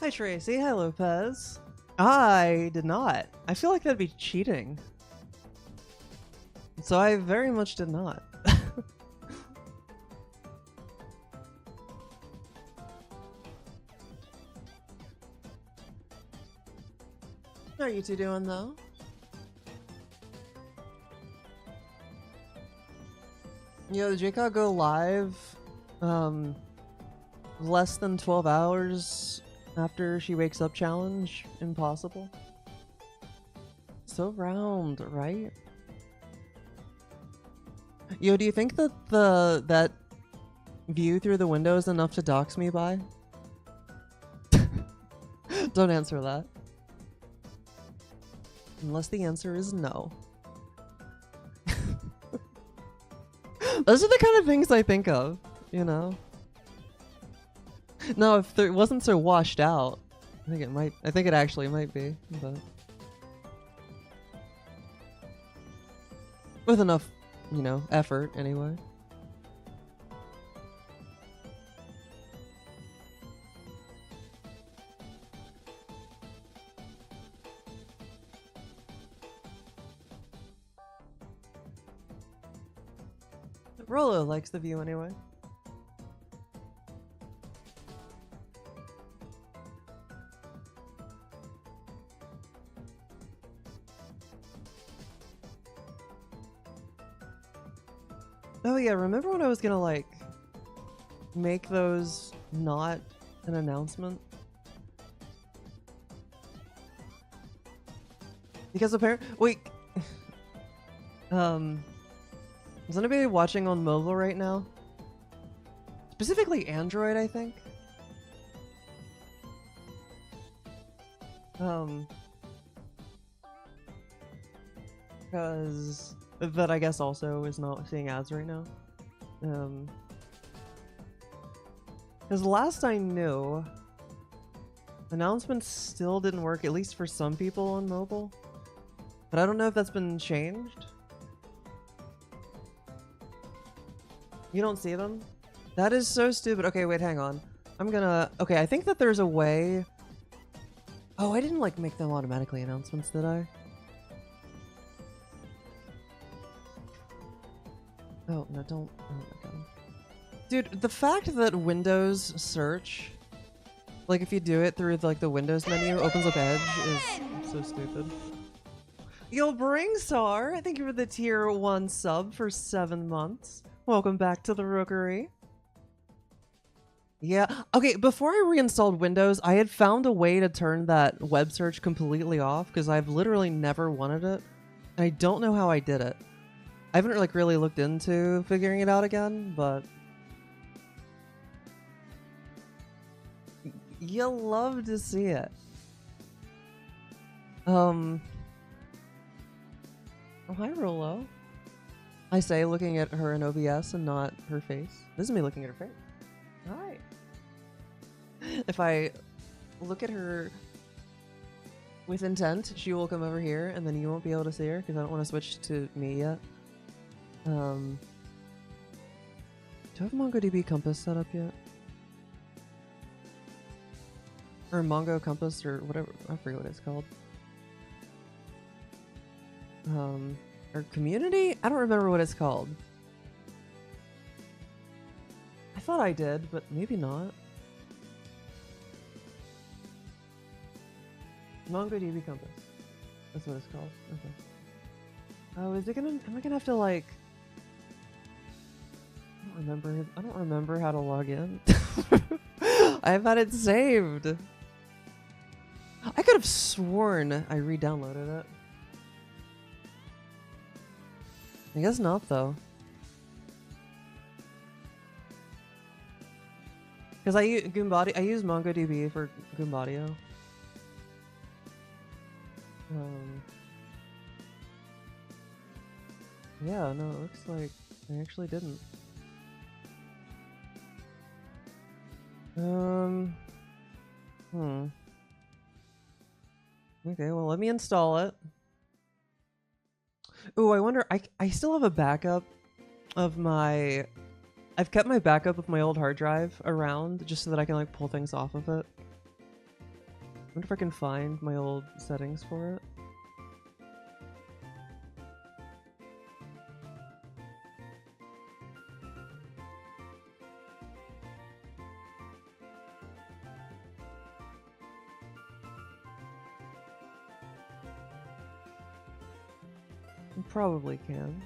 Hi Tracy, hi Lopez. I did not. I feel like that'd be cheating. So I very much did not. How are you two doing though? Yo, the JCOD go live less than 12 hours after she wakes up challenge. Impossible. So round, right? Yo, do you think that that view through the window is enough to dox me by? Don't answer that. Unless the answer is no. Those are the kind of things I think of, you know? No, if it wasn't so washed out, I think it actually might be, but with enough, you know, effort anyway. Rolo likes the view anyway. Oh yeah, remember when I was gonna like make those not an announcement? Because apparently, wait, is anybody watching on mobile right now? Specifically Android, I think. Because that I guess also is not seeing ads right now. Because last I knew, announcements still didn't work, at least for some people on mobile. But I don't know if that's been changed. You don't see them? That is so stupid. Okay, wait, hang on. Okay, I think that there's a way. Oh, I didn't like make them automatically announcements, did I? Oh, no, don't. Oh my god. Dude, the fact that Windows search, like if you do it through like the Windows menu, opens up Edge is so stupid. Yo, Bringstar, thank you for the tier 1 sub for 7 months. Welcome back to the Rookery. Yeah, okay, before I reinstalled Windows, I had found a way to turn that web search completely off because I've literally never wanted it. And I don't know how I did it. I haven't like really looked into figuring it out again, but you'll love to see it. Oh, hi, Rolo. I say looking at her in OBS and not her face. This is me looking at her face. Hi. If I look at her with intent, she will come over here and then you won't be able to see her because I don't want to switch to me yet. Do I have MongoDB Compass set up yet? Or Mongo Compass or whatever, I forget what it's called. Or Community? I don't remember what it's called. I thought I did, but maybe not. MongoDB Compass. That's what it's called. Okay. Oh, am I gonna have to like... I don't remember how to log in. I've had it saved. I could have sworn I re-downloaded it. I guess not though. Because I use MongoDB for Goombadio. Yeah, no, it looks like I actually didn't. Okay, well, let me install it. Ooh, I wonder, I still have a backup of my... I've kept my backup of my old hard drive around just so that I can like pull things off of it. wonder if I can find my old settings for it. I probably can.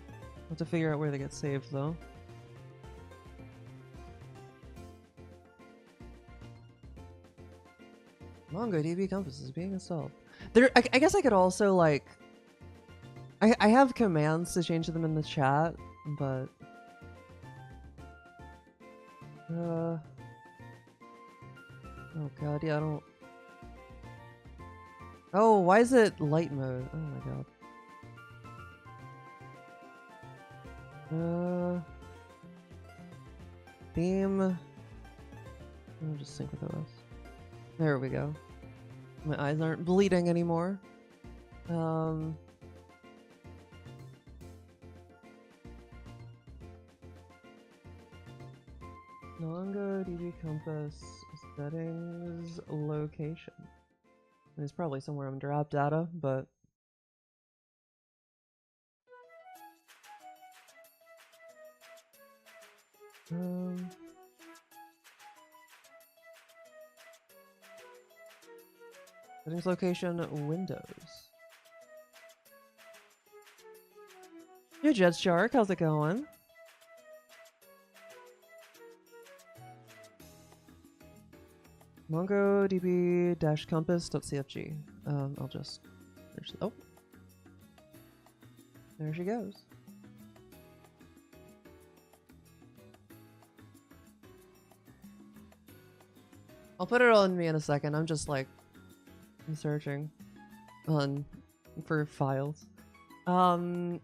I'll have to figure out where they get saved though. MongoDB Compass is being installed. There, I guess I could also like. I have commands to change them in the chat, but oh god, yeah, I don't. Oh, why is it light mode? Oh my god. Theme. I'll just sync with OS. There we go. My eyes aren't bleeding anymore. MongoDB Compass settings location. And it's probably somewhere under app data, but settings location Windows. Hey Jet Shark, how's it going? MongoDB-compass.cfg. I'll just oh, there she goes. I'll put it on me in a second. I'm just like I'm searching on for files. I'm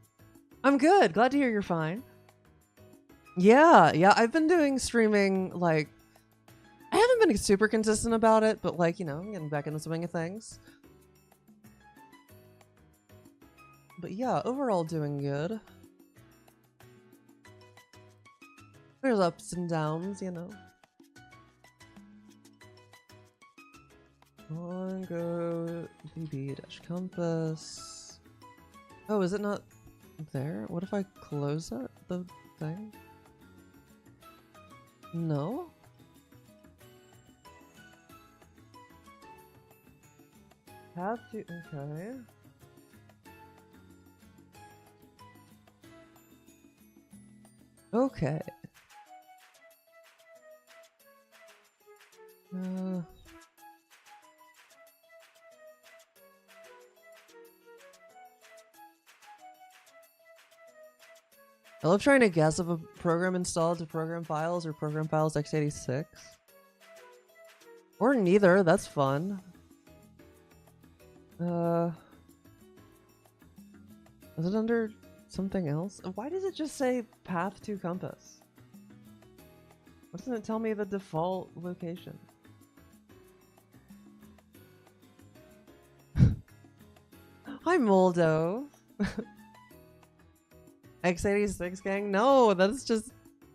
good. Glad to hear you're fine. Yeah, I've been doing streaming like I haven't been super consistent about it, but like, you know, I'm getting back in the swing of things. But yeah, overall doing good. There's ups and downs, you know. MongoDB-compass. Oh, is it not there? What if I close it? The thing? No? Have to, okay. Okay. I love trying to guess if a program installed to program files or program files x86. Or neither, that's fun. Is it under something else? Why does it just say path to compass? Why doesn't it tell me the default location? Hi, Moldo. x86 gang? No, that's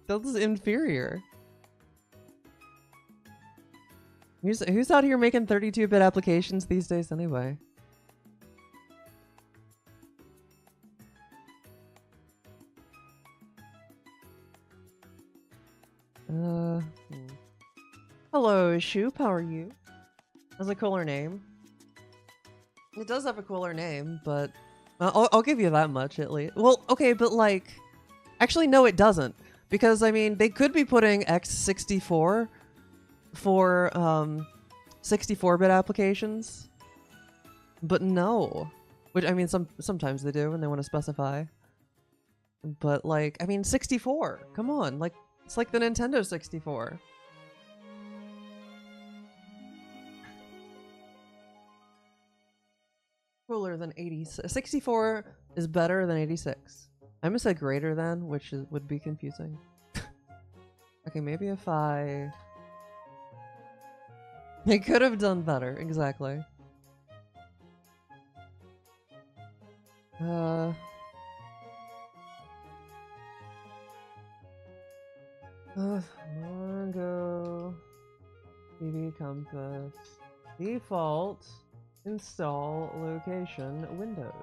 inferior. Who's out here making 32-bit applications these days anyway? Hello, Shoop. How are you? Has a cooler name. It does have a cooler name, but I'll give you that much at least. Well, okay, but like, actually, no, it doesn't, because I mean, they could be putting x64 for 64-bit applications, but no. Which I mean, sometimes they do when they want to specify. But like, I mean, 64. Come on, like it's like the Nintendo 64. Cooler than 86. 64 is better than 86. I almost said greater than, which would be confusing. Okay, maybe if I could have done better, exactly. MongoDB Compass Default install location Windows.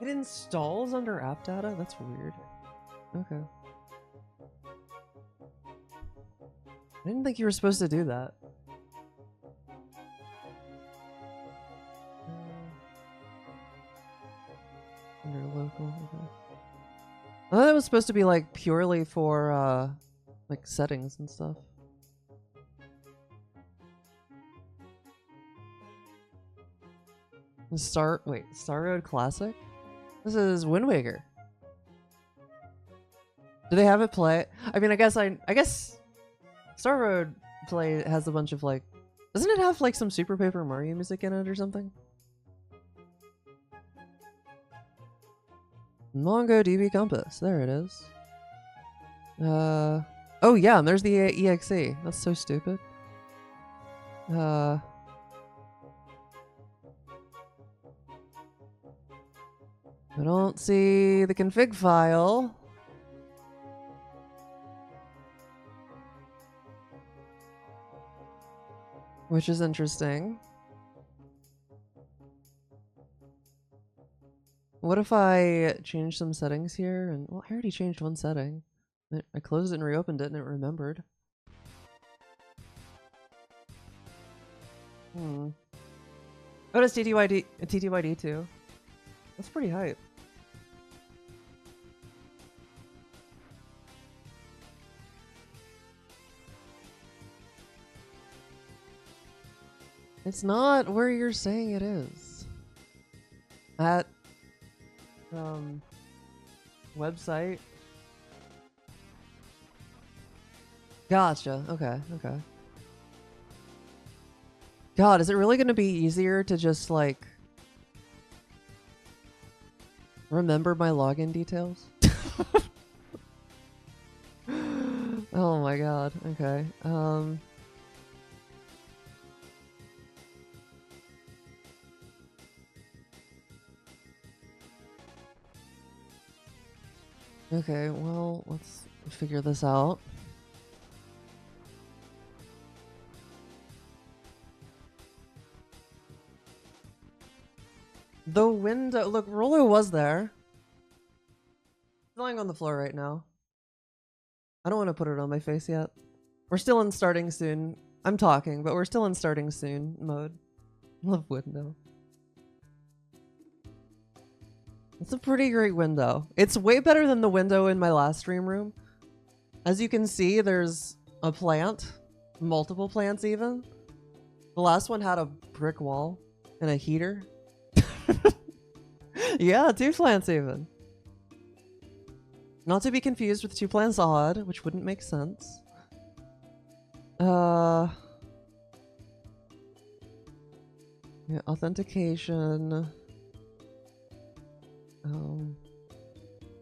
It installs under app data? That's weird. Okay. I didn't think you were supposed to do that. Under local. Okay. I thought it was supposed to be like purely for like settings and stuff. Star Road Classic? This is Wind Waker. Do they have it play? I mean, I guess Star Road play has a bunch of like, doesn't it have like some Super Paper Mario music in it or something? MongoDB Compass, there it is. Oh yeah, and there's the EXE. That's so stupid. I don't see the config file. Which is interesting. What if I change some settings here? And well, I already changed one setting. I closed it and reopened it and it remembered. Oh, does TTYD too? That's pretty hype. It's not where you're saying it is. That website. Gotcha. Okay, okay. God, is it really going to be easier to just like remember my login details? Oh my god. Okay. Okay, well, let's figure this out. The window. Look, Rollo was there. It's lying on the floor right now. I don't want to put it on my face yet. We're still in starting soon. I'm talking, but we're still in starting soon mode. Love window. It's a pretty great window. It's way better than the window in my last stream room. As you can see, there's a plant. Multiple plants even. The last one had a brick wall and a heater. Yeah, 2 plants even. Not to be confused with 2 plants odd, which wouldn't make sense. Yeah, authentication.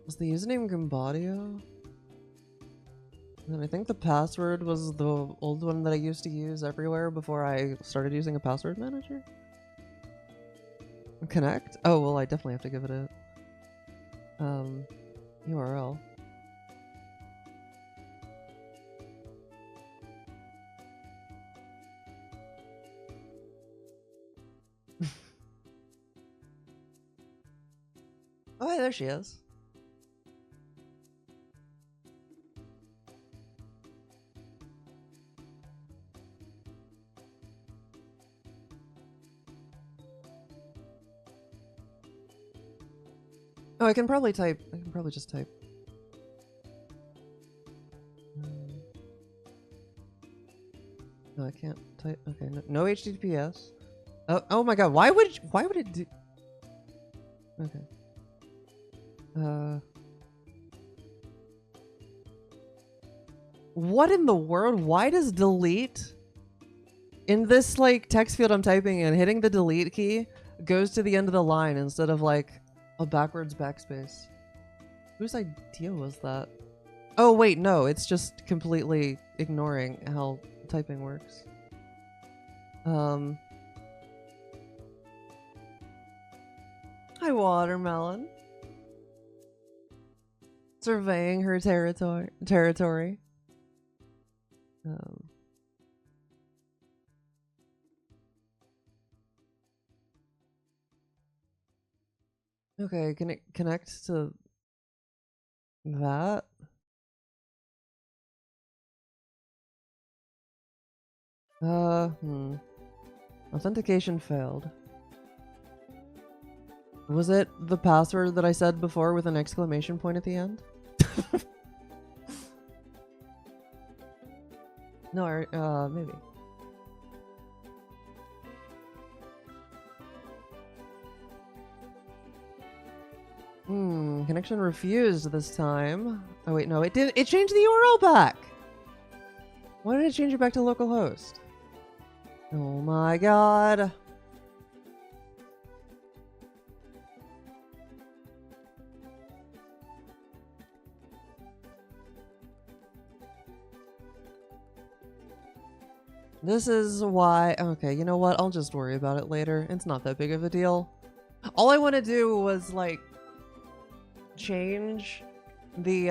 Was the username Gumbadio? And I think the password was the old one that I used to use everywhere before I started using a password manager. Connect? Oh, well, I definitely have to give it a URL. Oh, hey, there she is. Oh, I can probably type. I can probably just type. No, I can't type. Okay, no HTTPS. Oh my god, why would it do? Okay. What in the world? Why does delete in this like text field I'm typing in, hitting the delete key goes to the end of the line instead of like a backwards backspace? Whose idea was that? Oh wait, no, it's just completely ignoring how typing works. Hi, Watermelon. Surveying her territory. Okay, can it connect to that? Authentication failed. Was it the password that I said before with an exclamation point at the end? No, maybe. Connection refused this time. Oh wait, no, it did. It changed the URL back. Why did it change it back to localhost? Oh my god. This is why. Okay, you know what? I'll just worry about it later. It's not that big of a deal. All I want to do was like change the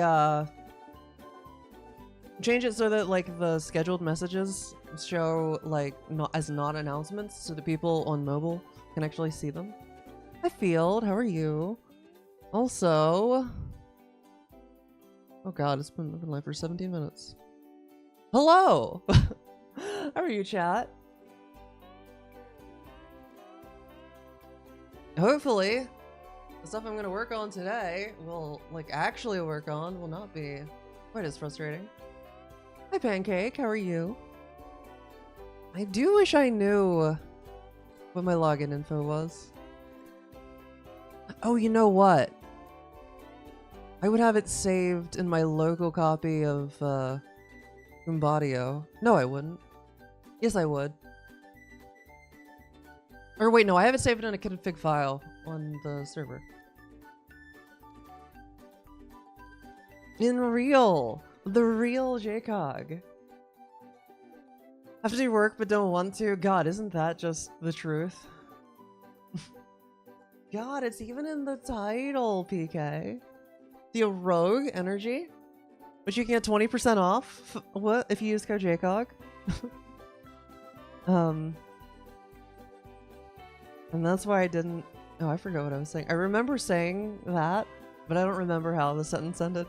change it so that like the scheduled messages show like not as not announcements so that people on mobile can actually see them. Hi Field, how are you? Also, oh god, it's been live for 17 minutes. Hello. How are you, chat? Hopefully the stuff I'm gonna work on today will like actually work on will not be quite as frustrating. Hi Pancake, how are you? I do wish I knew what my login info was. Oh, you know what? I would have it saved in my local copy of Umbadio. No, I wouldn't. Yes, I would. Or wait, no, I have it saved in a config file on the server. In real! The real JCOG. Have to do work but don't want to? God, isn't that just the truth? God, it's even in the title, PK. The Rogue Energy? But you can get 20% off? What? If you use code JCOG? And that's why I didn't... Oh, I forgot what I was saying. I remember saying that, but I don't remember how the sentence ended.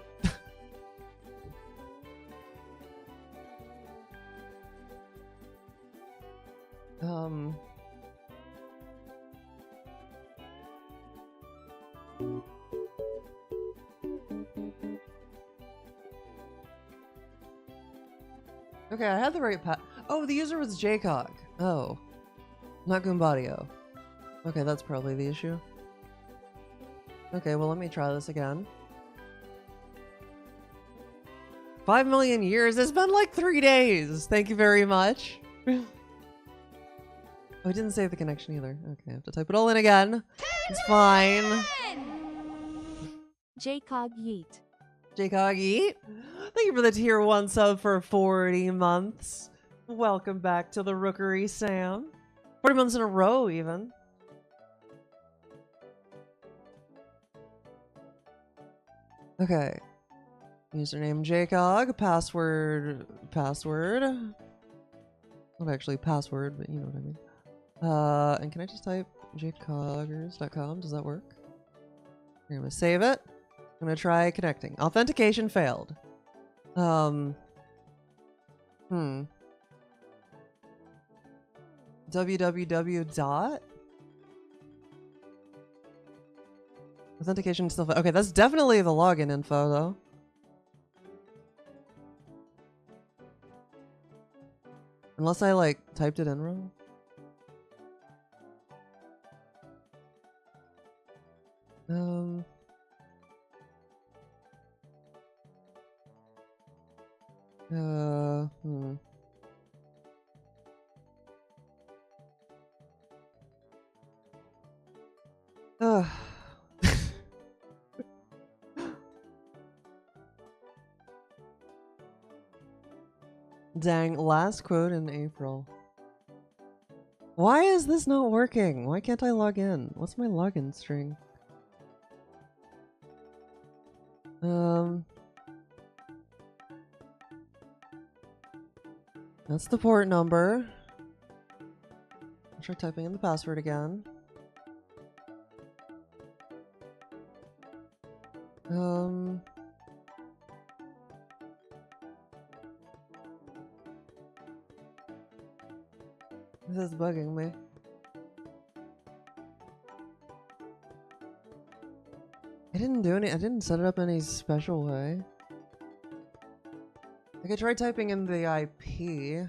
Okay, I had the right Oh, the user was JCOG. Oh. Not Goombadio. Okay, that's probably the issue. Okay, well, let me try this again. 5 million years? It's been like 3 days! Thank you very much. Oh, I didn't save the connection either. Okay, I have to type it all in again. It's fine. JCOG Yeet. JCOG Yeet? Thank you for the tier 1 sub for 40 months. Welcome back to the Rookery, Sam. 40 months in a row, even. Okay. Username JCOG. Password. Not actually password, but you know what I mean. And can I just type jcoggers.com? Does that work? I'm gonna save it. I'm gonna try connecting. Authentication failed. www dot authentication still okay, that's definitely the login info though. Unless I like typed it in wrong. Ugh. Dang, last quote in April. Why is this not working? Why can't I log in? What's my login string? That's the port number. I'll try typing in the password again. This is bugging me. I didn't set it up any special way. I could try typing in the IP,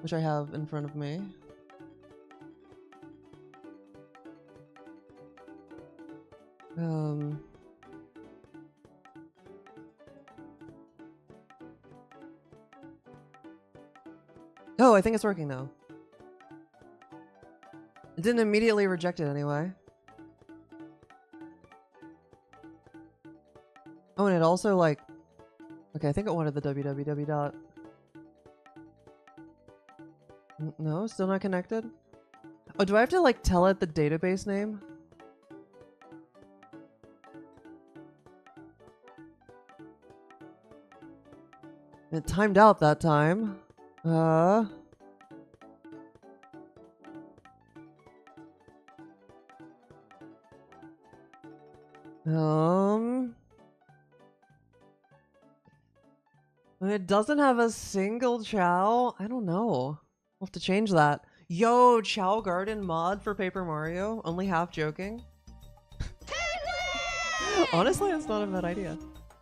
which I have in front of me. Oh, I think it's working now. It didn't immediately reject it anyway. Oh, and it also like... Okay, I think it wanted the www dot. No, still not connected? Oh, do I have to like tell it the database name? It timed out that time. It doesn't have a single Chow. I don't know. We'll have to change that. Yo, Chow Garden mod for Paper Mario. Only half joking. Honestly, that's not a bad idea.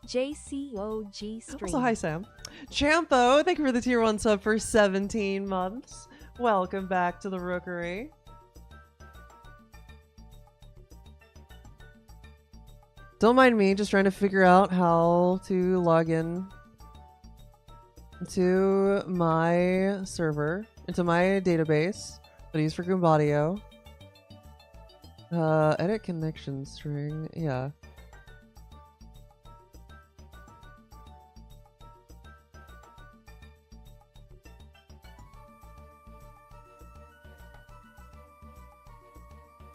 JCOG stream. Also, hi Sam. Champo, thank you for the tier 1 sub for 17 months. Welcome back to the Rookery. Don't mind me, just trying to figure out how to log in to my server, into my database that I use for Goombadio. Edit connection string, yeah.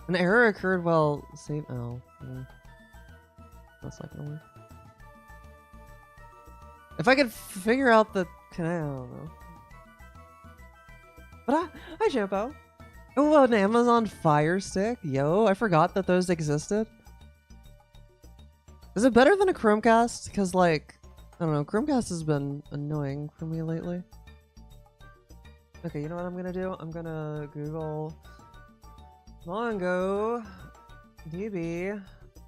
An error occurred while save. Oh, that's not gonna work. If I could figure out the. I don't know. But hi, Champo. Oh, an Amazon Fire Stick. Yo, I forgot that those existed. Is it better than a Chromecast? Because, like, I don't know, Chromecast has been annoying for me lately. Okay, you know what I'm gonna do? I'm gonna Google Mongo DB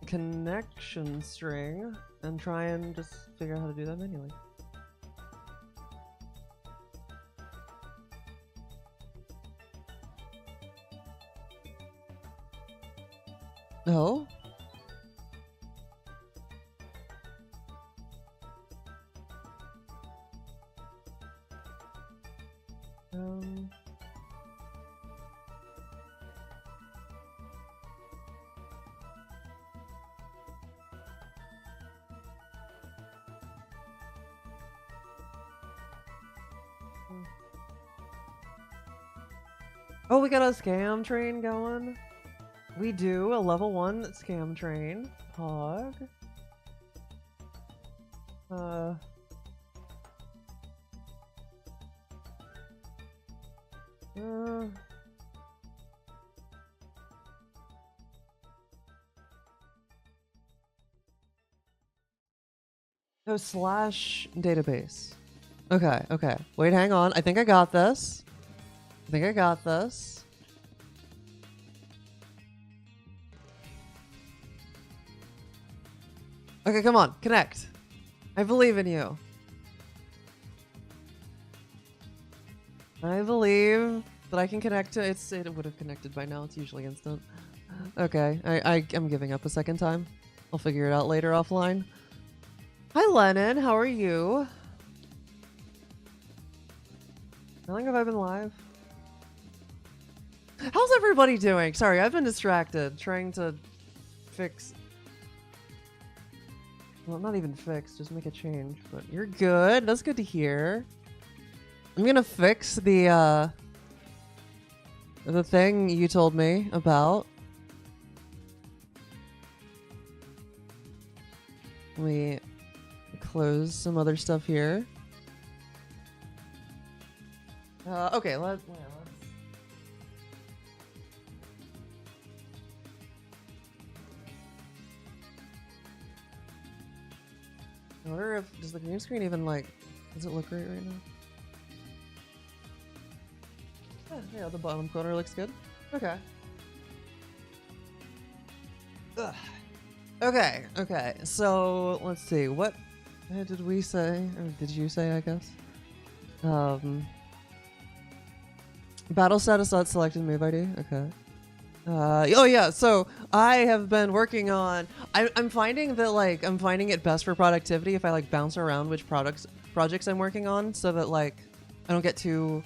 connection string and try and just figure out how to do that manually. Oh? Oh, we got a scam train going. We do a level 1 scam train. Pog. Oh, slash database. Okay, okay. Wait, hang on. I think I got this. I think I got this. Okay, come on. Connect. I believe in you. I believe that I can connect to it. It would have connected by now. It's usually instant. Okay, I'm giving up a second time. I'll figure it out later offline. Hi, Lennon. How are you? How long have I been live? How's everybody doing? Sorry, I've been distracted trying to fix... Well, not even fix, just make a change. But you're good. That's good to hear. I'm gonna fix the thing you told me about. Let me close some other stuff here. Okay, let's... wonder if does the green screen even like does it look great right now? Yeah, the bottom corner looks good. Okay. Ugh. Okay. So let's see. What did we say? Or did you say? I guess. Battle status not selected. Move ID. Okay. Oh yeah. So I have been working on. I'm finding that like I'm finding it best for productivity if I like bounce around which projects I'm working on, so that like I don't get too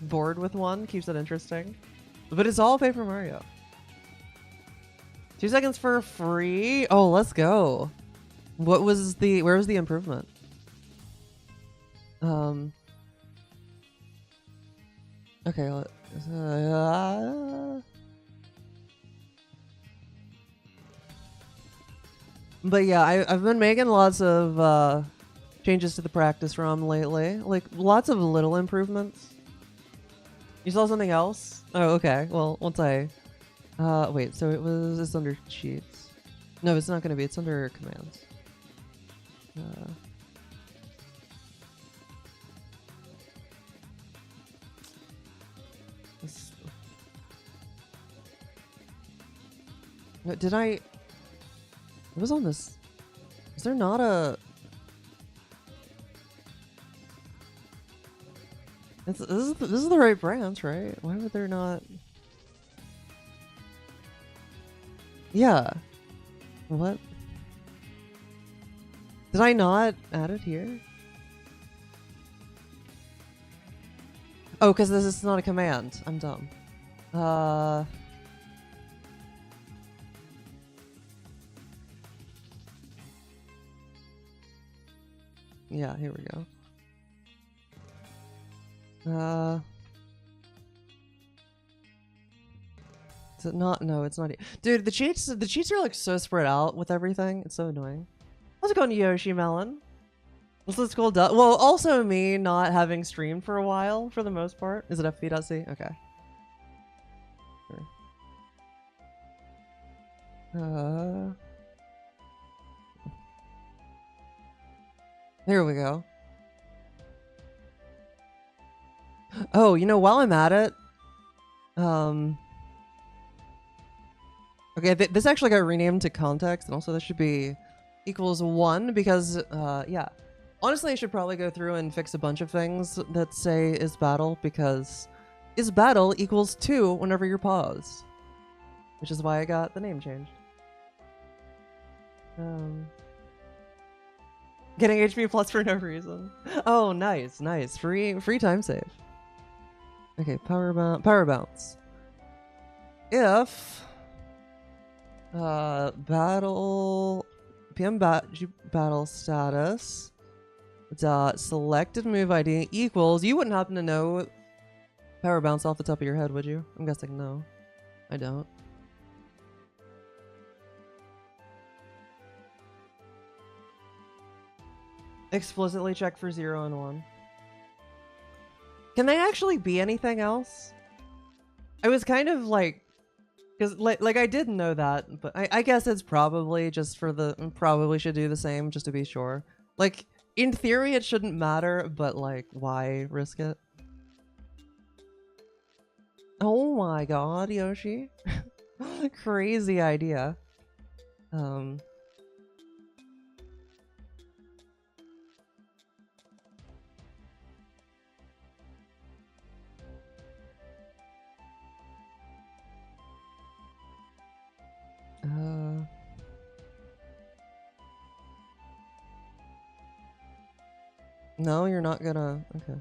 bored with one. Keeps it interesting. But it's all Paper Mario. 2 seconds for free. Oh, let's go. Where was the improvement? Okay. But yeah, I've been making lots of changes to the practice ROM lately. Like lots of little improvements. You saw something else? Oh, okay. Well, once I wait, so it's under cheats. No, it's not gonna be, it's under commands. No, did I? It was on this. Is there not a? This is the right branch, right? Why would there not? Yeah. What? Did I not add it here? Oh, because this is not a command. I'm dumb. Yeah, here we go. Is it not? No, it's not. Dude, the cheats are like so spread out with everything. It's so annoying. How's it going, Yoshi Melon? This is cool. Well, also me not having streamed for a while for the most part. Is it fb.c? Okay. Sure. Here we go. Oh, you know, while I'm at it, okay, this actually got renamed to context, and also this should be equals 1 because, yeah. Honestly, I should probably go through and fix a bunch of things that say is battle, because is battle equals 2 whenever you're paused, which is why I got the name changed. Getting HP plus for no reason. Oh, nice. Free time save. Okay, power bounce. If battle battle status dot selected move ID equals, you wouldn't happen to know power bounce off the top of your head, would you? I'm guessing no. I don't. Explicitly check for 0 and 1. Can they actually be anything else? I was kind of like, because like I did know that, but I guess it's probably just for the, probably should do the same just to be sure. Like, in theory it shouldn't matter, but like, why risk it? Oh my god, Yoshi. Crazy idea. No, you're not gonna, okay.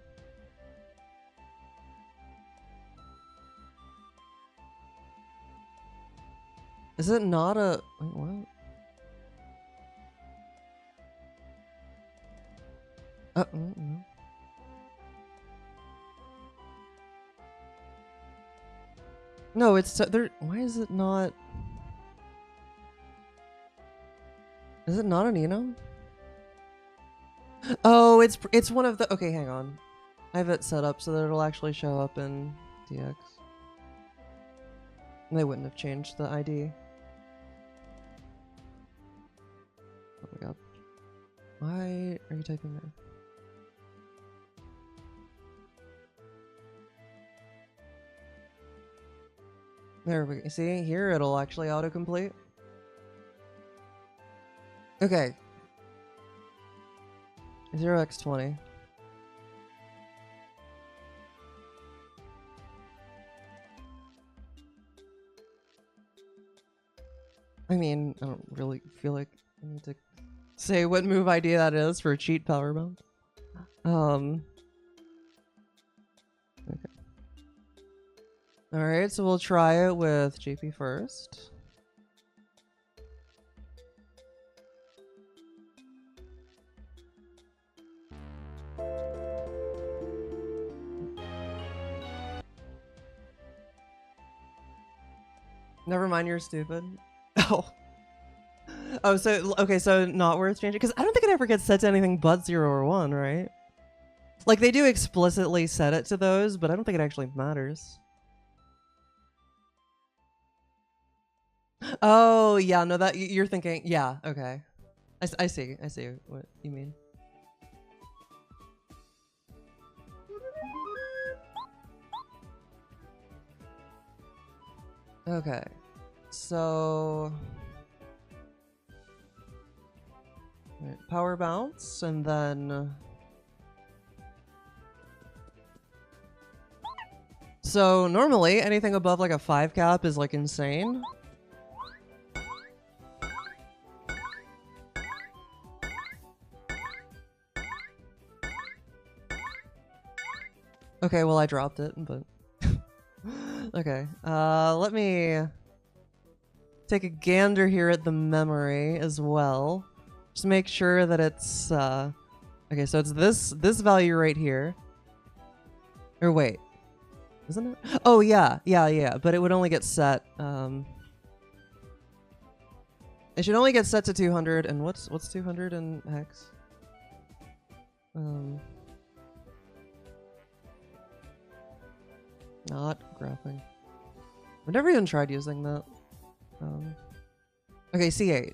Is it not a, wait, what? No. No, it's there. Why is it not? Is it not an Eno? Oh, it's one of the. Okay, hang on. I have it set up so that it'll actually show up in DX. They wouldn't have changed the ID. Oh my god. Why are you typing there? There we go. See, here it'll actually autocomplete. Okay. 0x20. I mean, I don't really feel like I need to say what move ID that is for cheat power bound. Okay. Alright, so we'll try it with JP first. Never mind, you're stupid. Oh. Oh, so, okay, so not worth changing? Because I don't think it ever gets set to anything but 0 or 1, right? Like, they do explicitly set it to those, but I don't think it actually matters. Oh, yeah, no, that you're thinking, yeah, okay. I see what you mean. Okay, so... Right, power bounce, and then... So, normally, anything above like a 5 cap is like insane. Okay, well I dropped it, but... Okay, let me take a gander here at the memory as well. Just make sure that it's, okay, so it's this value right here. Or wait, isn't it? Oh yeah, but it would only get set, it should only get set to 200, and what's 200 in hex? Not graphing. I've never even tried using that. Okay, C8.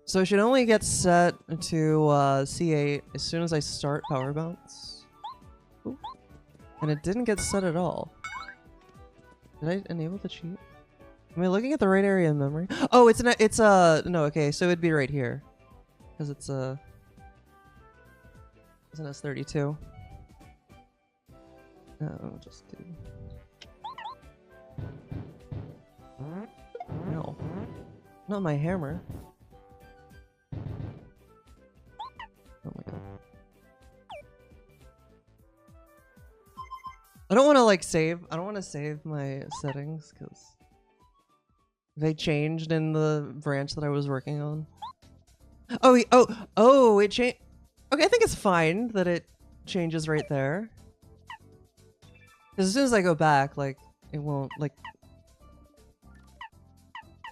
So it should only get set to C8 as soon as I start power bounce. Ooh. And it didn't get set at all. Did I enable the cheat? Am I looking at the right area of memory? Oh, it's no, okay, so it'd be right here. Because it's an S32. No, just do. No. Not my hammer. Oh my god. I don't want to like save. I don't want to save my settings because they changed in the branch that I was working on. Oh, it changed. Okay, I think it's fine that it changes right there. Because as soon as I go back, like, it won't, like...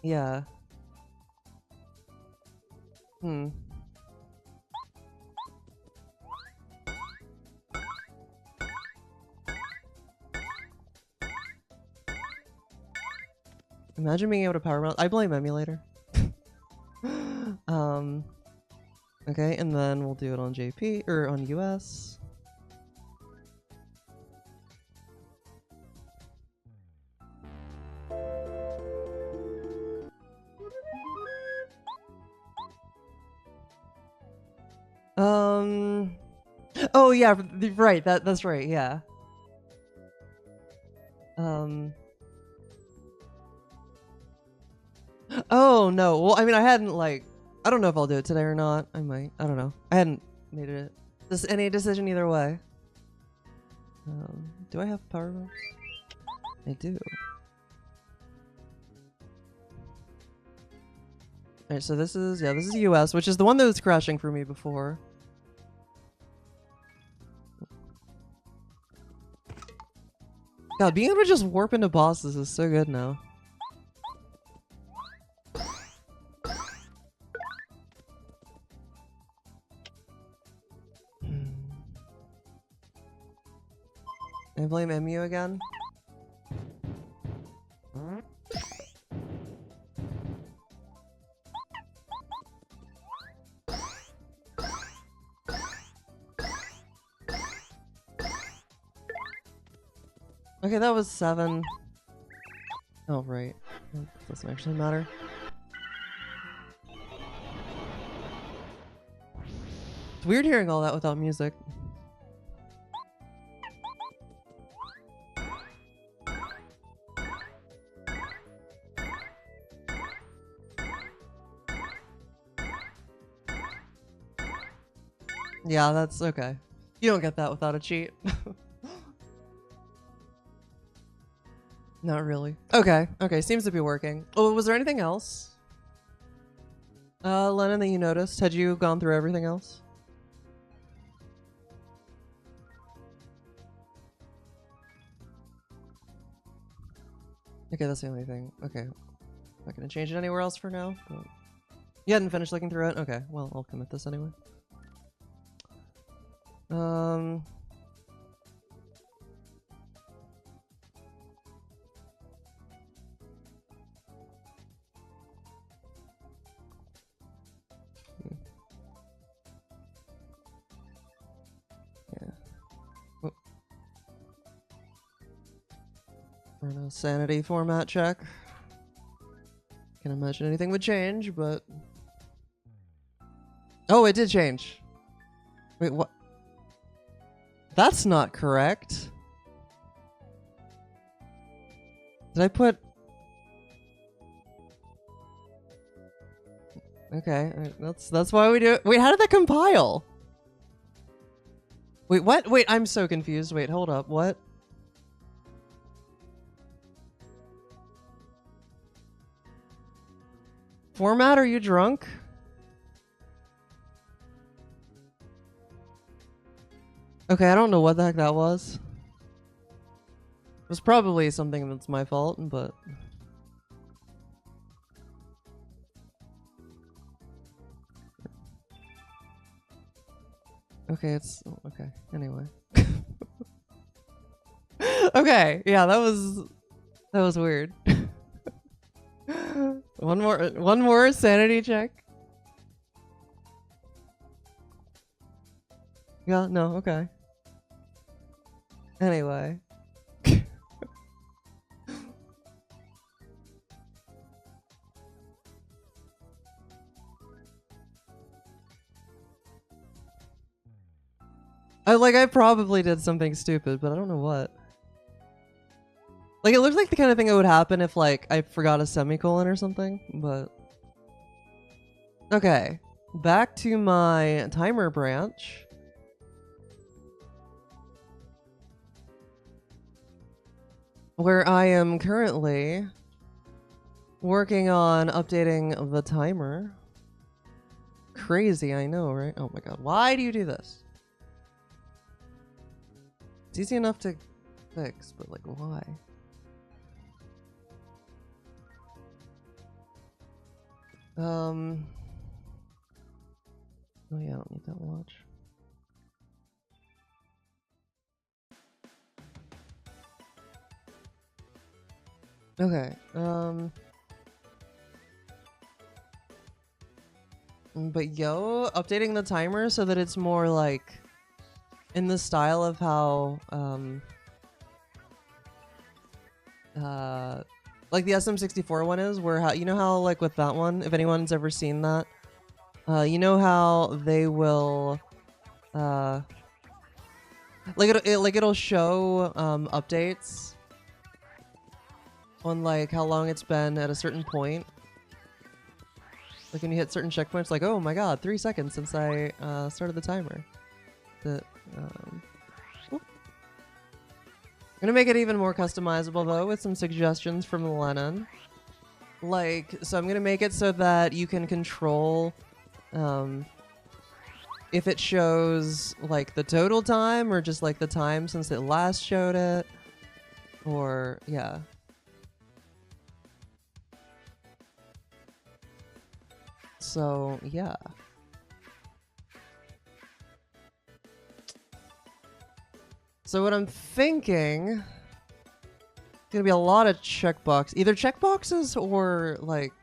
Yeah. Imagine being able to power mount. I blame emulator. Okay, and then we'll do it on JP, or on US. Oh yeah, right, that's right, yeah. Oh no, well I mean I hadn't like, I don't know if I'll do it today or not. I might, I don't know. I hadn't made it any decision either way. Do I have power moves? I do. Alright, so this is US, which is the one that was crashing for me before. God, being able to just warp into bosses is so good now. I blame MU again. Okay, that was 7. Oh, right. That doesn't actually matter. It's weird hearing all that without music. Yeah, that's okay. You don't get that without a cheat. Not really. Okay, okay, seems to be working. Oh, was there anything else? Lennon, that you noticed? Had you gone through everything else? Okay, that's the only thing. Okay. Not gonna change it anywhere else for now. But... You hadn't finished looking through it? Okay, well, I'll commit this anyway. Yeah. Oh. Run a sanity format check. Can't imagine anything would change, but... Oh, it did change. Wait, what? That's not correct. Did I put... Okay, that's why we do it. Wait, how did that compile? Wait, what? Wait, I'm so confused. Wait, hold up. What? Format, are you drunk? Okay, I don't know what the heck that was. It was probably something that's my fault, but... Okay, it's... Okay, anyway. Okay, yeah, that was weird. One more sanity check. Yeah, no, okay. Anyway. I probably did something stupid, but I don't know what. Like, it looks like the kind of thing that would happen if, like, I forgot a semicolon or something, but... Okay. Back to my timer branch. Where I am currently working on updating the timer. Crazy, I know, right? Oh my god. Why do you do this? It's easy enough to fix, but, like, why? Oh yeah, I don't need that watch. Okay, but updating the timer so that it's more like in the style of how like the SM64 one is, where how, you know how, like, with that one, if anyone's ever seen that, you know how they will like it'll show updates on, like, how long it's been at a certain point. Like when you hit certain checkpoints, like, oh my god, 3 seconds since I started the timer. I'm gonna make it even more customizable though, with some suggestions from Lennon. Like, so I'm gonna make it so that you can control if it shows, like, the total time or just, like, the time since it last showed it, or yeah. So yeah. So what I'm thinking, it's gonna be a lot of checkbox, either checkboxes or, like,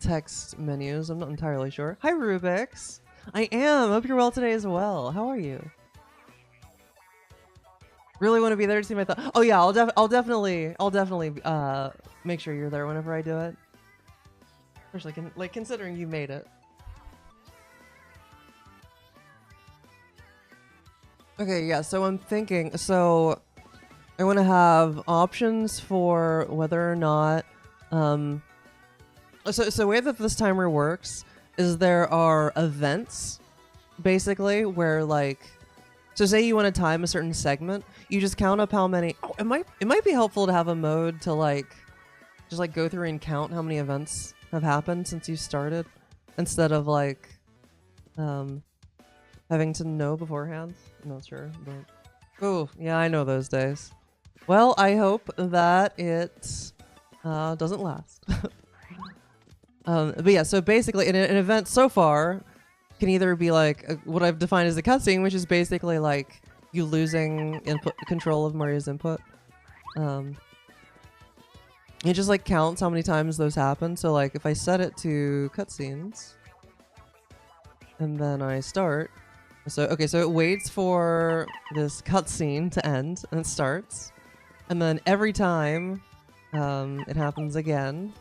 text menus. I'm not entirely sure. Hi, Rubix. I am. Hope you're well today as well. How are you? Really want to be there to see my thought. Oh yeah, I'll definitely make sure you're there whenever I do it. Especially like considering you made it. Okay, yeah. So I'm thinking. So I want to have options for whether or not. So the way that this timer works is there are events, basically, where like. So say you want to time a certain segment, you just count up how many. Oh, it might be helpful to have a mode to like, just like go through and count how many events have happened since you started, instead of like, having to know beforehand. I'm not sure, but oh yeah, I know those days. Well, I hope that it doesn't last. But yeah, so basically, in an event so far. Can either be like what I've defined as a cutscene, which is basically like you losing input control of Mario's input. It just like counts how many times those happen. So like if I set it to cutscenes and then I start, so okay, so it waits for this cutscene to end and it starts, and then every time it happens again.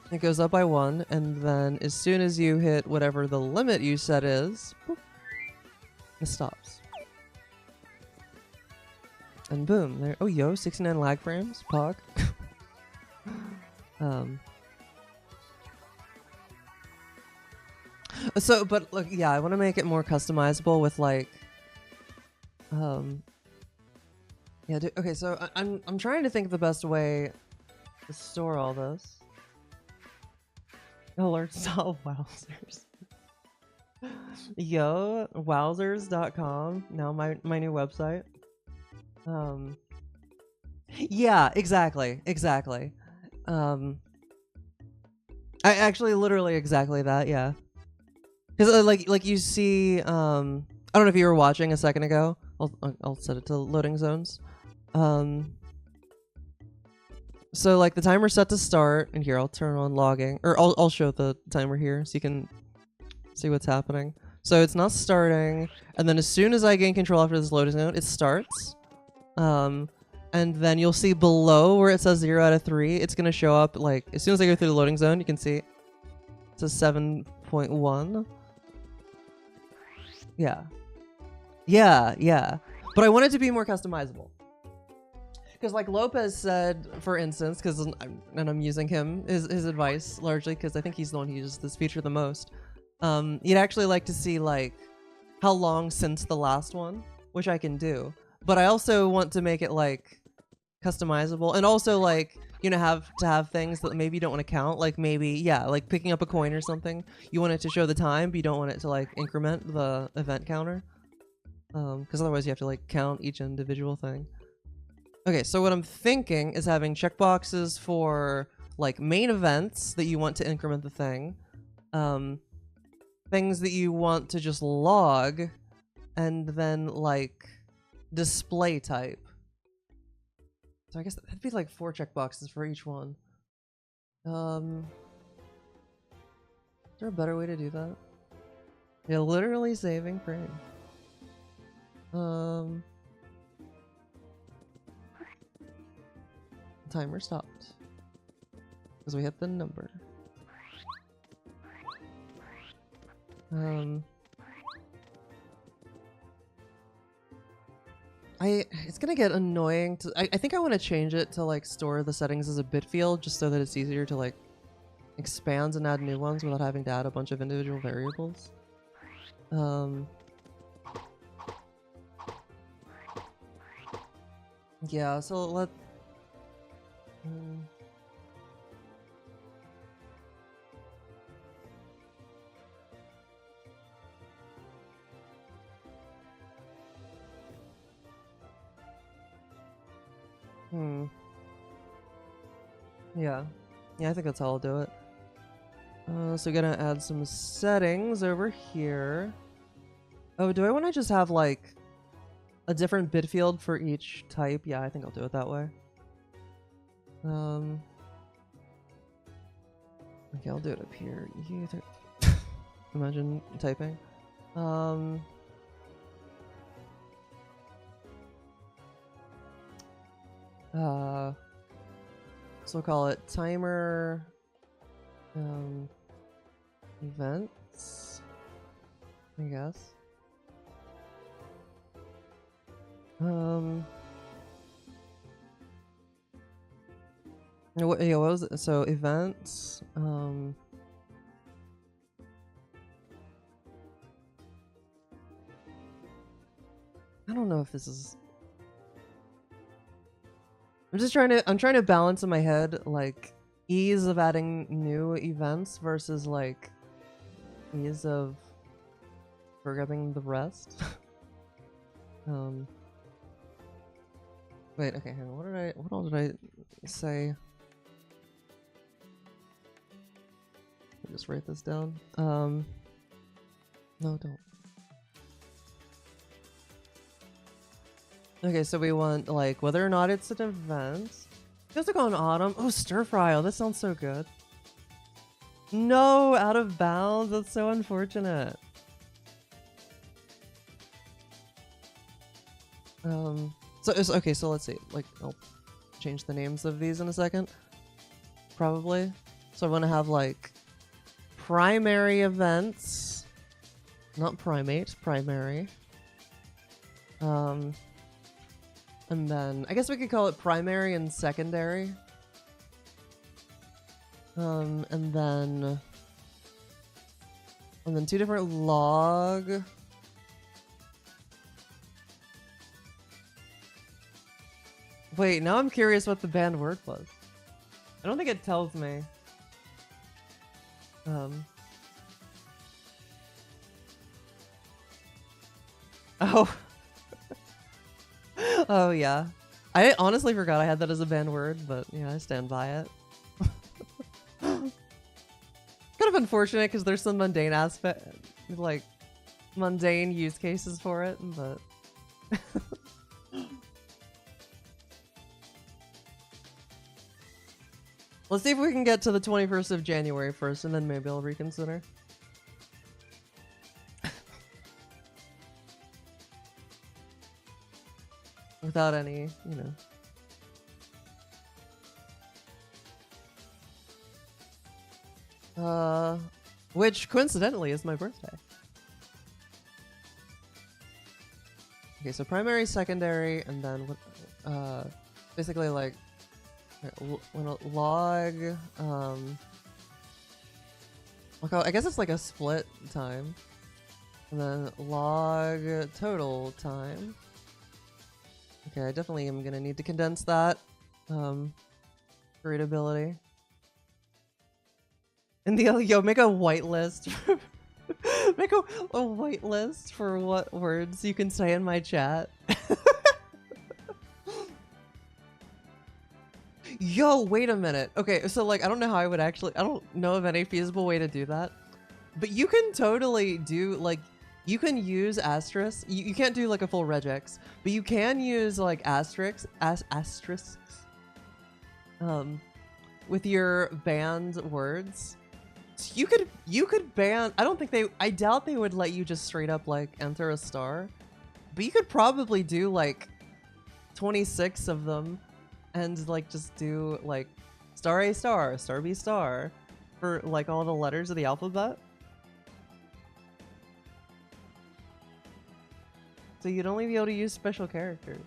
It goes up by 1, and then as soon as you hit whatever the limit you set is, boop, it stops. And boom, there. Oh, yo, 69 lag frames, pog. So, but look, yeah, I want to make it more customizable with like, yeah. Okay, so I'm trying to think of the best way to store all this. Alerts all wowzers. Yo, wowzers.com. Now my new website. Yeah, exactly. I actually literally exactly that, yeah. Cuz like you see I don't know if you were watching a second ago. I'll set it to loading zones. So like the timer's set to start, and here I'll turn on logging, or I'll show the timer here so you can see what's happening. So it's not starting, and then as soon as I gain control after this loading zone, it starts. And then you'll see below where it says 0 out of 3, it's gonna show up like as soon as I go through the loading zone, you can see it says 7.1. Yeah. But I want it to be more customizable. Because like Lopez said, for instance, and I'm using his advice largely because I think he's the one who uses this feature the most. You'd actually like to see like how long since the last one, which I can do. But I also want to make it like customizable, and also like have things that maybe you don't want to count, like maybe like picking up a coin or something. You want it to show the time, but you don't want it to like increment the event counter, because otherwise you have to like count each individual thing. Okay, so what I'm thinking is having checkboxes for like main events that you want to increment the thing, things that you want to just log, and then like display type. So I guess that'd be like 4 checkboxes for each one. Is there a better way to do that? Yeah, literally saving frame. Timer stopped because we hit the number. It's gonna get annoying to. I think I want to change it to like store the settings as a bit field, just so that it's easier to like expand and add new ones without having to add a bunch of individual variables. Yeah. So let. Yeah. Yeah, I think that's how I'll do it. So we're gonna add some settings over here. Oh, do I want to just have like a different bit field for each type? Yeah, I think I'll do it that way. Okay, I'll do it up here. Imagine typing. So we'll call it timer events, I guess. What was it? So events, I don't know if this is, I'm trying to balance in my head, like, ease of adding new events versus, like, ease of forgetting the rest. Wait, okay, hang on, what all did I say? Let me just write this down. No, don't. Okay, so we want, like, whether or not it's an event. Just to go on autumn. Oh, stir fry. Oh, that sounds so good. No, out of bounds. That's so unfortunate. So it's okay. So let's see. Like, I'll change the names of these in a second. Probably. So I want to have like primary events, not primate, primary. And then I guess we could call it primary and secondary. And then two different log. Wait, now I'm curious what the banned word was. I don't think it tells me. Oh. Oh yeah. I honestly forgot I had that as a banned word, but yeah, I stand by it. Kind of unfortunate because there's some mundane aspect, like mundane use cases for it, but let's see if we can get to the 21st of January first, and then maybe I'll reconsider. Without any, you know. Which coincidentally is my birthday. Okay, so primary, secondary, and then basically like when a log, I guess it's like a split time, and then log total time. Okay, I definitely am gonna need to condense that for readability. And yo, make a white list. Make a white list for what words you can say in my chat. Yo, wait a minute. Okay, so like I don't know how I would actually, I don't know of any feasible way to do that. But you can totally do like, you can use asterisks. You can't do like a full regex, but you can use like asterisks with your banned words. So you could ban, I doubt they would let you just straight up like enter a star, but you could probably do like 26 of them and like just do like star A star, star B star for like all the letters of the alphabet. So you'd only be able to use special characters.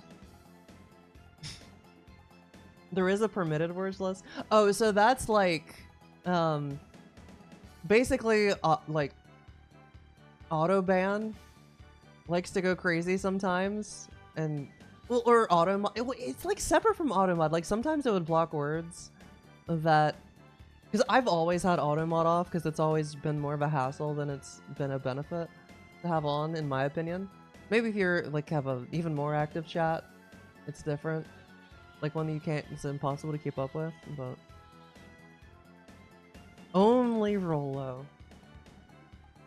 There is a permitted words list. Oh, so that's like, basically, like, autoban likes to go crazy sometimes, and well, or automod. It's like separate from automod. Like sometimes it would block words that, because I've always had automod off because it's always been more of a hassle than it's been a benefit to have on, in my opinion. Maybe if you're like have a even more active chat, it's different. Like one that you can't, it's impossible to keep up with, but only Rolo.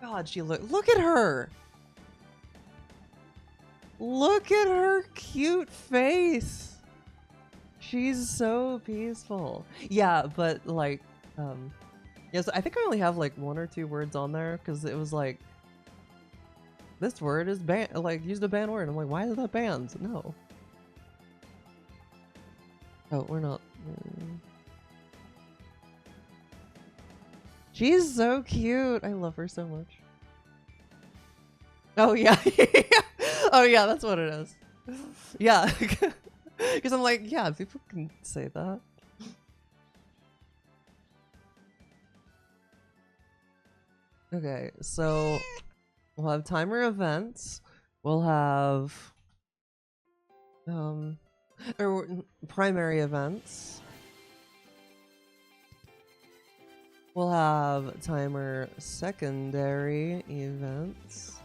God, she look at her. Look at her cute face. She's so peaceful. Yeah, but like, yes, I think I only have like 1 or 2 words on there because it was like, this word is banned, like used a banned word. I'm like, why is that banned? No. Oh, we're not. She's so cute. I love her so much. Oh yeah. Oh yeah, that's what it is. Yeah. Because I'm like, yeah, people can say that. Okay, so we'll have timer events. We'll have or primary events. We'll have timer secondary events.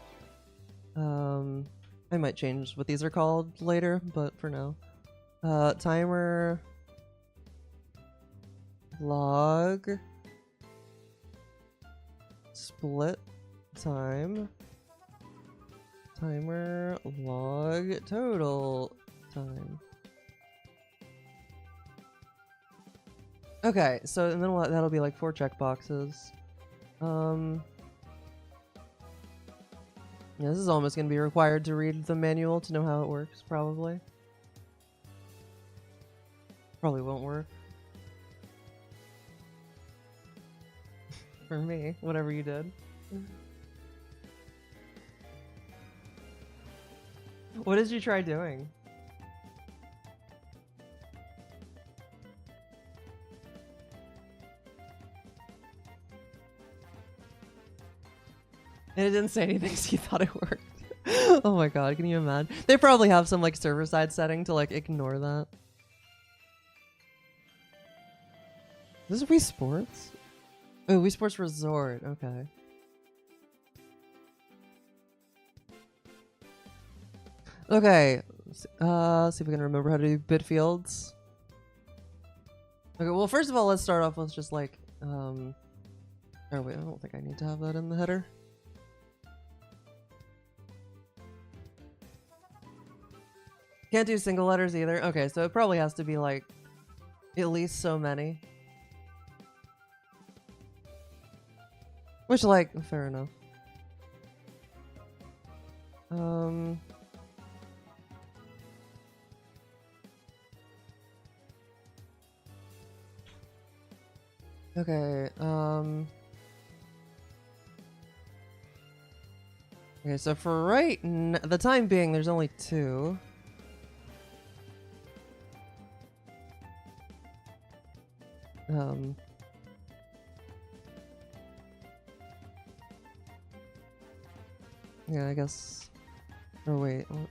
I might change what these are called later, but for now. Timer log split time. Timer log total time. Okay, so and then that'll be like 4 checkboxes. Yeah, this is almost gonna be required to read the manual to know how it works, probably. Probably won't work. For me, whatever you did. What did you try doing? And it didn't say anything, so you thought it worked. Oh my god, can you imagine? They probably have some like server-side setting to like ignore that. This is Wii Sports? Oh, Wii Sports Resort, okay. Okay, see if we can remember how to do bit fields. Okay, well first of all, let's start off with just like, oh wait, I don't think I need to have that in the header. Can't do single letters either. Okay, so it probably has to be like at least so many. Which, like, fair enough. Okay, okay, so for the time being, there's only 2. Yeah, I guess. Oh wait. What?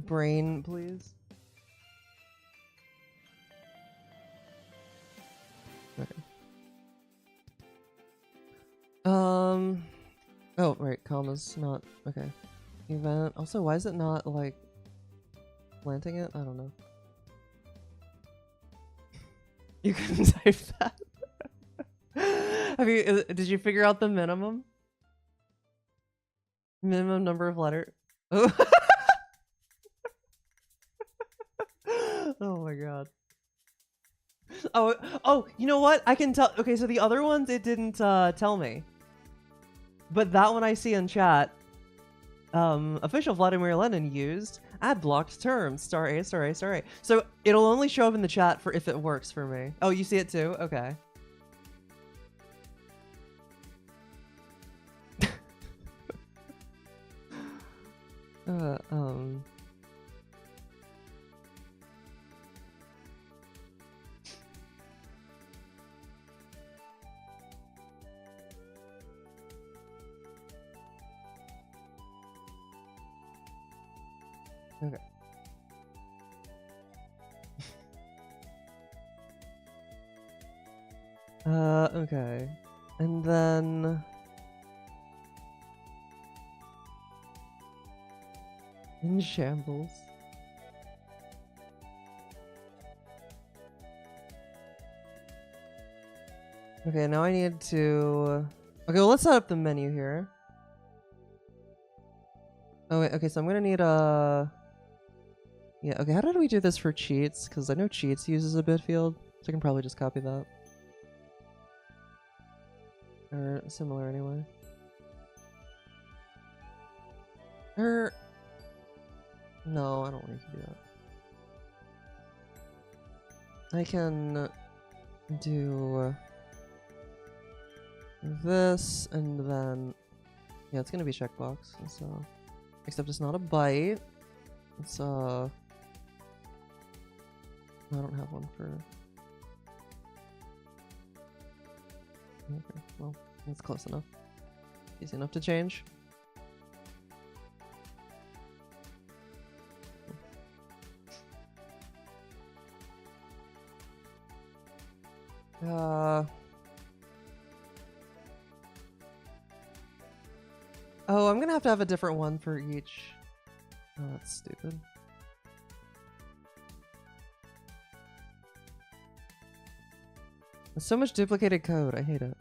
Brain, please. Okay. Oh, right, commas, not okay. Event. Also, why is it not like planting it? I don't know. You couldn't type that. Did you figure out the minimum? Minimum number of letters? Oh. Oh my god. Oh, you know what? I can tell. Okay, so the other ones, it didn't tell me. But that one I see in chat, official Vladimir Lenin used add blocked terms, star A, star A, star A. So it'll only show up in the chat for if it works for me. Oh, you see it too? Okay. Okay. Okay. And then in shambles. Okay, now I need to... Okay, well, let's set up the menu here. Oh, wait, okay, so I'm gonna need a... Yeah, okay, how did we do this for cheats? Because I know cheats uses a bit field, so I can probably just copy that. Or similar anyway. No, I don't need to do that. I can do this and then yeah, it's gonna be checkbox. So except it's not a byte. It's I don't have one for. Okay, well, that's close enough. Easy enough to change. Oh, I'm gonna have a different one for each. Oh, that's stupid. There's so much duplicated code. I hate it.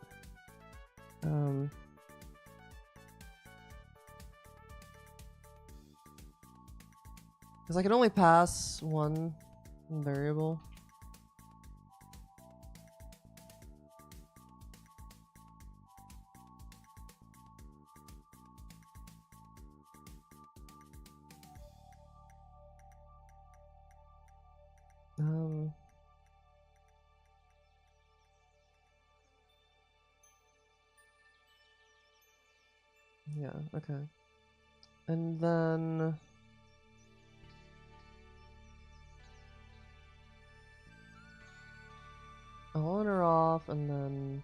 Because I can only pass one variable. Yeah, okay. And then on or off, and then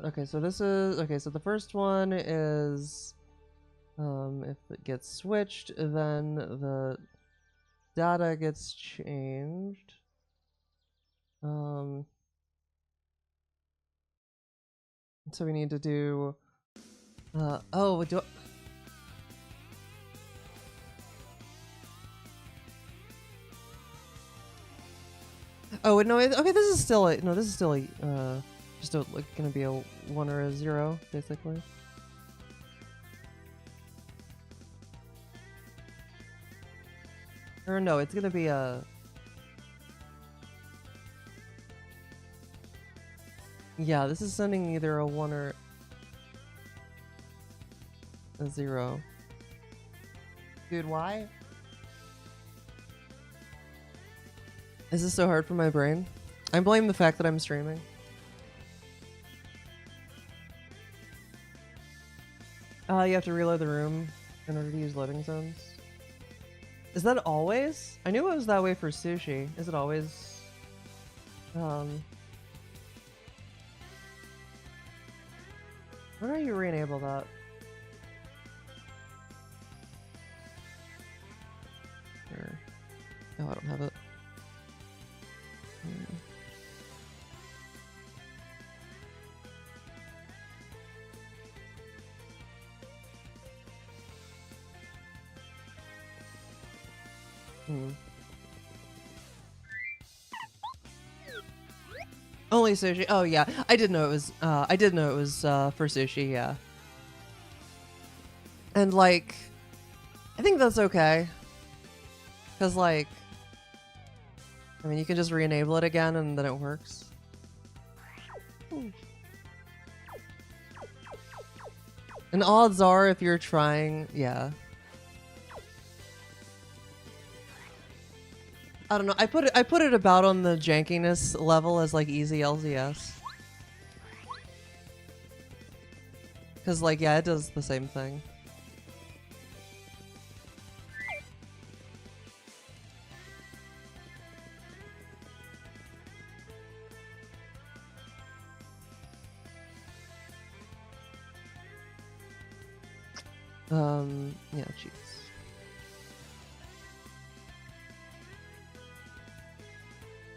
okay, so this is okay, so the first one is if it gets switched, then the data gets changed. So we need to do oh, do oh no, okay, this is still a no, this is still a just a, like gonna be a 1 or a 0 basically. Or no, it's gonna be a yeah, this is sending either a 1 or a 0. Dude, why? Is this so hard for my brain? I blame the fact that I'm streaming. You have to reload the room in order to use loading zones. Is that always? I knew it was that way for sushi. Is it always? Why don't you re-enable that? Or, oh, I don't have it. Only sushi. Oh yeah, I did know it was. I did know it was for sushi. Yeah. And like, I think that's okay. Cause like, I mean, you can just re-enable it again and then it works. And odds are, if you're trying, yeah. I don't know. I put it about on the jankiness level as like easy LZS. Cause like yeah, it does the same thing. Yeah, cheats.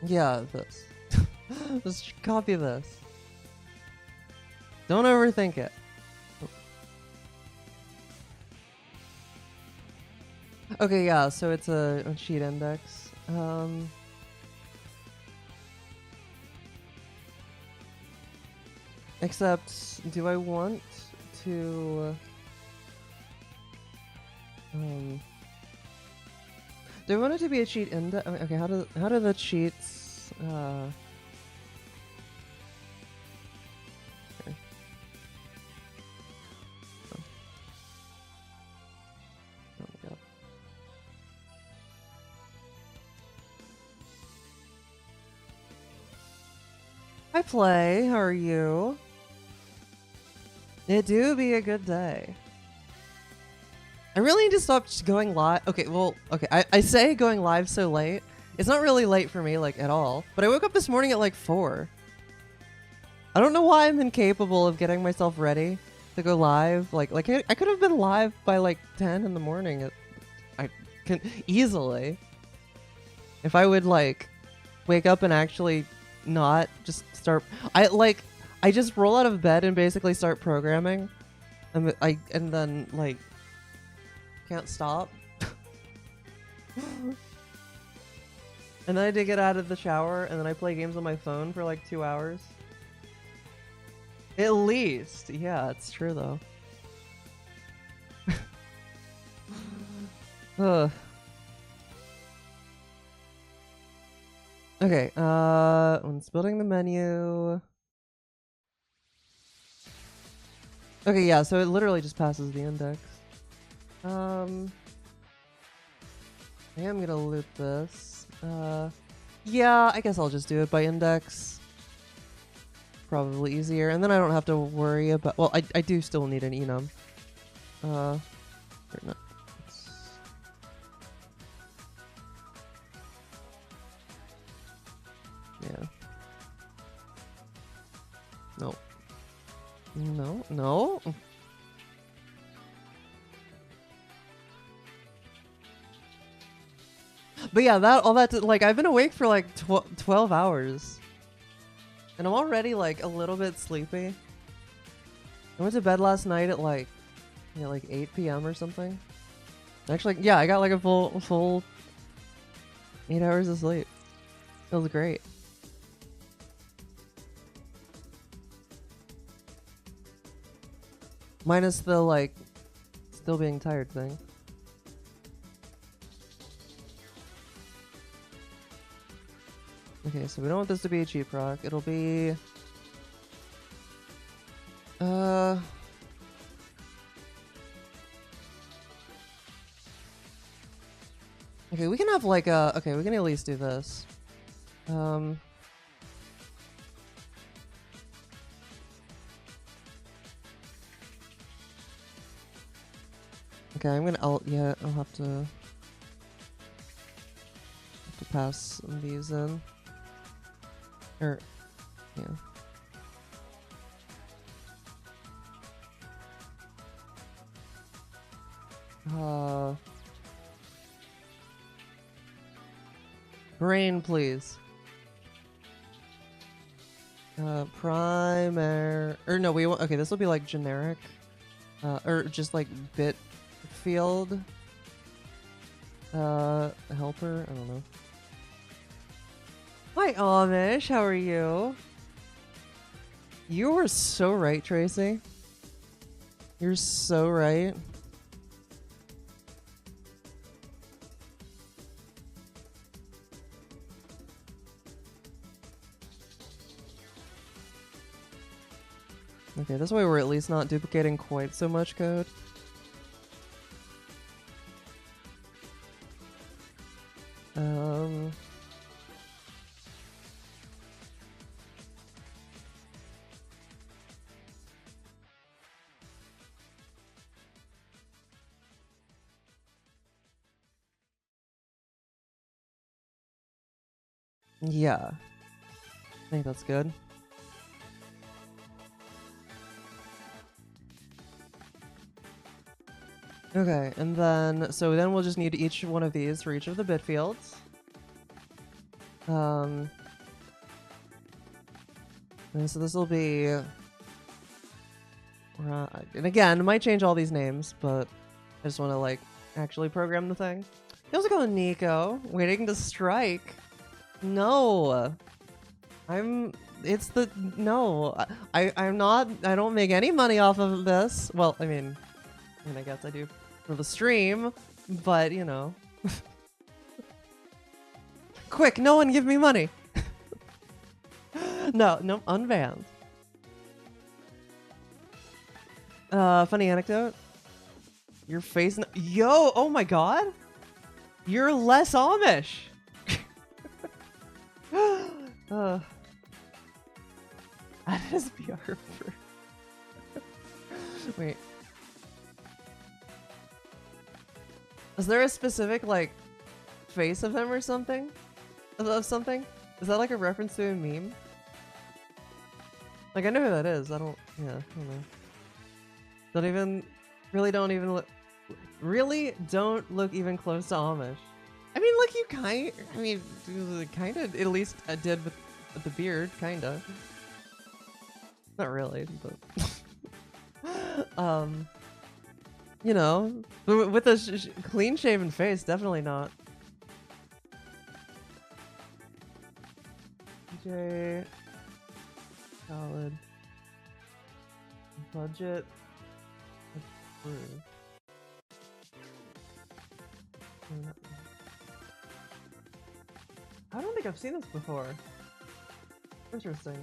Yeah, this. Just copy this. Don't overthink it. Okay, yeah, so it's a cheat index. Except, do I want to... do I want it to be a cheat index? Okay, how do the cheats... okay. Hi, Play. How are you? It do be a good day. I really need to stop just going live. Okay, well, okay. I say going live so late. It's not really late for me, like, at all. But I woke up this morning at, like, 4. I don't know why I'm incapable of getting myself ready to go live. Like I could have been live by, like, 10 in the morning. I can easily. If I would, like, wake up and actually not just start... I just roll out of bed and basically start programming. And then, like, can't stop. And then I did get out of the shower, and then I play games on my phone for like 2 hours. At least. Yeah, it's true though. Ugh. Okay, when it's building the menu. Okay, yeah, so it literally just passes the index. I am gonna loop this. Yeah, I guess I'll just do it by index. Probably easier, and then I don't have to worry about... Well, I do still need an enum. Or not. Yeah. No. No, no. But yeah, like, I've been awake for like 12 hours. And I'm already like a little bit sleepy. I went to bed last night at like, like 8 p.m. or something. Actually, yeah, I got like a full 8 hours of sleep. Feels great. Minus the, like, still being tired thing. Okay, so we don't want this to be a cheap proc. It'll be... Okay, we can have like a... Okay, we can at least do this. Okay, I'm gonna... yeah, I'll have to pass these in. Or... yeah. Brain, please. Primary... Or no, we want... Okay, this will be like generic. Or just like bit field. Helper? I don't know. Hi, Amish. How are you? You were so right, Tracy. You're so right. Okay, this way we're at least not duplicating quite so much code. Yeah. I think that's good. Okay, and then, so then we'll just need each one of these for each of the bit fields. And so this will be... and again, it might change all these names, but I just want to, like, actually program the thing. How's it going, Nico? Waiting to strike. No. It's the... No. I'm not... I don't make any money off of this. Well, I mean, I guess I do for the stream, but, you know. Quick, no one give me money. No, unbanned. Funny anecdote. Your face... Yo, oh my god. You're less Amish. Add his PR for... Wait. Is there a specific, like, face of him or something? Of something? Is that like a reference to a meme? Like, I know who that is. I don't know. Don't even look, really don't look even close to Amish. I mean, look, you kind of, at least I did with the beard, kinda. Not really, but you know, with a clean-shaven face, definitely not. DJ, solid, budget, approved. I don't think I've seen this before. Interesting.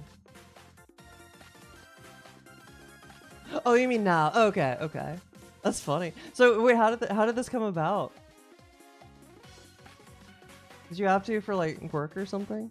Oh, you mean now? Okay, okay. That's funny. So wait, how did this come about? Did you have to for like work or something?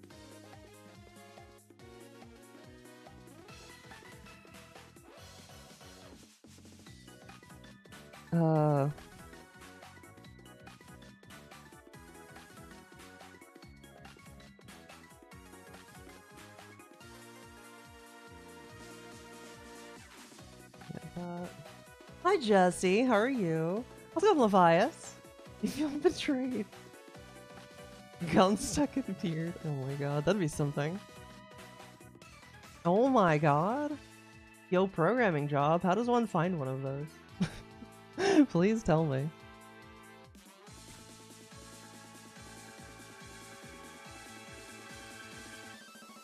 Hi Jesse, how are you? How's it going, Levias? You feel betrayed. Gun stuck in a beard. Oh my god, that'd be something. Oh my god. Yo, programming job. How does one find one of those? Please tell me.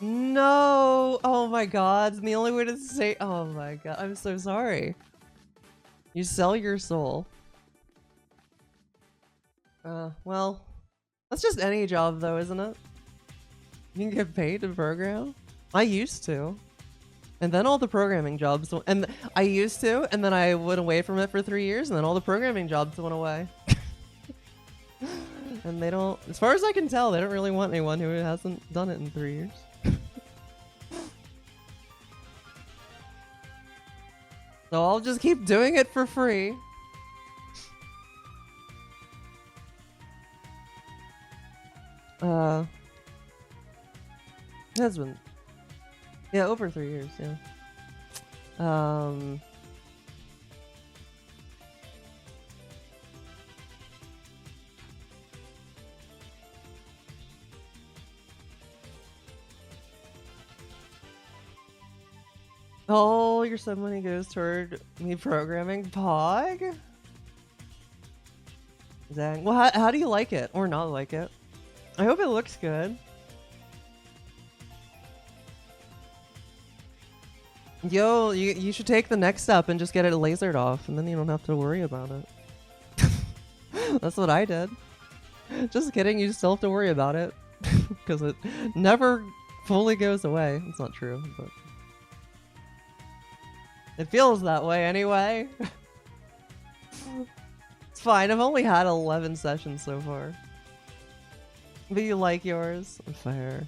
No! Oh my god. And the only way to say, oh my god, I'm so sorry. You sell your soul. Well, that's just any job though, isn't it? You can get paid to program? I used to. And then all the programming jobs, and I used to, and then I went away from it for 3 years, and then all the programming jobs went away. And they don't, as far as I can tell, they don't really want anyone who hasn't done it in 3 years. So I'll just keep doing it for free. It has been, yeah, over 3 years, yeah. Oh, your some money goes toward me programming. Pog? Dang. Well, how do you like it? Or not like it? I hope it looks good. Yo, you should take the next step and just get it lasered off, and then you don't have to worry about it. That's what I did. Just kidding, you still have to worry about it. Because it never fully goes away. It's not true, but... it feels that way anyway. It's fine, I've only had 11 sessions so far. But you like yours? Fair.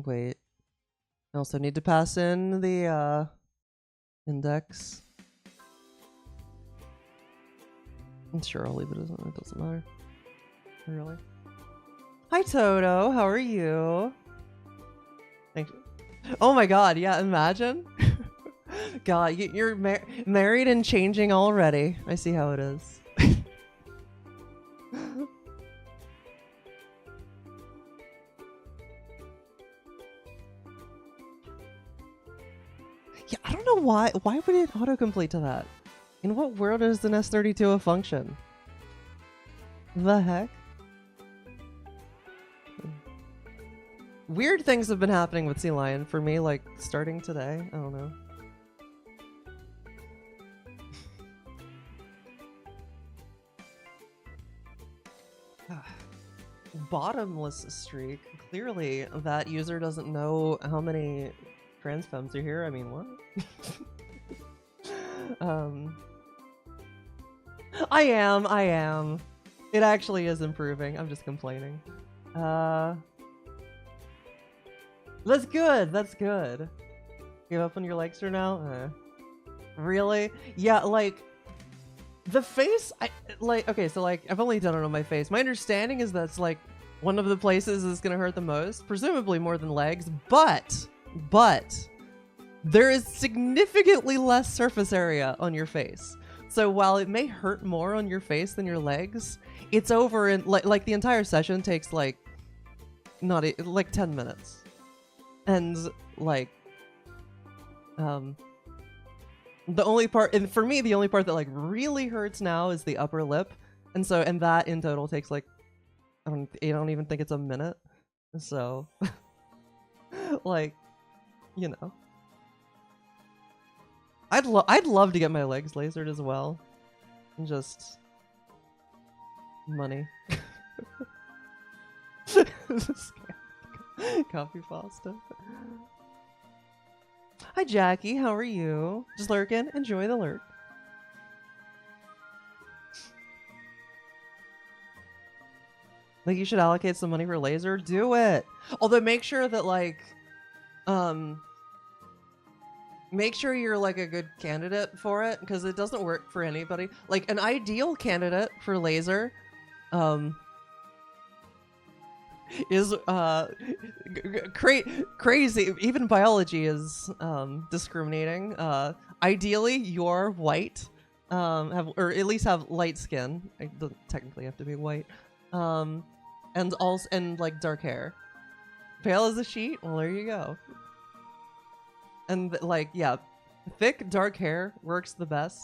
Wait. I also need to pass in the, index. I'm sure I'll leave it as it doesn't matter. Really. Hi Toto, how are you? Thank you. Oh my god, yeah, imagine. God, you're married and changing already. I see how it is. Yeah, I don't know why. Why would it autocomplete to that? In what world is an S32 a function? The heck? Weird things have been happening with Sea Lion for me, like starting today. I don't know. Bottomless streak. Clearly, that user doesn't know how many trans femmes are here. I mean, what? I am. It actually is improving. I'm just complaining. That's good. That's good. Give up on your likes for now? Really? Yeah, like the face. Okay, so like I've only done it on my face. My understanding is that's like one of the places is gonna hurt the most, presumably more than legs. But there is significantly less surface area on your face. So while it may hurt more on your face than your legs, it's over in like the entire session takes like like 10 minutes. And like the only part, and for me the only part that like really hurts now is the upper lip. And that in total takes like I don't even think it's a minute. So like, you know. I'd love to get my legs lasered as well. And just money. Copy pasta. Hi Jackie, how are you? Just lurking. Enjoy the lurk. Like you should allocate some money for laser. Do it. Although make sure that like make sure you're like a good candidate for it, because it doesn't work for anybody. Like an ideal candidate for laser is crazy. Even biology is discriminating. Ideally you're white, or at least have light skin. It doesn't technically have to be white. And like dark hair. Pale as a sheet? Well, there you go. And like, yeah, thick dark hair works the best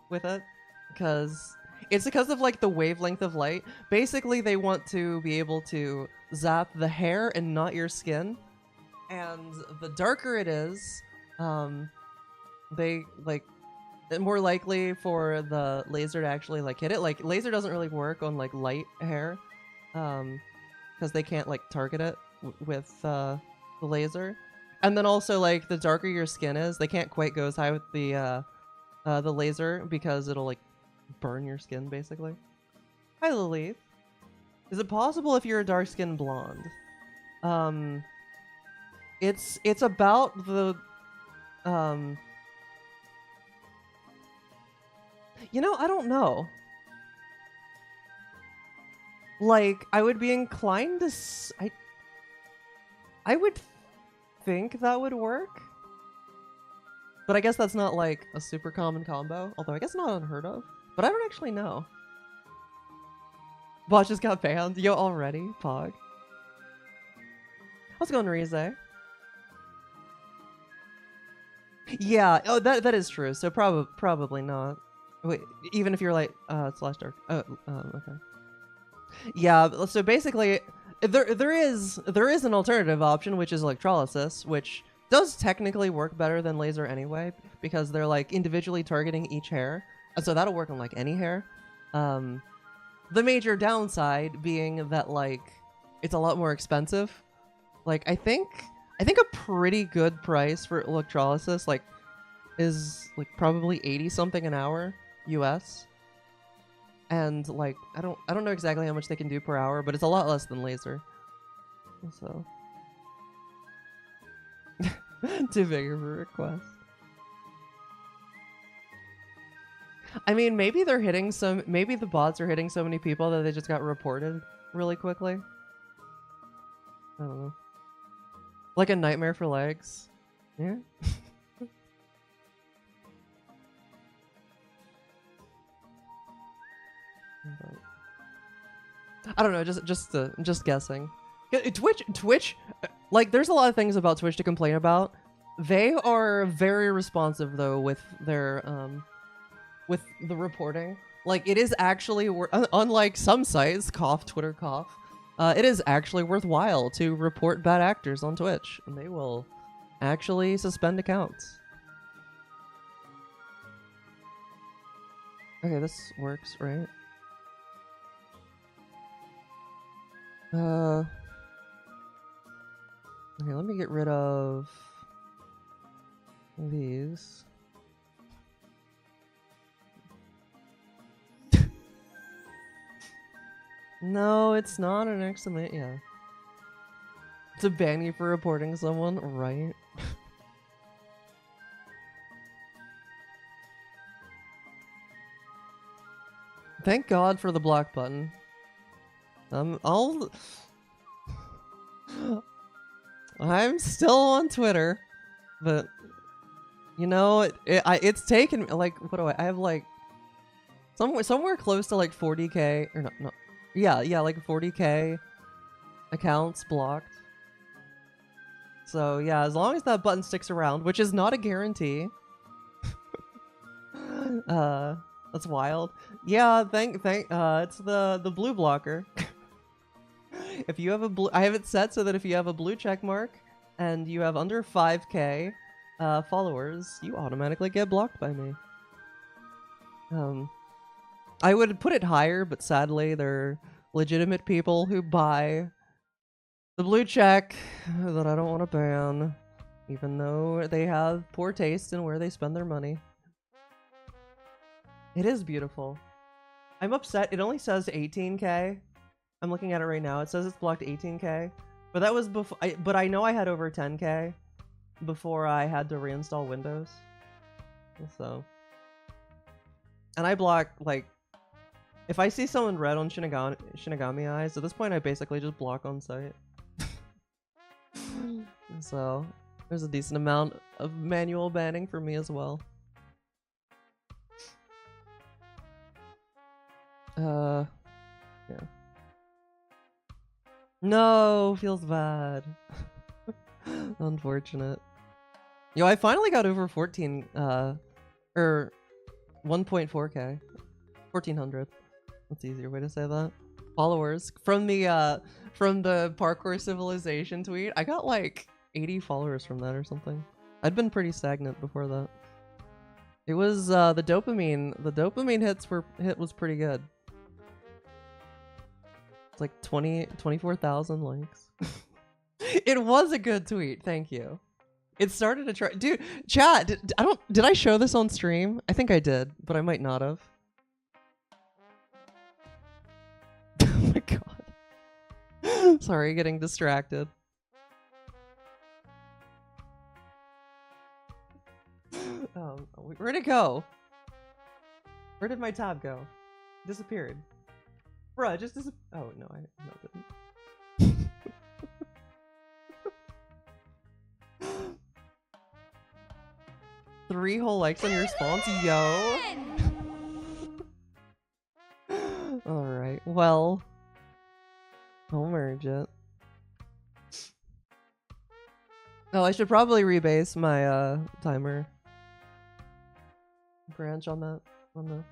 with it, because it's because of like the wavelength of light. Basically, they want to be able to zap the hair and not your skin. And the darker it is, they like more likely for the laser to actually like hit it. Like laser doesn't really work on like light hair, because they can't like target it with the laser. And then also, like, the darker your skin is, they can't quite go as high with the laser, because it'll, like, burn your skin, basically. Hi, Lilith. Is it possible if you're a dark-skinned blonde? It's about the, you know, I don't know. Like, I would be inclined to, I would think that would work, but I guess that's not like a super common combo, although I guess not unheard of, but I don't actually know. Bot just got banned. Yo, already? Pog. How's it going, Rize? Yeah, oh, that is true, so probably not. Wait, even if you're like slash dark. Okay. Yeah, so basically there is an alternative option, which is electrolysis, which does technically work better than laser anyway, because they're like individually targeting each hair, and so that'll work on like any hair. The major downside being that like it's a lot more expensive. Like I think a pretty good price for electrolysis like is like probably 80 something an hour US. And like I don't know exactly how much they can do per hour, but it's a lot less than laser. So too big of a request. I mean, maybe maybe the bots are hitting so many people that they just got reported really quickly. I don't know. Like a nightmare for legs. Yeah. I don't know, just guessing. Twitch, like there's a lot of things about Twitch to complain about. They are very responsive though with their with the reporting. Like it is actually unlike some sites, cough Twitter cough. It is actually worthwhile to report bad actors on Twitch, and they will actually suspend accounts. Okay, this works, right? Okay, let me get rid of these. No, it's not an exclamation. Yeah. To ban you for reporting someone, right? Thank God for the block button. I'm still on Twitter, but you know, it's taken like, what do I have like somewhere close to like 40k or not, yeah, like 40k accounts blocked. So yeah, as long as that button sticks around, which is not a guarantee. That's wild. Yeah, it's the blue blocker. If you have a blue, I have it set so that if you have a blue check mark and you have under 5k followers, you automatically get blocked by me. I would put it higher, but sadly, they're legitimate people who buy the blue check that I don't want to ban, even though they have poor taste in where they spend their money. It is beautiful. I'm upset. It only says 18k. I'm looking at it right now. It says it's blocked 18k, but that was before. But I know I had over 10k before I had to reinstall Windows. So, and I block like if I see someone red on Shinigami Eyes. At this point, I basically just block on site. So there's a decent amount of manual banning for me as well. Yeah. No, feels bad. Unfortunate. Yo, I finally got over 14, or 1.4k. 1400. That's an easier way to say that. Followers. From the Parkour Civilization tweet, I got like 80 followers from that or something. I'd been pretty stagnant before that. It was, the dopamine hit was pretty good. It's like 24,000 likes. It was a good tweet. Thank you. It started to try. Dude, chat. Did I show this on stream? I think I did, but I might not have. Oh my god. Sorry, getting distracted. Where'd it go? Where did my tab go? Disappeared. Bruh, just oh no, it didn't. 3 whole likes on your response, yo. Alright, well, I'll merge it. Oh, I should probably rebase my timer branch on that, on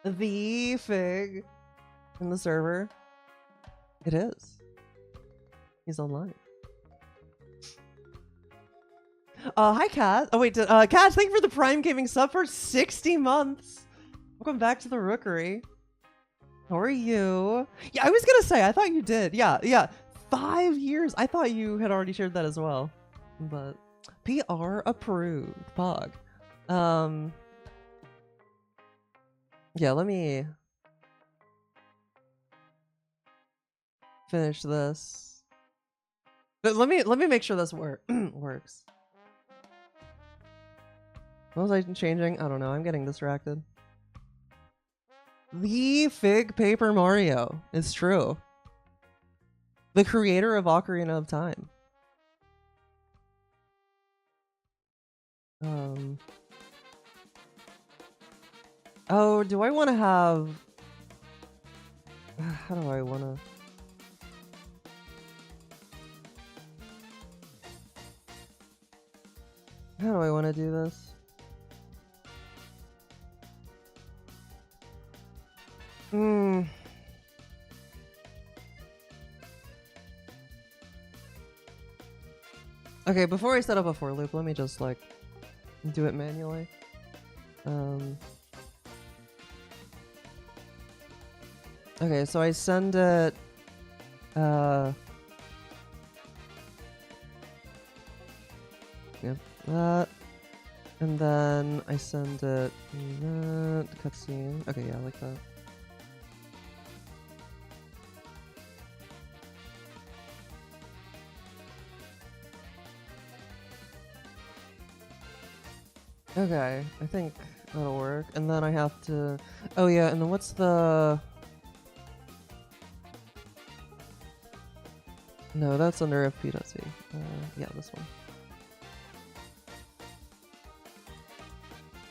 the fig in the server. It is. He's online. Hi Kat. Oh wait, Kat, thank you for the Prime Gaming sub for 60 months. Welcome back to the Rookery. How are you? Yeah, I was gonna say, I thought you did. Yeah. 5 years. I thought you had already shared that as well. But PR approved. Pog. Yeah, let me finish this. But let me make sure this works. What was I changing? I don't know. I'm getting distracted. The Fig Paper Mario is true. The creator of Ocarina of Time. Oh, do I want to have... How do I want to... How do I want to do this? Okay, before I set up a for loop, let me just like do it manually. Okay, so I send it Yep, that. And then I send it that cutscene. Okay, yeah, like that. Okay, I think that'll work. And then I have to... Oh yeah, and then what's the... No, that's under fp.c. Yeah, this one.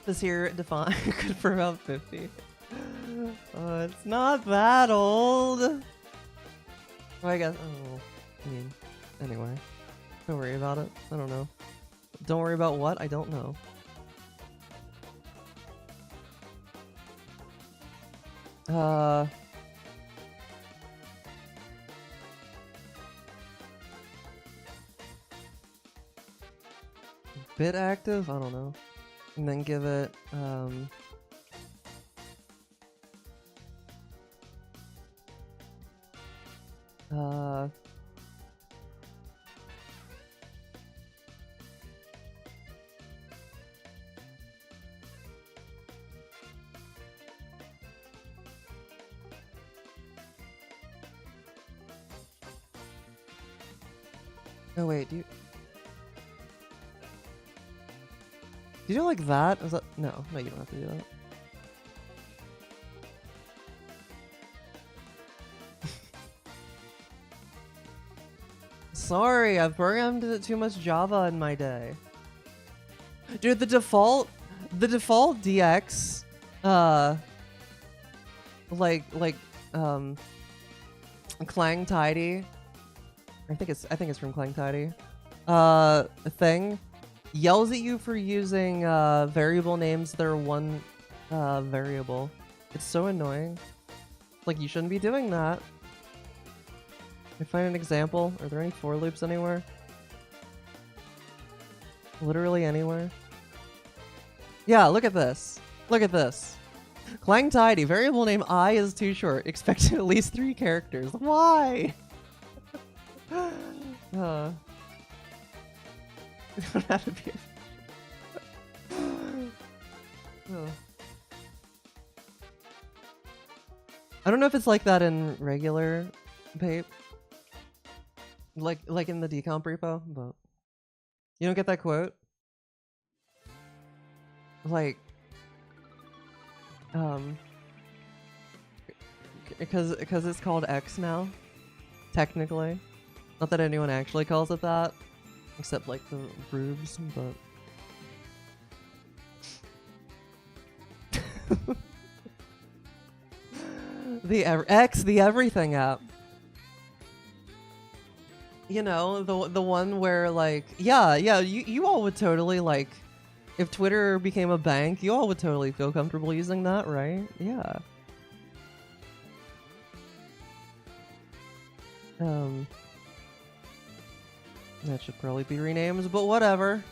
This here define good for about 50. Oh, it's not that old. Well, I guess. Oh, I mean, anyway. Don't worry about it. I don't know. Don't worry about what? I don't know. Bit active? I don't know. And then give it, oh wait, do you do like that? Is that no, you don't have to do that. Sorry, I've programmed too much Java in my day. Dude, the default DX, Clang Tidy. I think it's from Clang Tidy. Thing yells at you for using variable names that are one variable. It's so annoying. Like, you shouldn't be doing that. Can I find an example? Are there any for loops anywhere? Literally anywhere? Yeah, look at this. Look at this. Clang Tidy, variable name I is too short. Expected at least 3 characters. Why? You don't have to be. I don't know if it's like that in regular Pape. Like in the decomp repo, but you don't get that quote? Like, because it's called X now, technically. Not that anyone actually calls it that, except like the rubes, but the everything app. You know, the one where like, yeah, you all would totally like, if Twitter became a bank, you all would totally feel comfortable using that, right? Yeah. That should probably be renamed, but whatever.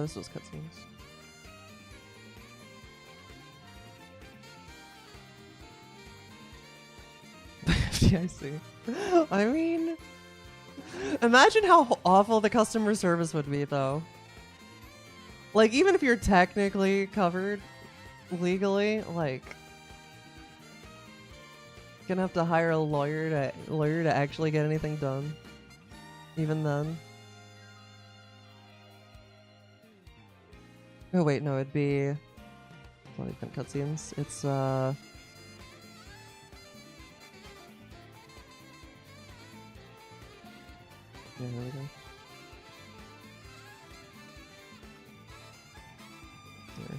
This was cutscenes. FDIC. I mean, imagine how awful the customer service would be, though. Like, even if you're technically covered legally, like, you're gonna have to hire a lawyer to actually get anything done. Even then. Oh wait, no, it'd be not even cutscenes. It's yeah, there we go. There.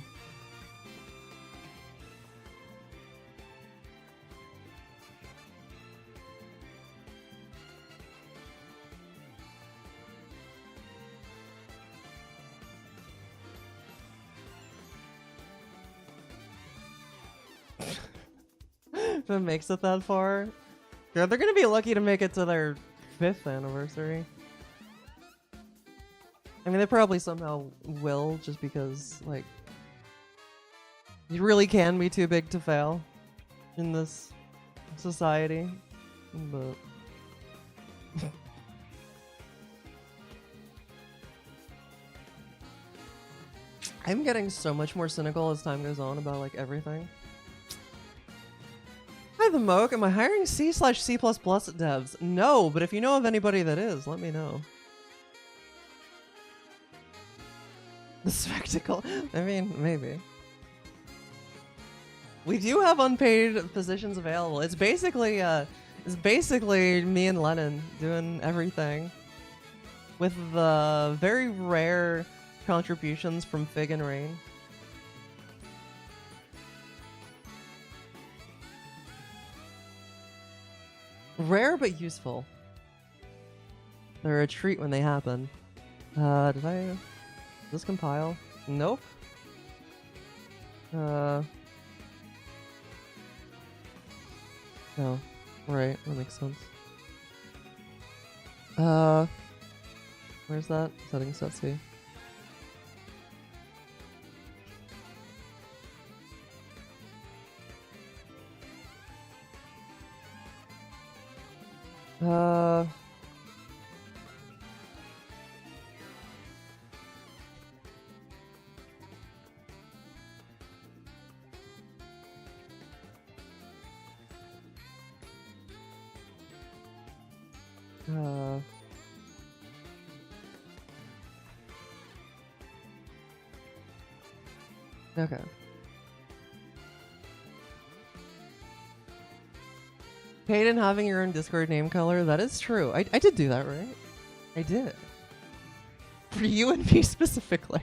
if it makes it that far. Yeah, they're gonna be lucky to make it to their 5th anniversary. I mean, they probably somehow will, just because, like, you really can be too big to fail in this society, but... I'm getting so much more cynical as time goes on about, like, everything. Hi, the Moke. Am I hiring C/C++ devs? No, but if you know of anybody that is, let me know. The spectacle. I mean, maybe. We do have unpaid positions available. It's basically me and Lennon doing everything, with the very rare contributions from Fig and Rain. Rare but useful. They're a treat when they happen. Did this compile? Nope. No. Right, that makes sense. Where's that? Settings .c. Okay. Paid in having your own Discord name color, that is true. I did do that, right? I did. For you and me specifically.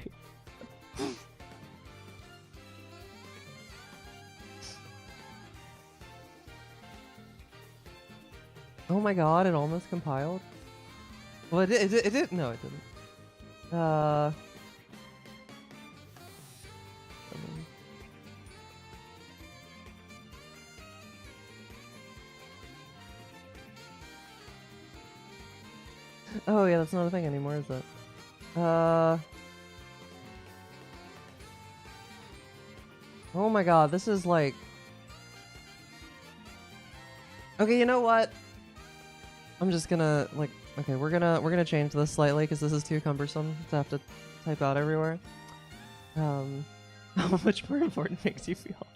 Oh my god, it almost compiled. Well, it did. No, it didn't. Oh yeah, that's not a thing anymore, is it? Oh my god, this is like... Okay, you know what? I'm just gonna, like... Okay, we're gonna change this slightly, because this is too cumbersome to have to type out everywhere. How much more important makes you feel?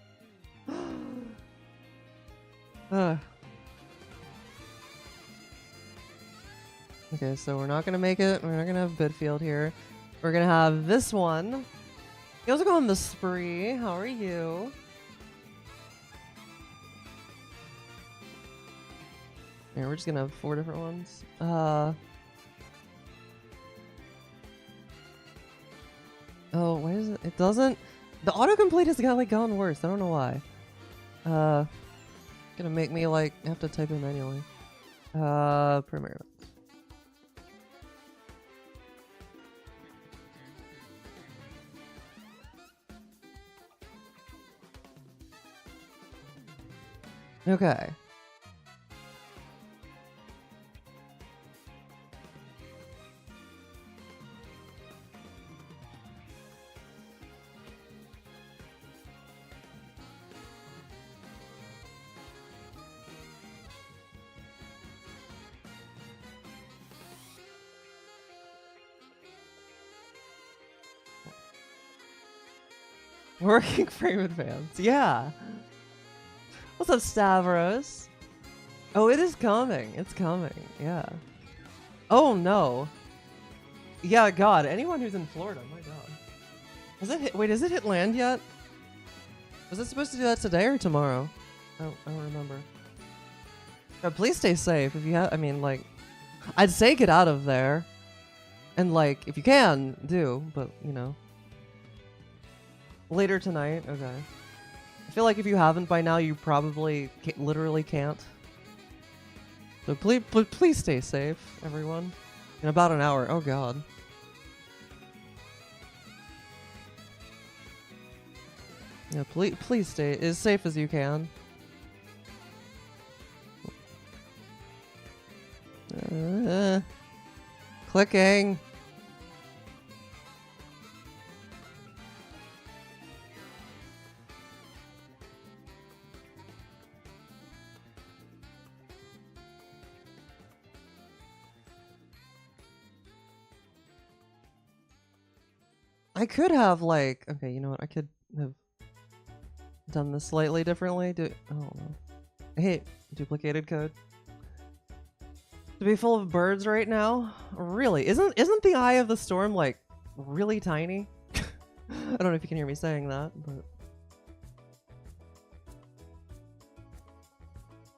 Okay, so we're not gonna make it. We're not gonna have Bidfield here. We're gonna have this one. You also go on the spree. How are you? Yeah, we're just gonna have 4 different ones. Oh, why is it? It doesn't. The autocomplete has got like gone worse. I don't know why. Gonna make me like have to type it manually. Primary. Okay. Working frame advance. Yeah. What's up, Stavros? Oh, it is coming. It's coming. Yeah. Oh, no. Yeah, God. Anyone who's in Florida, my God. Has it hit? Wait, has it hit land yet? Was it supposed to do that today or tomorrow? I don't remember. But please stay safe. If you have, I mean, like, I'd say get out of there. And, like, if you can, do. But, you know. Later tonight? Okay. I feel like if you haven't by now, you probably literally can't. So please stay safe, everyone. In about an hour. Oh god. Yeah, please stay as safe as you can. looking. I could have like, okay, you know what? I could have done this slightly differently. I don't know. I hate duplicated code. To be full of birds right now? Really? Isn't the eye of the storm like really tiny? I don't know if you can hear me saying that, but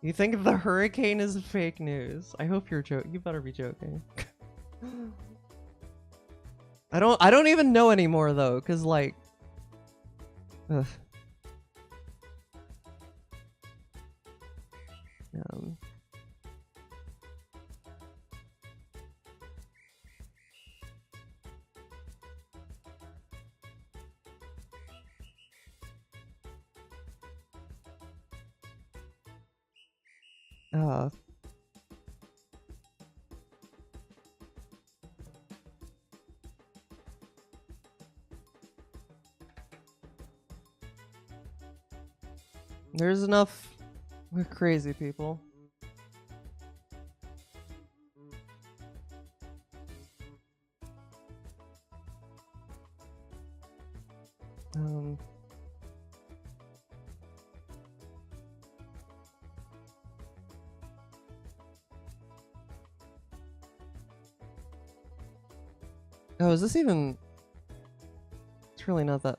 you think the hurricane is fake news? I hope you're joking. You better be joking. I don't even know anymore though, cause like, ugh. There's enough crazy people. Oh, is this even... It's really not that...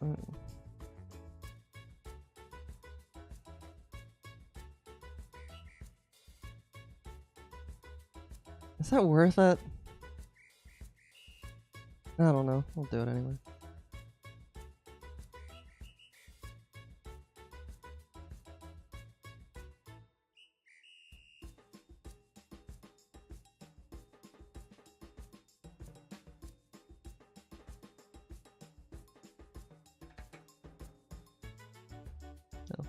Is that worth it? I don't know. I'll do it anyway. No.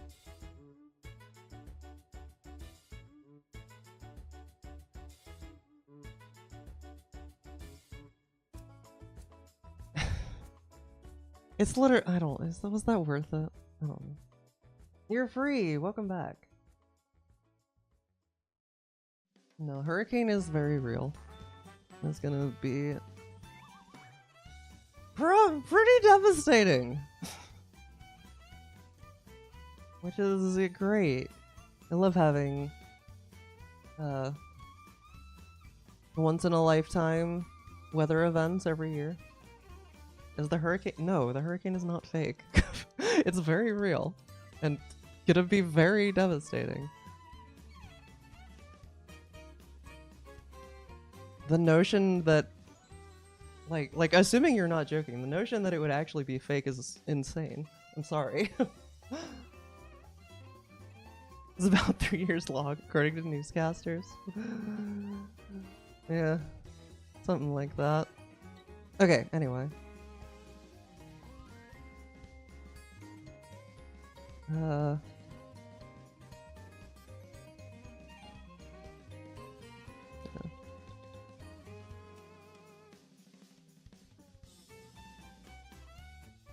It's literally... I don't... Was that worth it? I don't know. You're free! Welcome back. No, hurricane is very real. It's gonna be... pretty devastating! Which is great. I love having... once-in-a-lifetime weather events every year. Is the hurricane... No, the hurricane is not fake. It's very real. And gonna be very devastating. The notion that... Like, assuming you're not joking, the notion that it would actually be fake is insane. I'm sorry. It's about 3 years long, according to newscasters. Yeah. Something like that. Okay, anyway. Yeah.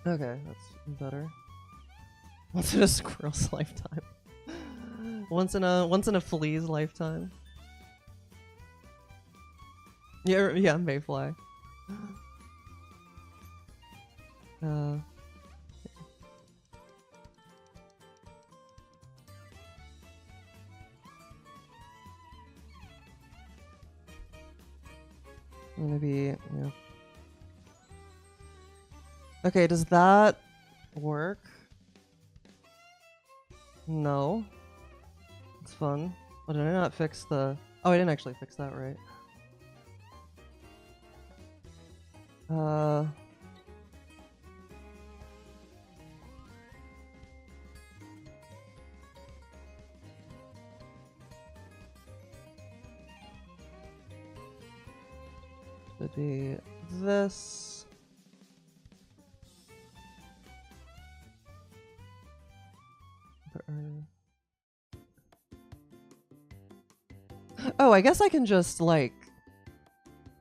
Okay, that's better. Once in a squirrel's lifetime. Once in a flea's lifetime. Yeah, mayfly. Maybe, yeah. Okay, does that work? No. It's fun. Oh, did I not fix the... Oh, I didn't actually fix that right. Should be this. Oh, I guess I can just, like,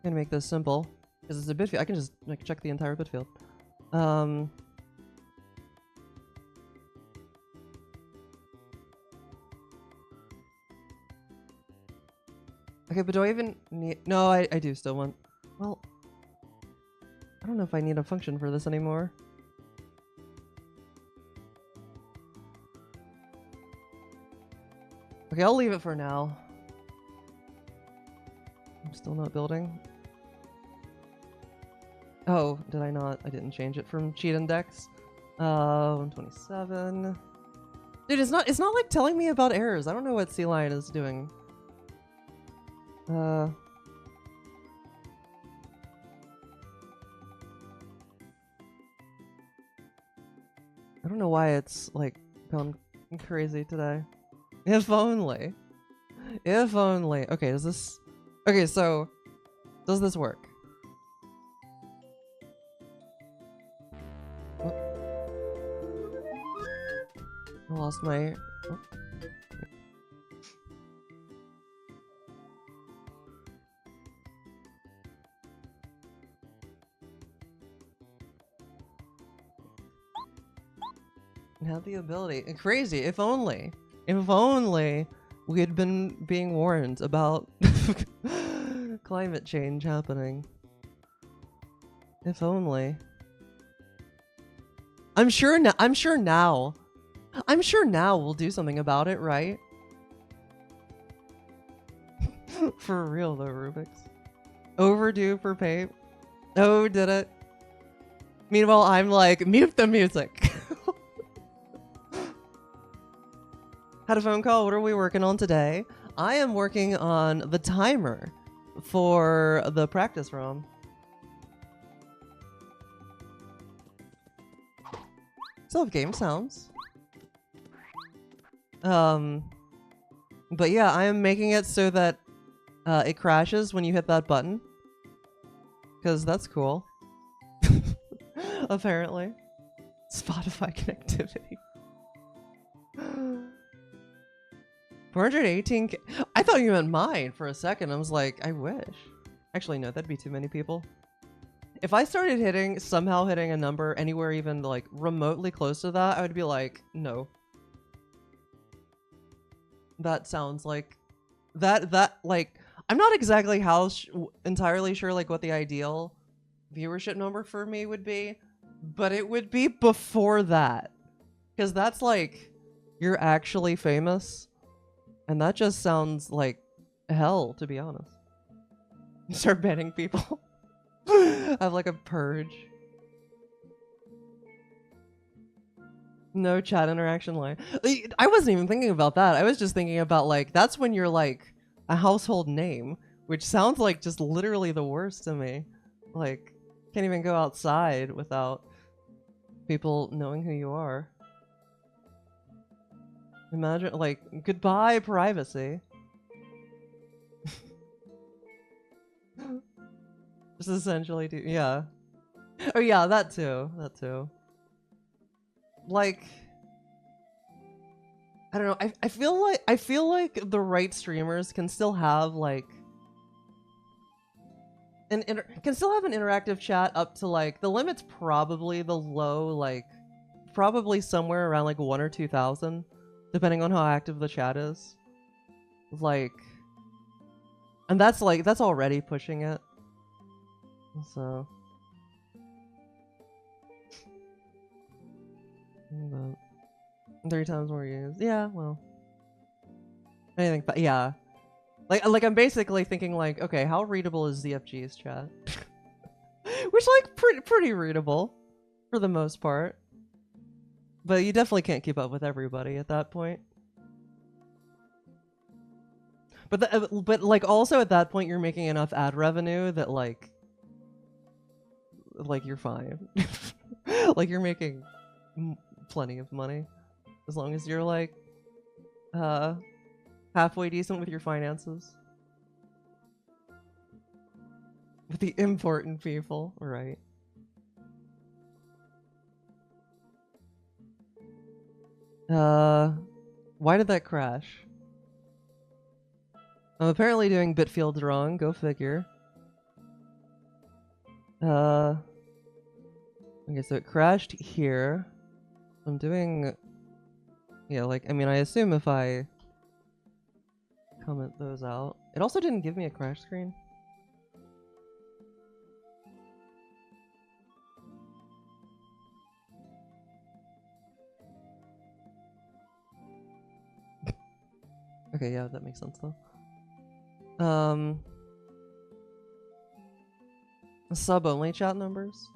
gonna make this simple because it's a bit field. I can just like check the entire bit field. Okay, but do I even need... No, I do still want... Well, I don't know if I need a function for this anymore. Okay, I'll leave it for now. I'm still not building. Oh, did I not? I didn't change it from cheat index. 127. Dude, it's not like telling me about errors. I don't know what Sea Lion is doing. I don't know why it's like gone crazy today. If only. If only. Okay, does this... Okay, so... Does this work? Oh. I lost my... Oh. Have the ability. Crazy. If only. If only we had been being warned about climate change happening. If only. I'm sure now we'll do something about it, right? For real though, Rubik's. Overdue for pay. Oh, did it? Meanwhile, I'm like, mute the music. Had a phone call. What are we working on today? I am working on the timer for the practice ROM. Still have game sounds. But yeah, I am making it so that it crashes when you hit that button. Because that's cool. Apparently. Spotify connectivity. 418K. I thought you meant mine for a second. I was like, I wish. Actually, no, that'd be too many people. If I started somehow hitting a number anywhere even like remotely close to that, I would be like, no. That sounds like like, I'm not exactly entirely sure like what the ideal viewership number for me would be, but it would be before that. Because that's like, you're actually famous. And that just sounds like hell, to be honest. Start banning people. Have like a purge. No chat interaction line. I wasn't even thinking about that. I was just thinking about like, that's when you're like a household name, which sounds like just literally the worst to me. Like, can't even go outside without people knowing who you are. Imagine, like, goodbye privacy. Just essentially do, yeah. Oh yeah, that too. Like, I don't know. I feel like the right streamers can still have like can still have an interactive chat up to like the limit's probably the low, like probably somewhere around like 1 or 2,000. Depending on how active the chat is. Like, and that's already pushing it. So. But 3 times more used. Yeah, well. Anything, but yeah. Like I'm basically thinking like, okay, how readable is ZFG's chat? Which like pretty readable for the most part. But you definitely can't keep up with everybody at that point. But like also at that point you're making enough ad revenue that like you're fine. Like you're making plenty of money as long as you're like halfway decent with your finances. With the important people, right? Why did that crash? I'm apparently doing bit fields wrong, go figure. Okay, so it crashed here. I'm doing... Yeah, like, I mean, I assume if I comment those out... It also didn't give me a crash screen. Okay, yeah, that makes sense though. Sub-only chat numbers?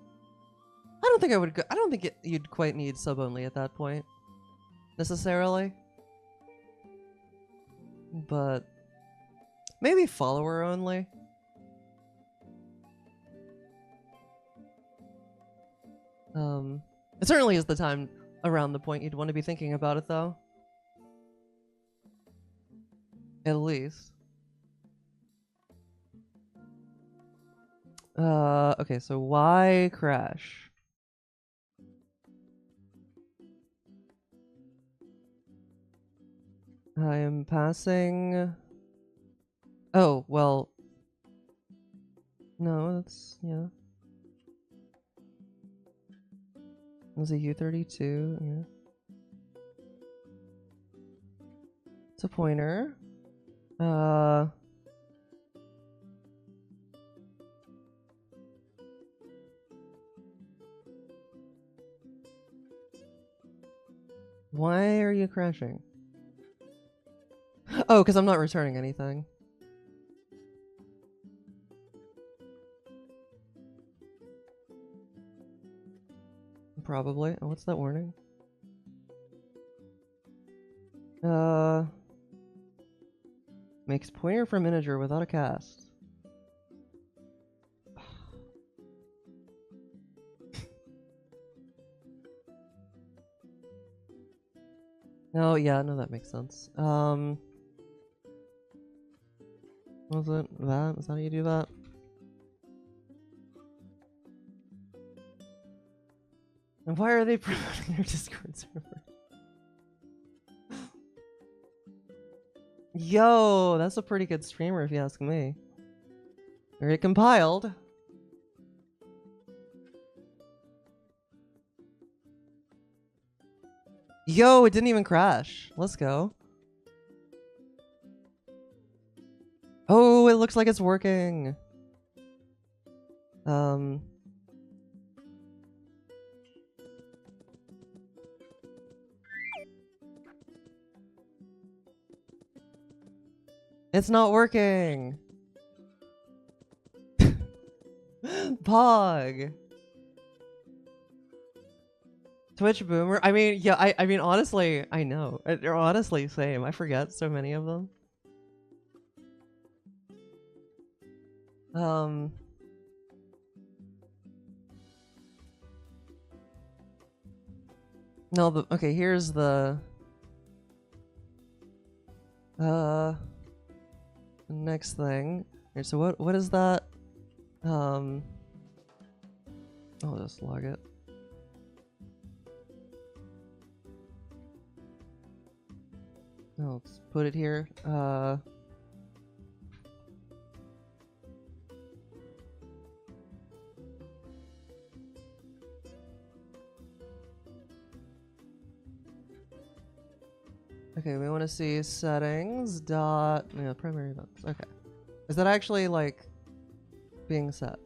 I don't think I would go... I don't think you'd quite need sub-only at that point. Necessarily. But... maybe follower only? It certainly is the time around the point you'd want to be thinking about it though. At least. Okay, so why crash? I am passing... Oh, well... No, that's... yeah. It was a U32, yeah. It's a pointer. Why are you crashing? Oh, because I'm not returning anything. Probably. Oh, what's that warning? Makes pointer from integer without a cast. Oh, yeah, no, that makes sense. Was it that? Is that how you do that? And why are they promoting their Discord server? Yo, that's a pretty good streamer if you ask me. Very compiled. Yo, it didn't even crash. Let's go. Oh, it looks like it's working. It's not working. Pog. Twitch boomer. I mean, yeah, I mean, honestly, I know. They're honestly same. I forget so many of them. No, okay, here's the next thing. Here, so what is that? I'll just log it. Let's put it here. Okay, we want to see settings dot primary events. Okay, is that actually like being set?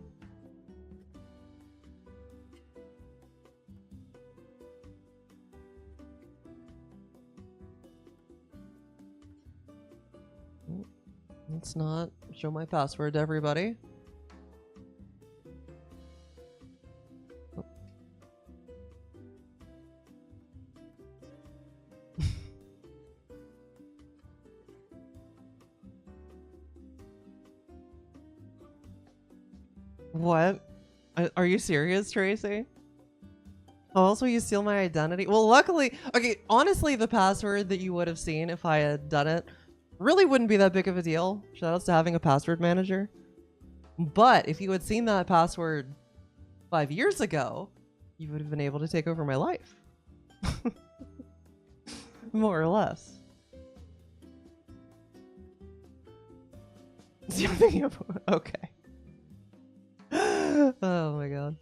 Let's not show my password to everybody. Oh. What? Are you serious, Tracy? How else will you steal my identity? Well, luckily, okay, honestly, the password that you would have seen if I had done it really wouldn't be that big of a deal. Shoutouts to having a password manager. But if you had seen that password 5 years ago, you would have been able to take over my life. More or less. Okay. Oh my god.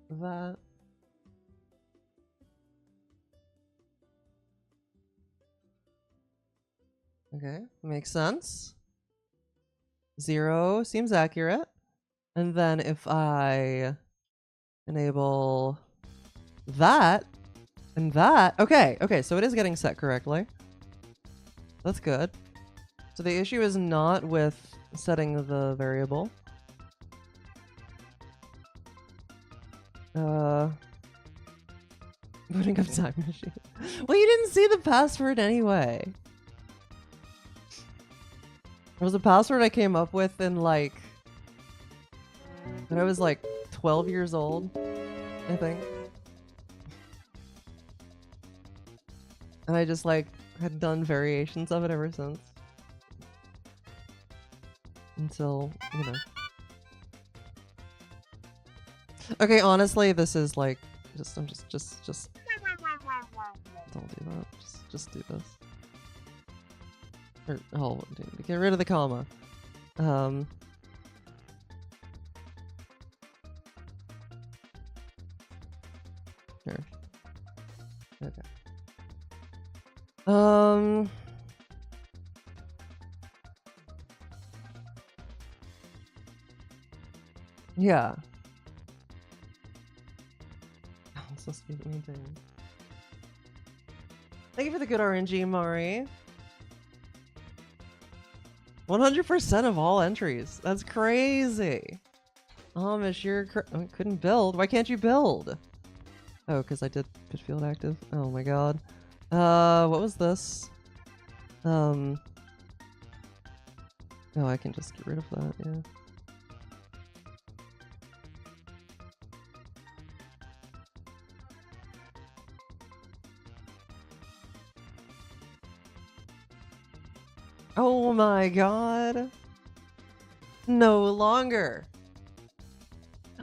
That. Okay, makes sense. 0 seems accurate. And then if I enable that and that. Okay, so it is getting set correctly. That's good. So the issue is not with setting the variable. Putting up time machine. Well, you didn't see the password anyway. It was a password I came up with in like when I was like 12 years old, I think. And I just like had done variations of it ever since. Until, you know. Okay, honestly, this is like just don't do that. Just do this. Or hold on, dude. Get rid of the comma. Here. Okay. Yeah. I'm so stupid. Thank you for the good RNG, Mari. 100% of all entries. That's crazy. Amish, you're couldn't build. Why can't you build? Oh, because I did put field active. Oh my god. What was this? Oh, I can just get rid of that, yeah. Oh my god. No longer.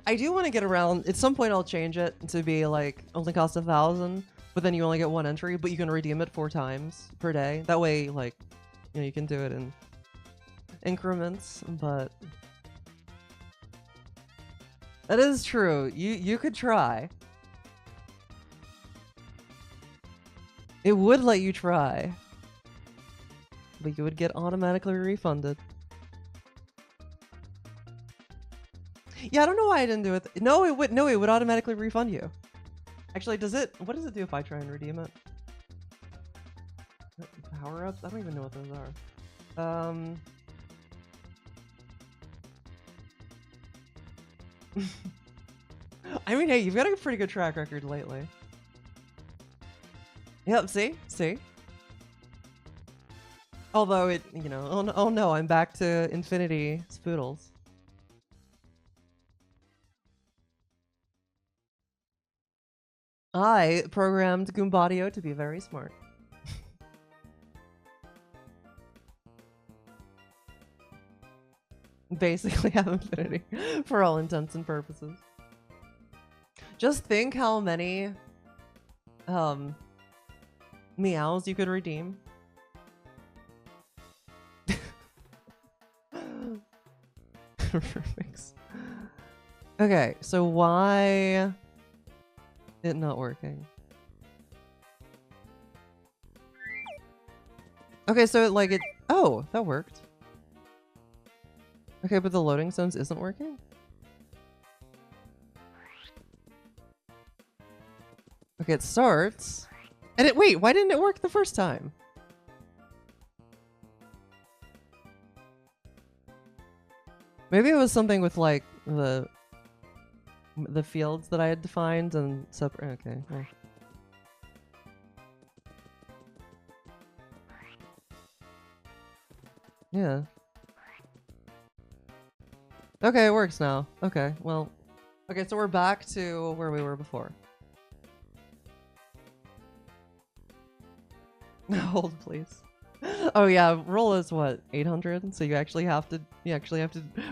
I do want to get around. At some point I'll change it to be like only cost 1,000, but then you only get 1 entry, but you can redeem it 4 times per day. That way, like, you know, you can do it in increments, but that is true. You could try. It would let you try. But you would get automatically refunded. Yeah, I don't know why I didn't do it. No, it would. No, it would automatically refund you. Actually, does it? What does it do if I try and redeem it? Power ups? I don't even know what those are. I mean, hey, you've got a pretty good track record lately. Yep. See. Although it, you know, oh no, I'm back to infinity spoodles. I programmed Goombadio to be very smart. Basically have infinity for all intents and purposes. Just think how many meows you could redeem. Okay, so why it not working? Okay, so like it. Oh, that worked. Okay, but the loading zones isn't working? Okay, it starts. And it. Wait, why didn't it work the first time? Maybe it was something with like the fields that I had defined and separate. Okay. Well. Yeah. Okay, it works now. Okay, well. Okay, so we're back to where we were before. Hold, please. Oh yeah, roll is what, 800? So you actually have to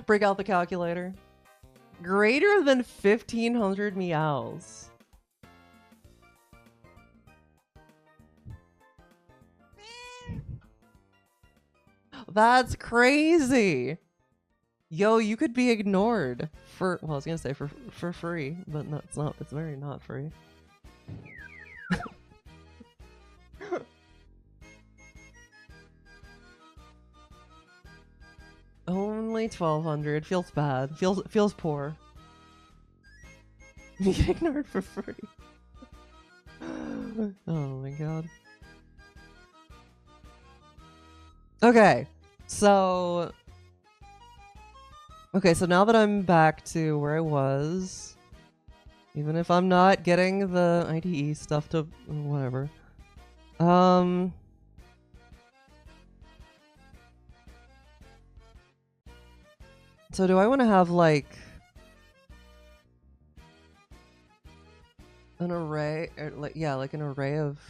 break out the calculator. Greater than 1,500 meows. That's crazy. Yo, you could be ignored for, well, I was gonna say for free, but no, it's not. It's very not free. Only 1,200. Feels bad. Feels poor. You get ignored for free. Oh my god. Okay, so now that I'm back to where I was, even if I'm not getting the IDE stuff to whatever. So do I want to have like an array, or like, yeah, like an array of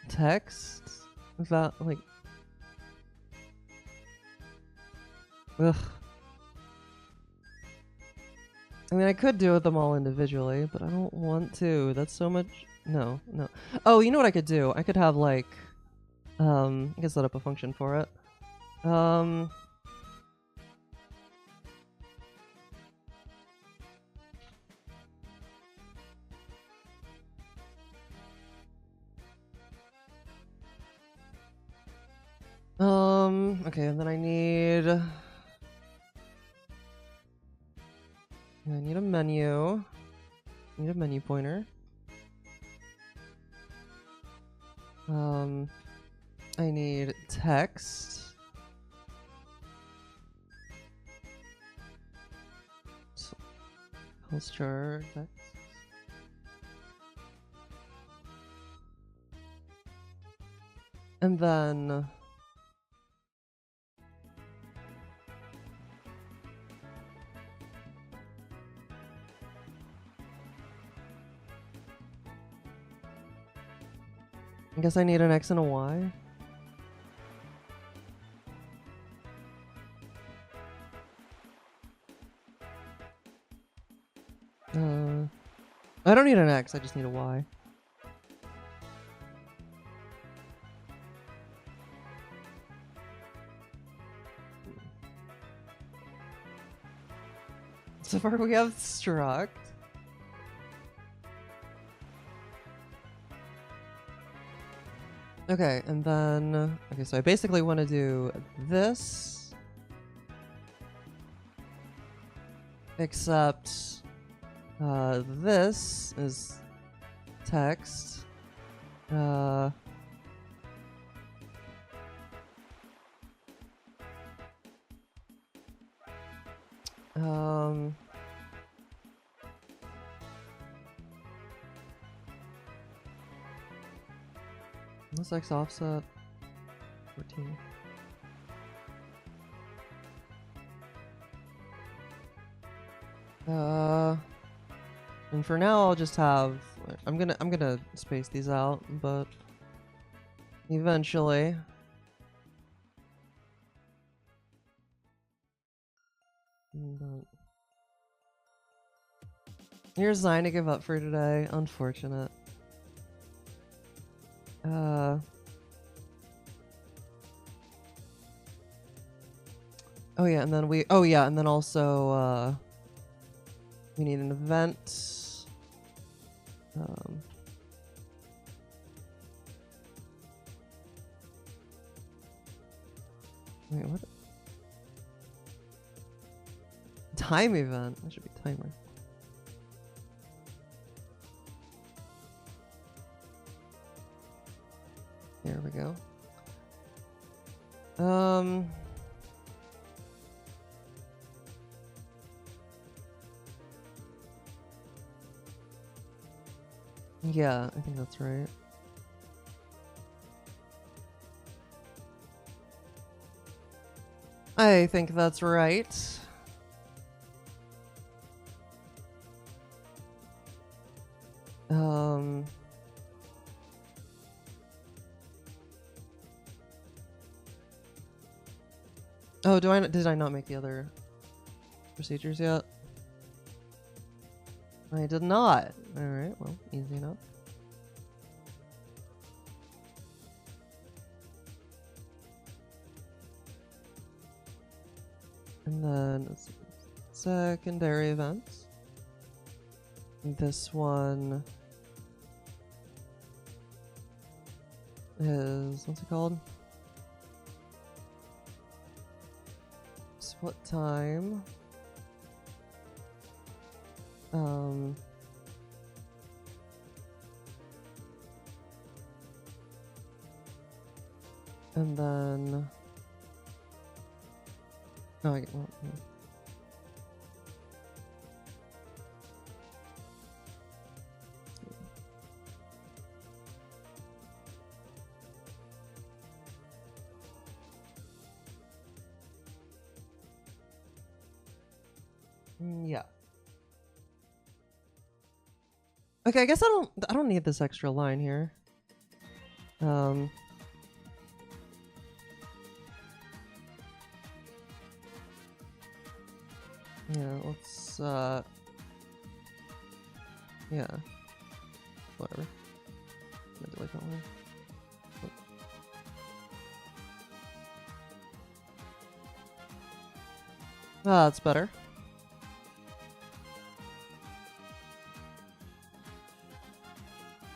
text? Is that like, ugh. I mean, I could do them all individually, but I don't want to. That's so much. No. Oh, you know what I could do? I could have like, I could set up a function for it. Okay, and then I need a menu. I need a menu pointer. I need text. Posture text. And then I guess I need an X and a Y. I don't need an X, I just need a Y. So far we have struct. Okay, and then, okay, so I basically want to do this, except this is text. What's X offset? 14. And for now I'll just have, I'm gonna space these out, but eventually. You're Zine to give up for today. Unfortunate. Oh yeah, and then also we need an event. Wait, what? Time event. That should be timer. There we go. Yeah, I think that's right. I think that's right. Oh, did I not make the other procedures yet? I did not. Alright, well, easy enough. And then secondary events. This one is, what's it called? Split time. And then, oh, I get one. Yeah. Okay, I guess I don't need this extra line here. Yeah, let's yeah. Whatever. I'm gonna delete that one. Ah, that's better.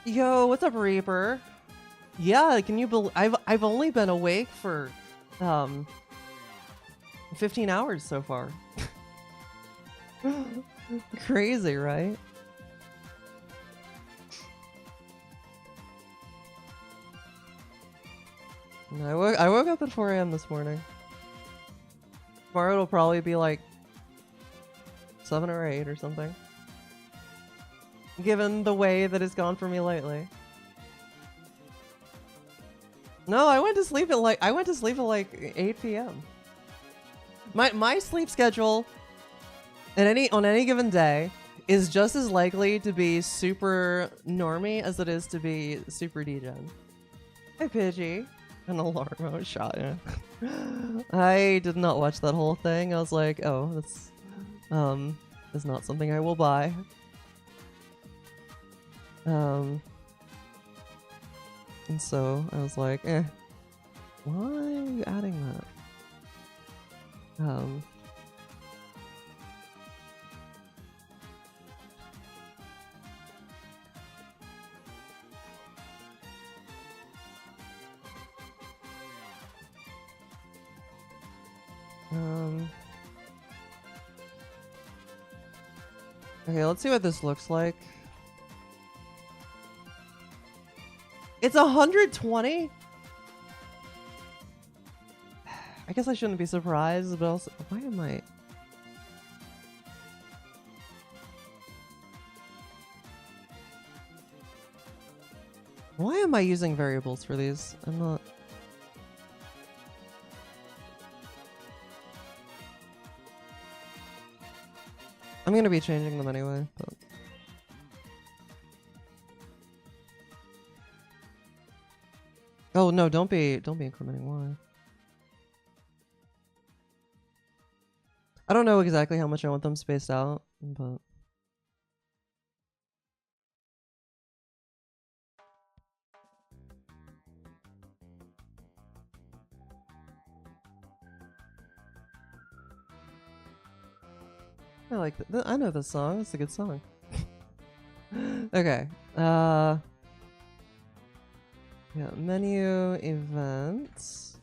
Yo, what's up, Reaper? Yeah, can you believe I've only been awake for 15 hours so far. Crazy, right? And I woke up at 4 a.m. this morning. Tomorrow it'll probably be like 7 or 8 or something. Given the way that it's gone for me lately. No, I went to sleep at like 8 p.m. My sleep schedule on any given day is just as likely to be super normie as it is to be super degen. Hey Pidgey. An alarm shot, yeah. I did not watch that whole thing. I was like, oh, that's is not something I will buy. And so I was like, why are you adding that? Okay, let's see what this looks like. It's 120? I guess I shouldn't be surprised, but also, why am I? Why am I using variables for these? I'm not. I'm gonna be changing them anyway, but. Oh no, don't be incrementing Y. I don't know exactly how much I want them spaced out, but I like I know this song. It's a good song. Okay. Yeah, menu events.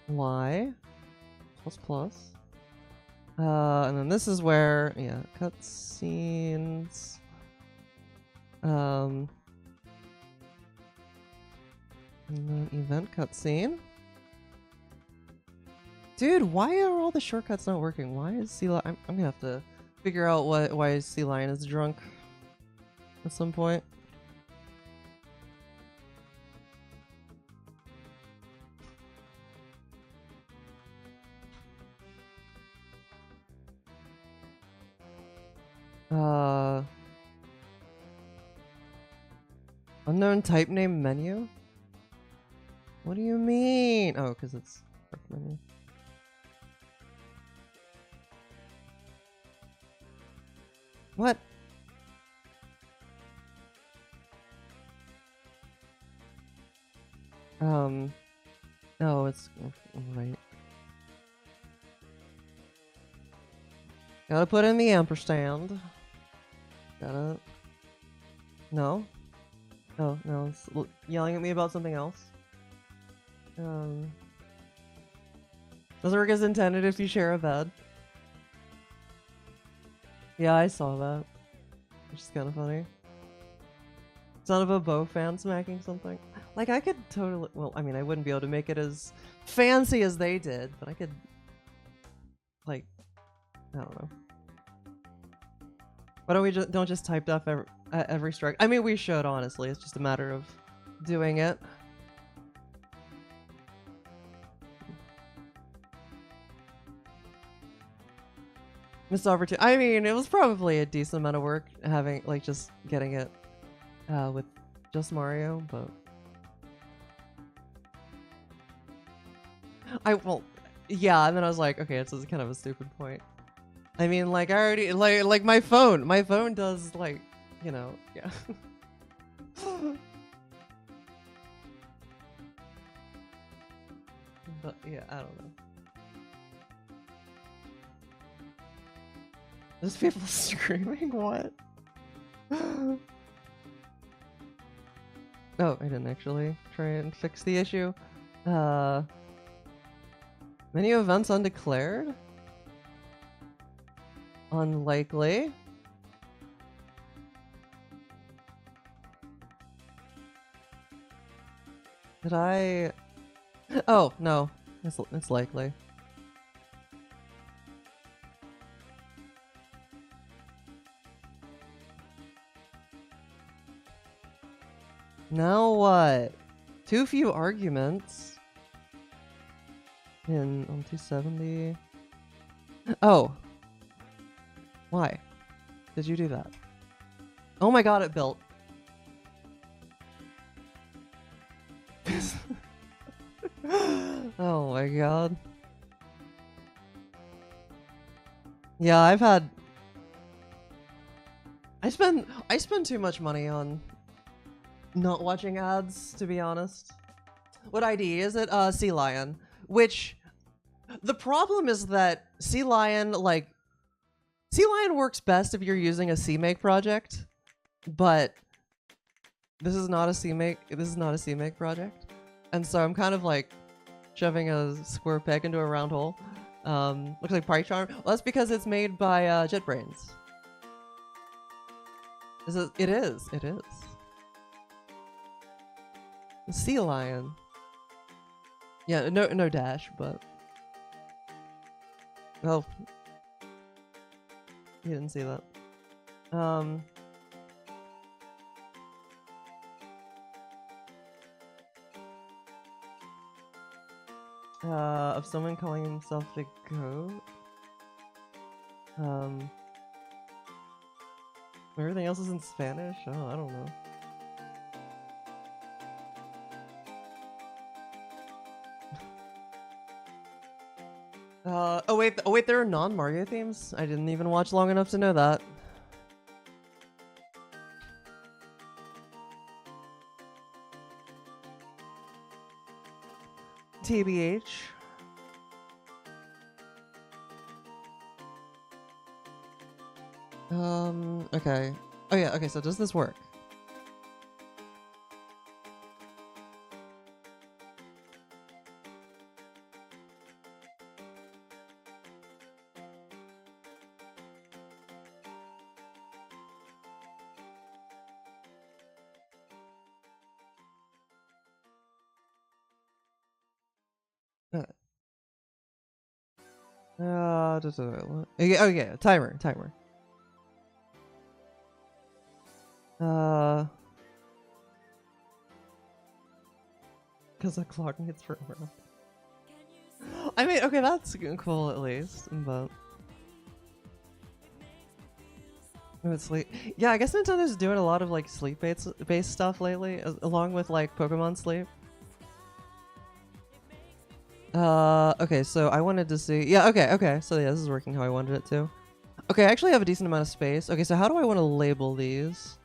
Y plus. And then this is where, yeah, cutscenes. And then event cutscene. Dude, why are all the shortcuts not working? Why is Sea Lion? I'm gonna have to figure out why Sea Lion is drunk at some point. Unknown type name menu? What do you mean? Oh, because it's menu. What? No, it's right. Gotta put in the ampersand. Gotta... No? Oh, no, it's yelling at me about something else. Doesn't work as intended if you share a bed. Yeah, I saw that. Which is kind of funny. Son of a Bo fan smacking something. Like, I could totally... Well, I mean, I wouldn't be able to make it as fancy as they did, but I could... Like... I don't know. Why don't we don't just type deaf every strike? I mean, we should, honestly. It's just a matter of doing it. Missed opportunity. I mean, it was probably a decent amount of work having, like, just getting it with just Mario, but... Well, yeah, and then I was like, okay, it's kind of a stupid point. I mean, like, I already, like my phone does, like, you know, yeah. But, yeah, I don't know. There's people screaming? What? Oh, I didn't actually try and fix the issue. Menu events undeclared? Unlikely. Did I... Oh, no. It's likely. Now what? Too few arguments. On 270. Oh. Why? Did you do that? Oh my god, it built. Oh my god. Yeah, I spend too much money on not watching ads, to be honest. What ID is it? Sea Lion. Which the problem is that Sea Lion works best if you're using a CMake project, but this is not a CMake project. And so I'm kind of like shoving a square peg into a round hole. Looks like Party Charm. Well, that's because it's made by JetBrains. It is. Sea Lion. Yeah, no dash, but... Oh. You didn't see that. Of someone calling himself a goat? Everything else is in Spanish? Oh, I don't know. Oh wait, there are non-Mario themes? I didn't even watch long enough to know that. TBH. Okay. Oh yeah, okay, so does this work? Okay, oh yeah, timer. Because the clock hits forever. I mean, okay, that's cool at least, but... Oh, it's sleep. Yeah, I guess Nintendo's doing a lot of like sleep-based stuff lately, along with like Pokemon Sleep. Okay, so I wanted to see... Yeah, okay, so yeah, this is working how I wanted it to. Okay, I actually have a decent amount of space. Okay, so how do I want to label these?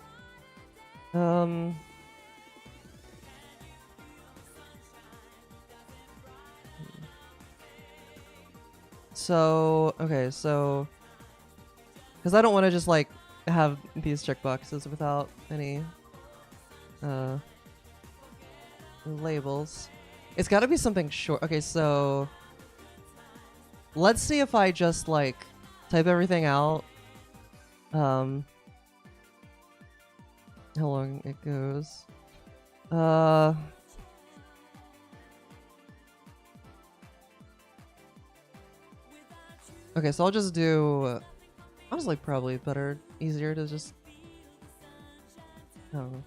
So, okay, so... Because I don't want to just like have these checkboxes without any labels. It's got to be something short. Okay, so let's see if I just like type everything out. How long it goes. Okay, so I'll just do honestly probably better, easier to just I don't know.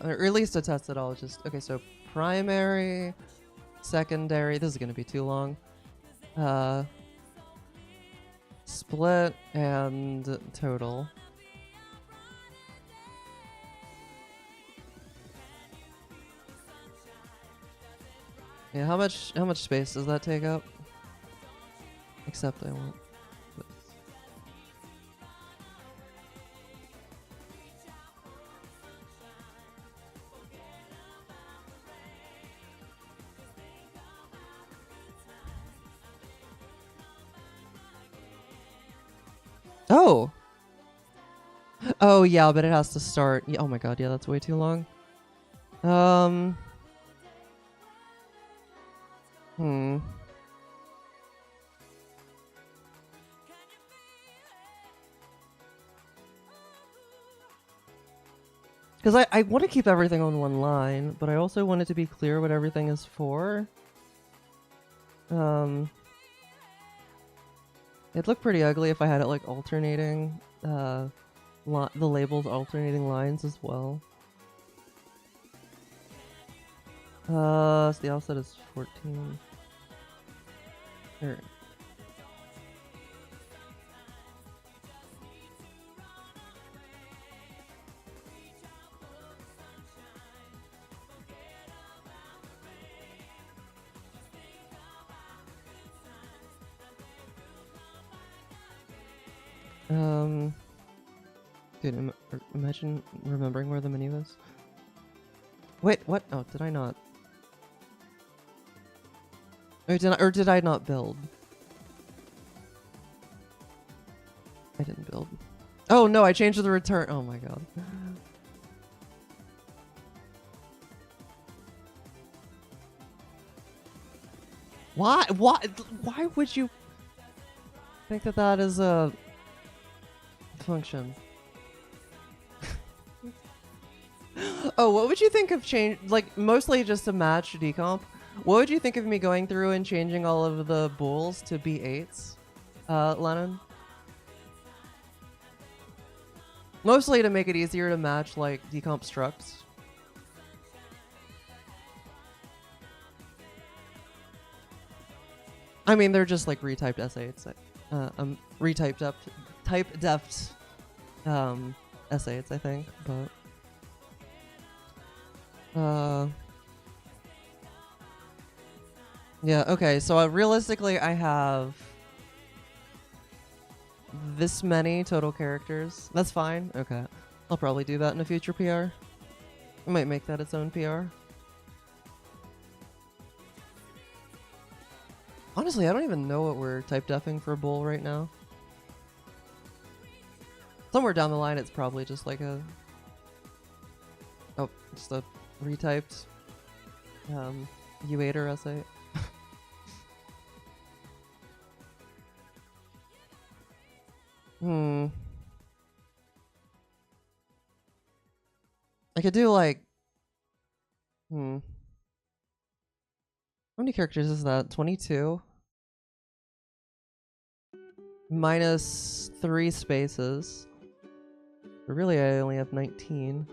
Or at least to test it all, just okay, so primary, secondary, this is gonna be too long. Split and total. Yeah, how much space does that take up? Except I want this. Oh! Oh yeah, but it has to start. Yeah, oh my god, yeah, that's way too long. Because I want to keep everything on one line, but I also want it to be clear what everything is for. It'd look pretty ugly if I had it like alternating, the labels alternating lines as well. So the offset is 14. Or dude, imagine remembering where the menu is. Wait, what? Oh, did I not? Or did I not build? I didn't build. Oh no, I changed the return. Oh my god. Why? Why would you think that that is a function? Oh, what would you think of change? Like mostly just to match decomp. What would you think of me going through and changing all of the bools to B8s, Lennon? Mostly to make it easier to match like decomp structs. I mean, they're just like retyped S8s. Retyped up, type deft S8s, I think, but yeah, okay, so realistically I have this many total characters. That's fine. Okay. I'll probably do that in a future PR. I might make that its own PR. Honestly, I don't even know what we're type defing for bull right now. Somewhere down the line, it's probably just like a... Oh, just a retyped U8 or S8. I could do like... How many characters is that? 22? Minus 3 spaces. But really, I only have 19.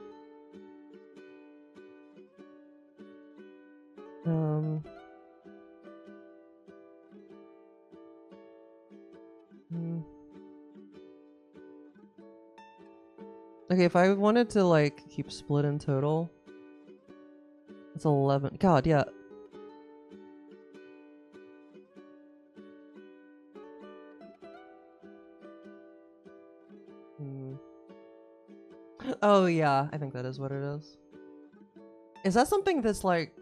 Okay, if I wanted to like keep split in total, it's 11. God, yeah. Oh yeah, I think that is what it is. Is that something that's like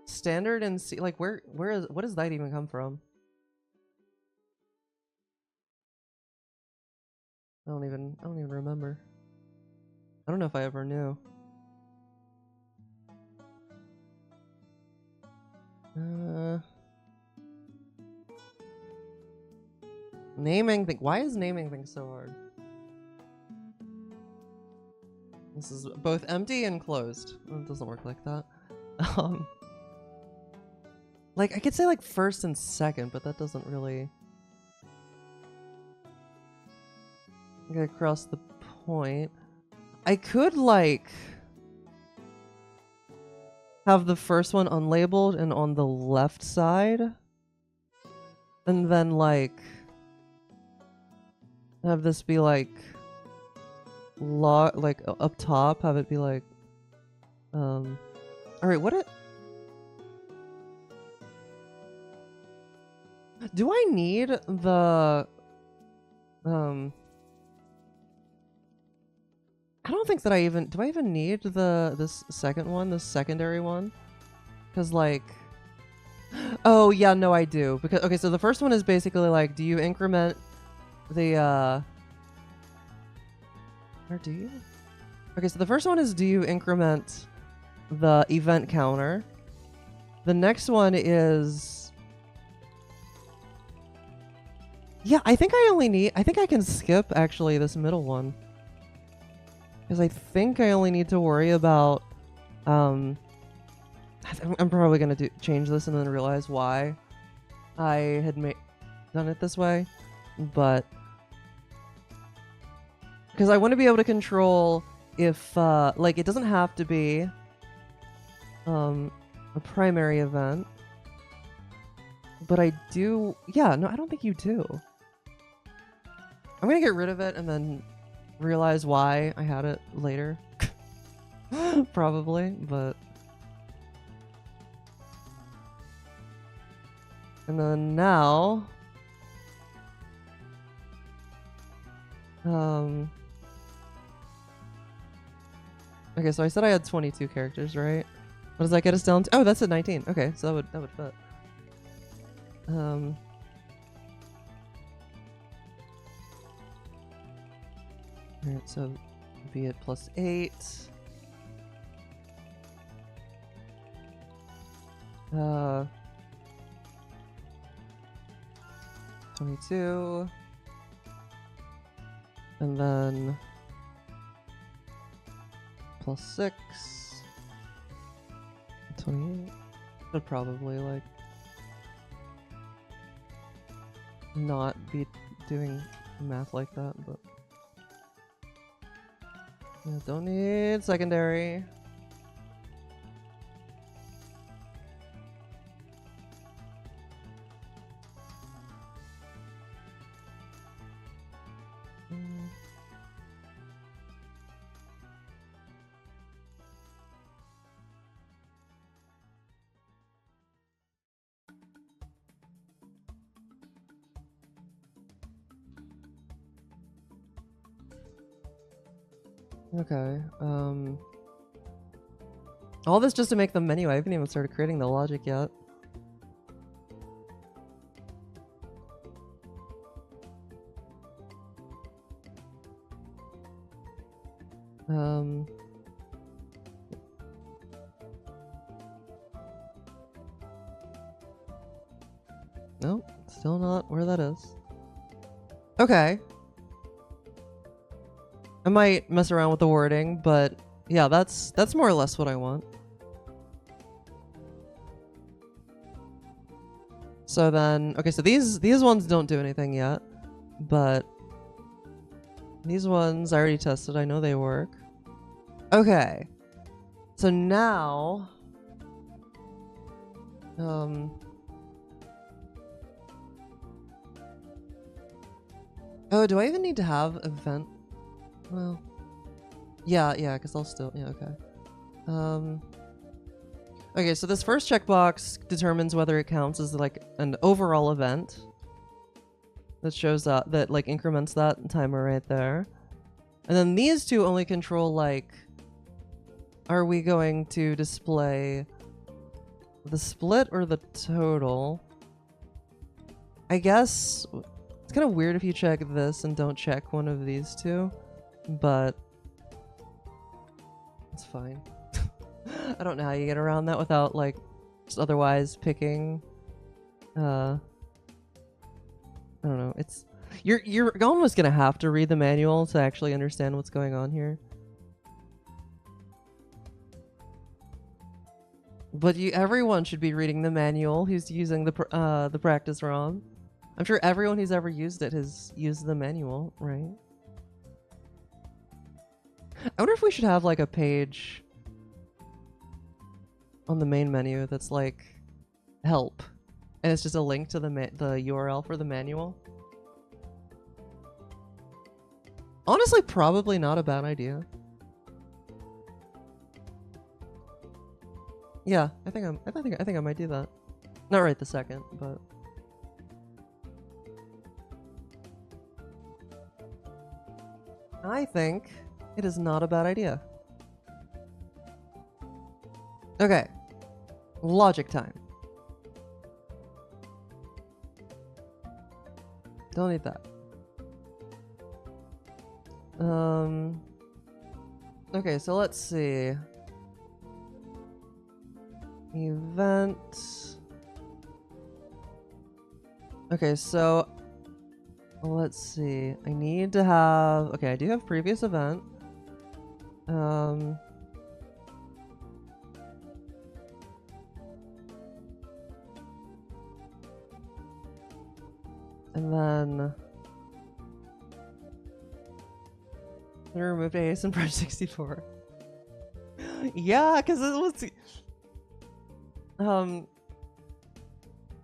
standard in C? Like what does that even come from? I don't even remember. I don't know if I ever knew. Naming thing. Why is naming things so hard? This is both empty and closed. It doesn't work like that. Like I could say like first and second, but that doesn't really get across the point. I could like have the first one unlabeled and on the left side, and then like have this be like like up top, have it be like all right, what it do I need the I don't think that do I even need this second one, this secondary one? Cuz like oh yeah, no I do. Because okay, so the first one is basically like, do you increment the or do you? Okay, so the first one is, do you increment the event counter? The next one is, yeah, I think I can skip actually this middle one. Because I think I only need to worry about, I'm probably going to change this and then realize why I had done it this way. But, because I want to be able to control if, like, it doesn't have to be a primary event. But I do, yeah, no, I don't think you do. I'm going to get rid of it and then realize why I had it later. Probably, but... And then now... Okay, so I said I had 22 characters, right? What does that get us down to? Oh, that's at 19. Okay, so that would fit. Alright, so be it plus 8. 22. And then plus 6. 28. Would probably like not be doing math like that, but yeah, don't need secondary. Okay, all this just to make the menu. I haven't even started creating the logic yet. Nope, still not where that is. Okay. I might mess around with the wording, but yeah, that's more or less what I want. So then, okay, so these ones don't do anything yet, but these ones I already tested. I know they work. Okay. So now, oh, do I even need to have event? Well, yeah, because I'll still, yeah, okay. Okay, so this first checkbox determines whether it counts as like an overall event. That shows up, that like increments that timer right there. And then these two only control like, are we going to display the split or the total? I guess, It's kind of weird if you check this and don't check one of these two, but it's fine. I don't know how you get around that without like just otherwise picking. I don't know. It's you're almost gonna have to read the manual to actually understand what's going on here. But everyone should be reading the manual who's using the practice ROM. I'm sure everyone who's ever used it has used the manual, right? I wonder if we should have like a page on the main menu that's like help, and it's just a link to the URL for the manual. Honestly, probably not a bad idea. Yeah, I think I might do that. Not right this second, but I think it is not a bad idea. Okay. Logic time. Don't need that. Okay, so let's see. Event. Okay, so let's see. I need to have, okay, I do have previous event. And then I removed AS and Proj 64. Yeah, because it was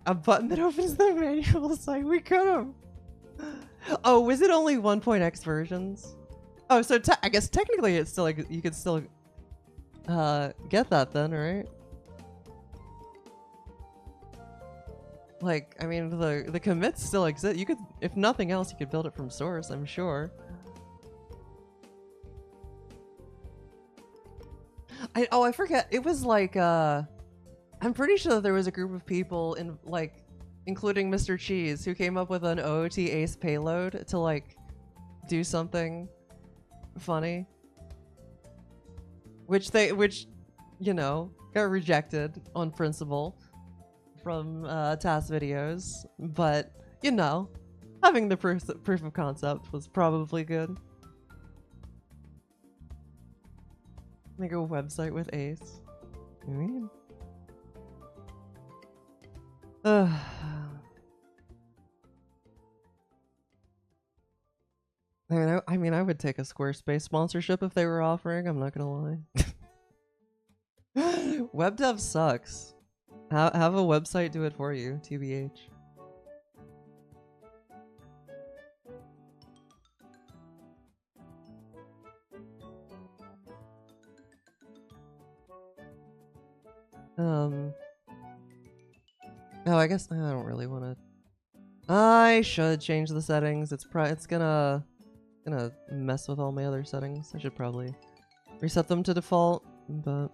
a button that opens the manual site. We could have. Oh, was it only 1.x versions? Oh, so I guess technically it's still like you could still get that then, right? Like, I mean, the commits still exist. You could, if nothing else, you could build it from source, I'm sure. I forget. It was like I'm pretty sure that there was a group of people in like, including Mr. Cheese, who came up with an OOT ace payload to like do something funny, which you know got rejected on principle from task videos, but you know, having the proof of concept was probably good. Make a website with ace. I mean, I mean, I would take a Squarespace sponsorship if they were offering. I'm not gonna lie. Web dev sucks. Have a website do it for you, TBH. Oh, I guess I don't really want to. I should change the settings. It's gonna mess with all my other settings. I should probably reset them to default, but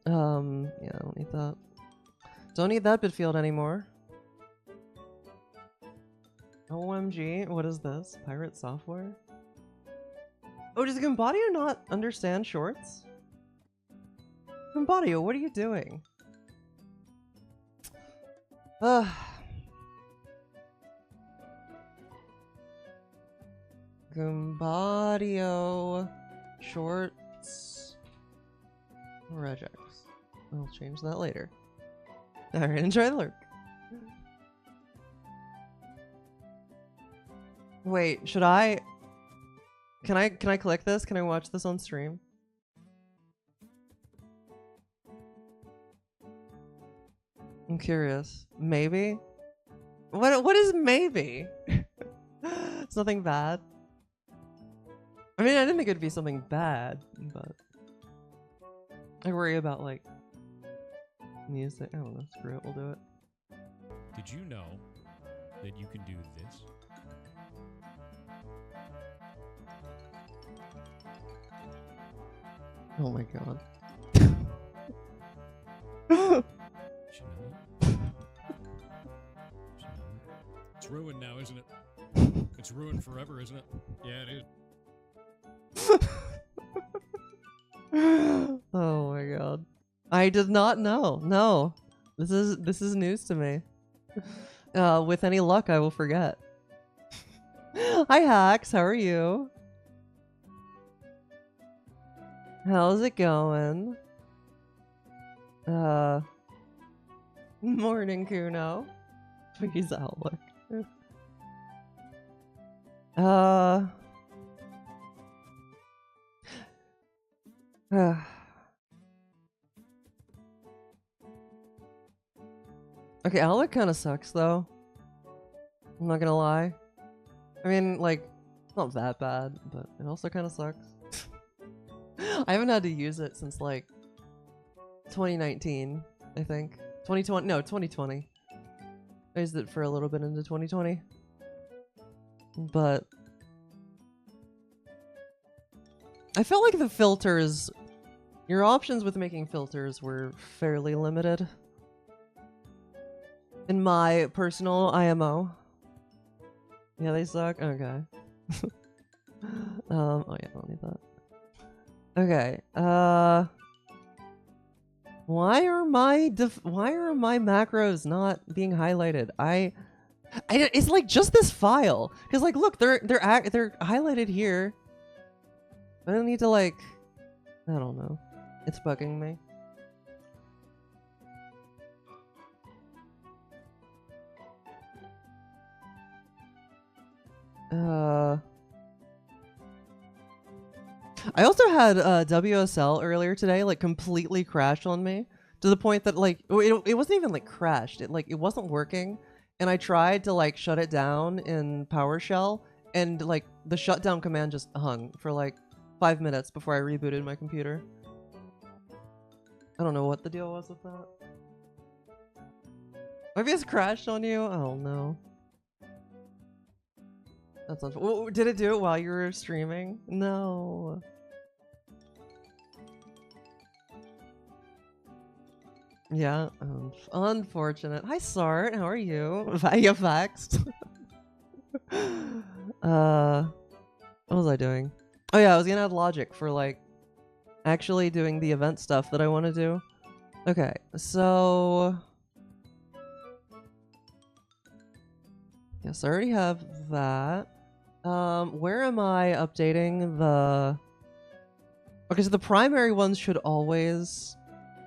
yeah, I don't need that. Don't need that bitfield anymore. OMG, what is this? Pirate software? Oh, does Gumbadio not understand shorts? Gumbadio, what are you doing? Gumbadio shorts regex. I'll change that later. Alright, enjoy the lurk. Wait, should I? Can I click this? Can I watch this on stream? I'm curious. Maybe? What is maybe? It's nothing bad. I mean, I didn't think it'd be something bad, but I worry about like music. I don't know. Screw it. We'll do it. Did you know that you can do this? Oh my god. Chanel? Chanel? It's ruined now, isn't it? It's ruined forever, isn't it? Yeah, it is. Oh my god. I did not know. No. This is news to me. With any luck, I will forget. Hi, Hacks. How are you? How's it going? Morning, Kuno. Please, Outlook. Okay, Outlook kind of sucks, though. I'm not gonna lie. I mean, like, it's not that bad, but it also kind of sucks. I haven't had to use it since, like, 2019, I think. 2020, no, 2020. I used it for a little bit into 2020. But I felt like the filters, your options with making filters were fairly limited. In my personal IMO. Yeah, they suck? Okay. Oh yeah, I don't need that. Okay, why are my macros not being highlighted? It's like just this file. Cause like, look, they're highlighted here. I don't need to like, I don't know. It's bugging me. I also had WSL earlier today, like completely crash on me to the point that like it wasn't even like crashed. It wasn't working, and I tried to like shut it down in PowerShell, and like the shutdown command just hung for like 5 minutes before I rebooted my computer. I don't know what the deal was with that. Maybe it's crashed on you. I don't know. That's unfortunate. Did it do it while you were streaming? No. Yeah, unfortunate. Hi, Sart. How are you? You faxed. What was I doing? Oh yeah, I was gonna add logic for like actually doing the event stuff that I want to do. Okay, so yes, I already have that. Where am I updating the? Okay, so the primary ones should always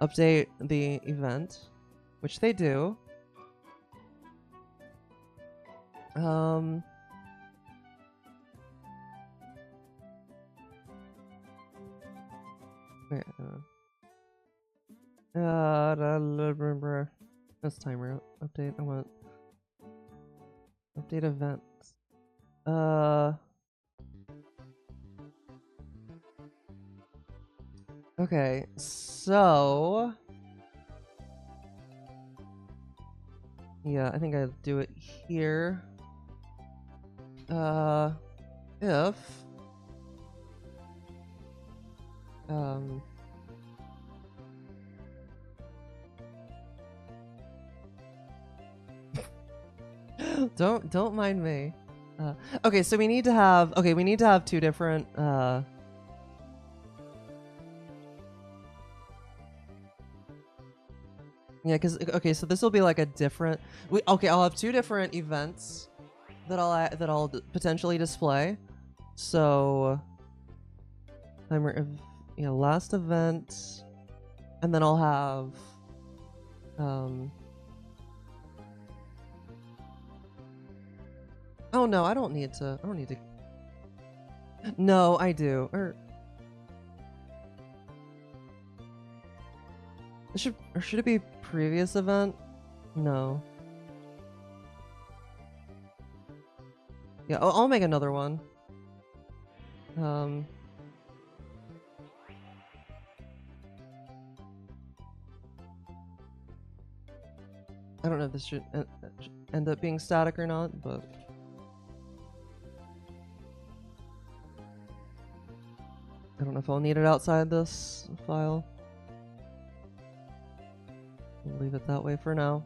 update the event, which they do. That's timer update. I want update events. Okay, so yeah, I think I'll do it here. If don't mind me. Okay, so we need to have two different yeah, because okay, so this will be like a different. I'll have two different events that I'll potentially display. So, timer, yeah, last event, and then I'll have Oh no, I don't need to. No, I do. Or should it be previous event? No. Yeah, I'll make another one. I don't know if this should end up being static or not, but I don't know if I'll need it outside this file. I'll leave it that way for now.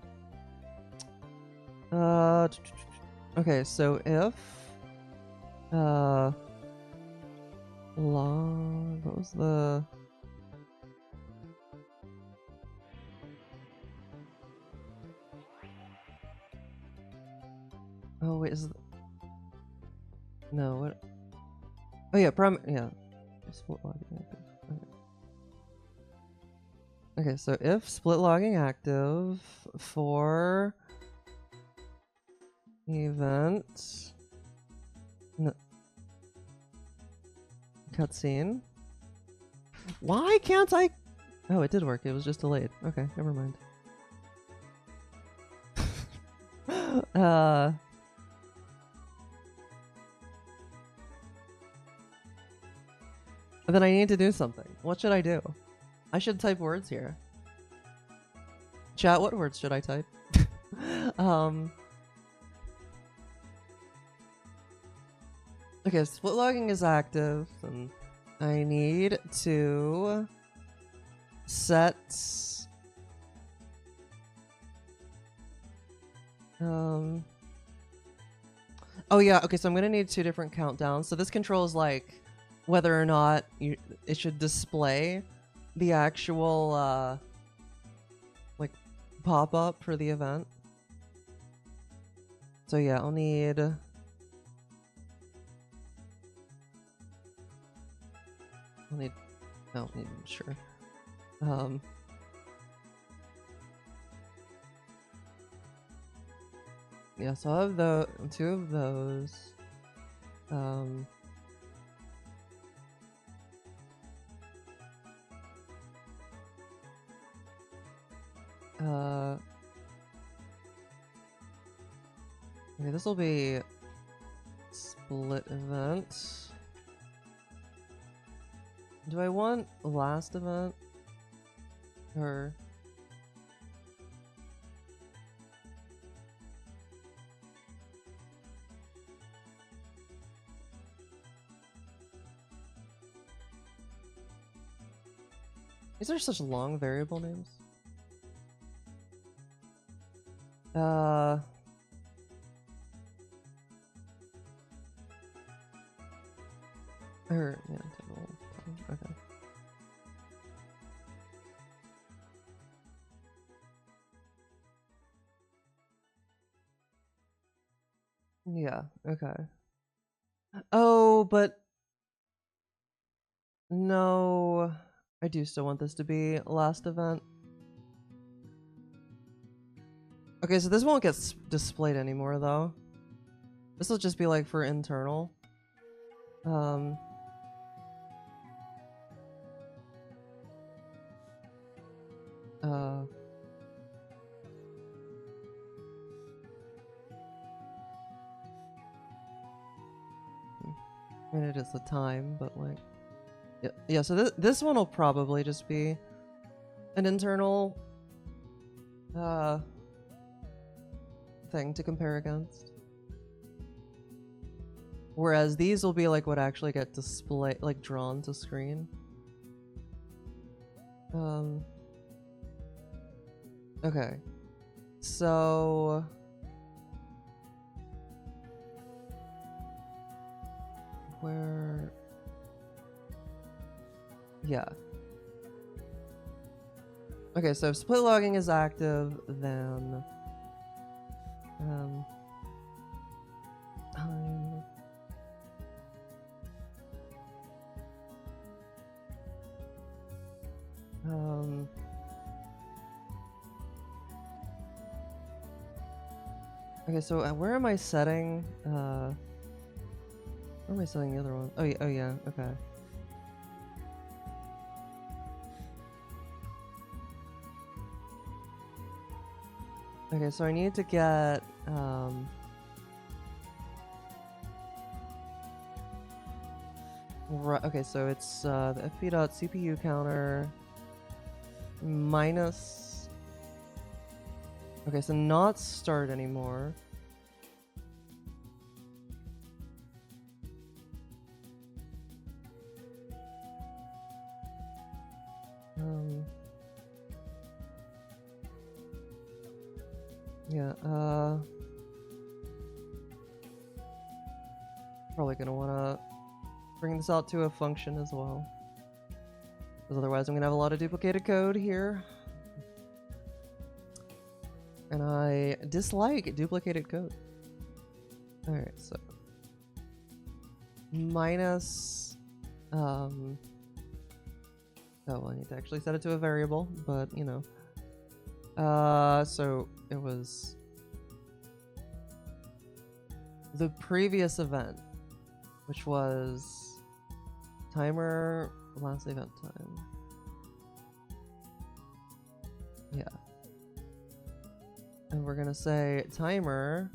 Okay, so if log, what was the oh wait, is no what? Oh yeah, yeah. Split logging active. Okay, so if split logging active for event cutscene. Why can't I? Oh, it did work. It was just delayed. Okay, never mind. Then I need to do something. What should I do? I should type words here. Chat, what words should I type? Okay, split logging is active, and I need to set oh yeah, okay, so I'm gonna need 2 different countdowns. So this controls like whether or not it should display the actual like pop-up for the event. So yeah, I'll need sure. Yeah, so I'll have 2 of those. Okay, this will be split event. Do I want last event? Or these are such long variable names. Yeah, okay. Yeah, okay. Oh, but no, I do still want this to be last event. Okay, so this won't get displayed anymore though. This will just be like for internal. I mean, it is the time, but like, yeah. So this one will probably just be an internal thing to compare against. Whereas these will be like what actually get displayed, like drawn to screen. Okay. So where? Yeah. Okay, so if split logging is active, then time. Okay, so where am I setting? Where am I setting the other one? Oh yeah, okay. Okay, so I need to get right. Okay, so it's the fp.cpu counter minus. Okay, so not start anymore. Yeah, Probably gonna wanna bring this out to a function as well. Because otherwise I'm gonna have a lot of duplicated code here. And I dislike duplicated code. Alright, so minus oh well, I need to actually set it to a variable, but you know. So it was the previous event, which was timer last event time. Yeah. And we're gonna say timer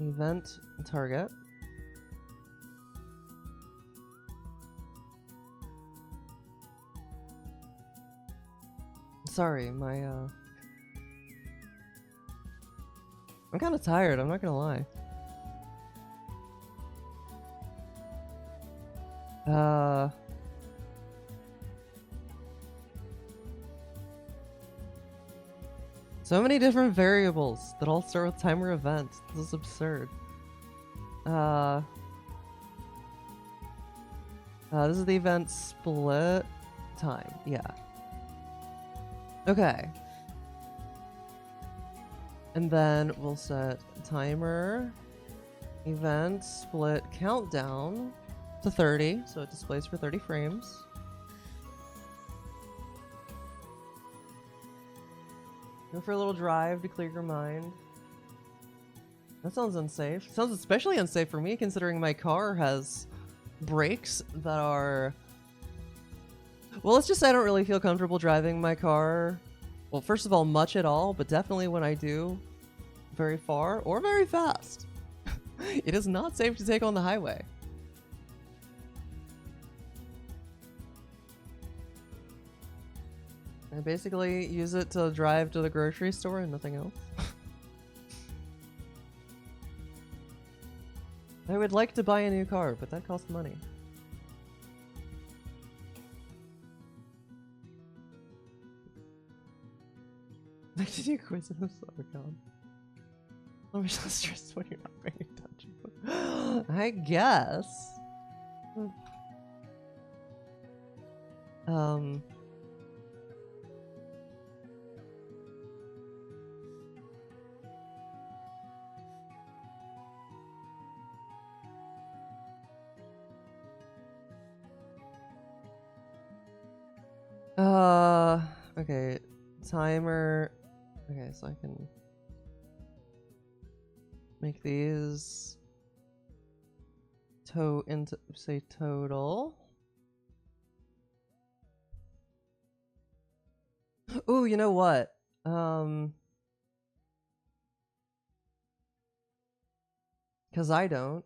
event target. Sorry, my I'm kind of tired, I'm not gonna lie. So many different variables that all start with timer event. This is absurd. This is the event split time. Yeah. Okay. And then we'll set timer event split countdown to 30, so it displays for 30 frames. Go for a little drive to clear your mind. That sounds unsafe. Sounds especially unsafe for me considering my car has brakes that are... Well, let's just say I don't really feel comfortable driving my car. Well, first of all, much at all, but definitely when I do, very far or very fast. It is not safe to take on the highway. I basically use it to drive to the grocery store and nothing else. I would like to buy a new car, but that costs money. Like to do quizzes? Oh god. I'm just stressed when you're not paying attention. I guess. Okay, timer. Okay, so I can make these into say total. Ooh, you know what? Cause I don't.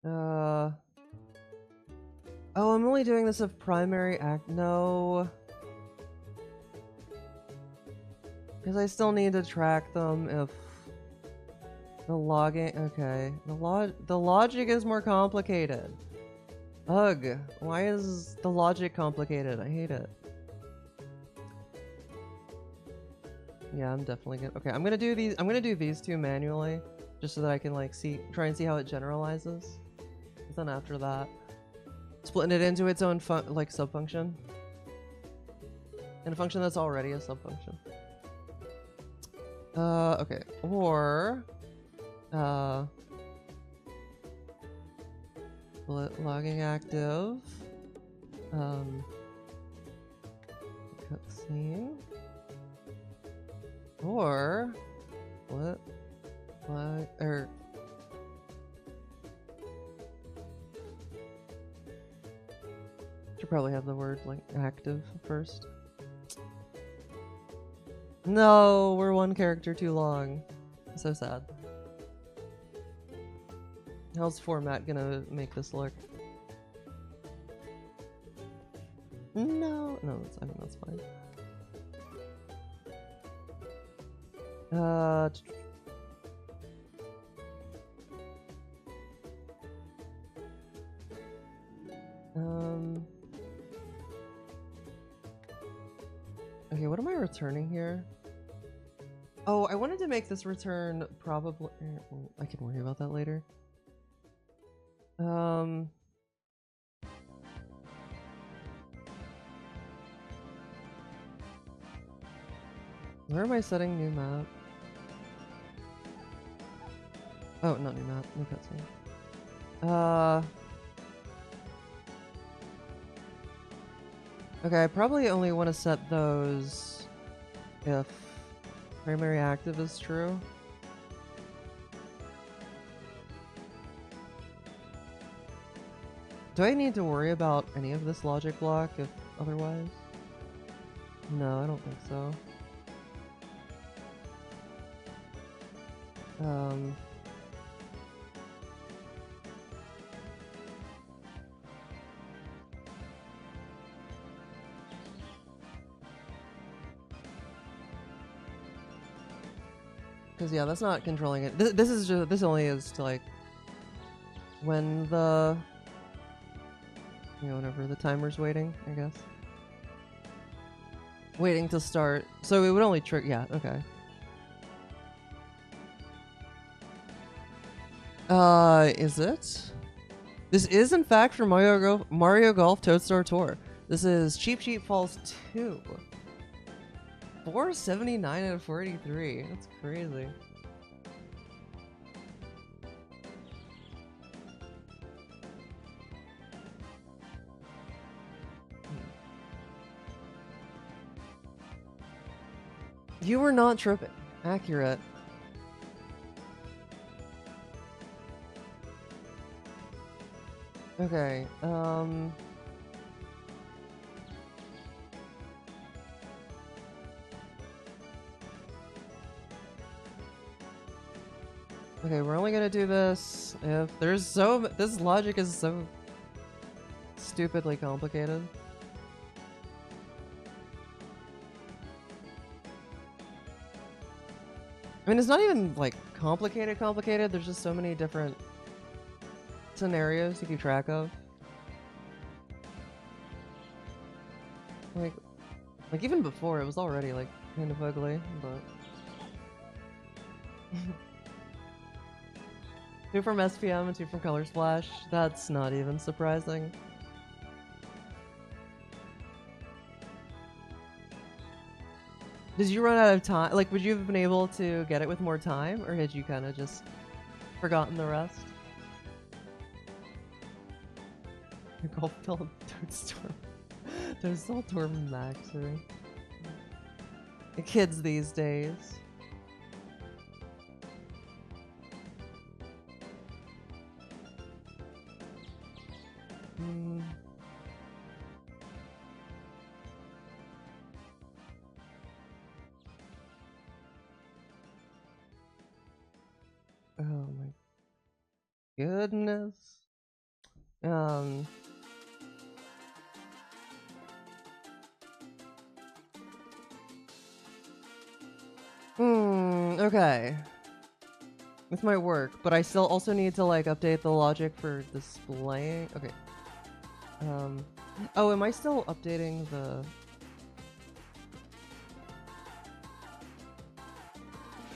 Oh, I'm only doing this if primary act. No. Because I still need to track them if the logging. Okay. The logic is more complicated. Ugh. Why is the logic complicated? I hate it. Yeah, I'm definitely gonna. Okay, I'm gonna do these. I'm gonna do these two manually, just so that I can like try and see how it generalizes. And then after that, splitting it into its own like subfunction, and a function that's already a subfunction. Okay, or split logging active, cutscene. Or what? Or should probably have the word like active first. No, we're one character too long. So sad. How's format gonna make this look? No, I think that's fine. Okay, what am I returning here? Oh, I wanted to make this return probably... well, I can worry about that later. Where am I setting new map? Oh, not new map, new cutscene. Okay, I probably only want to set those if primary active is true. Do I need to worry about any of this logic block if otherwise? No, I don't think so. Because yeah, that's not controlling it. This is just, this only is to like when the, you know, whenever the timer's waiting, I guess. Waiting to start. So it would only trigger, yeah, okay. Is it? This is in fact from Mario Golf Toadstool Tour. This is Cheap Cheap Falls 2. 479 out of 483. That's crazy. You were not tripping. Accurate. Okay, okay, we're only gonna do this if there's this logic is so stupidly complicated. I mean, it's not even like complicated, there's just so many different scenarios to keep track of. Like even before, it was already like kind of ugly, but... 2 from SPM and 2 from Color Splash. That's not even surprising. Did you run out of time? Like, would you have been able to get it with more time, or had you kind of just forgotten the rest? Your golf ball Toadstool Tour maxing. The kids these days. Oh my goodness. Okay. This might work, but I still also need to like update the logic for displaying. Okay. Oh, am I still updating the...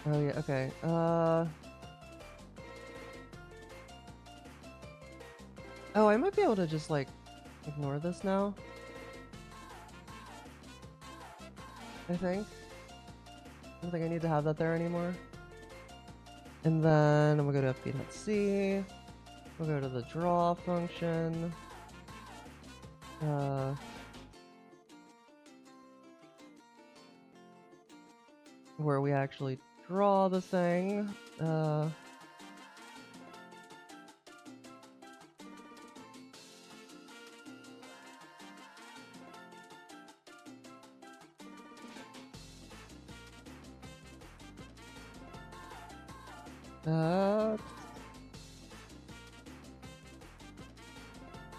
Oh yeah, okay. Oh, I might be able to just like ignore this now. I think. I don't think I need to have that there anymore. And then I'm gonna go to fp.c. We'll go to the draw function. Where we actually draw the thing.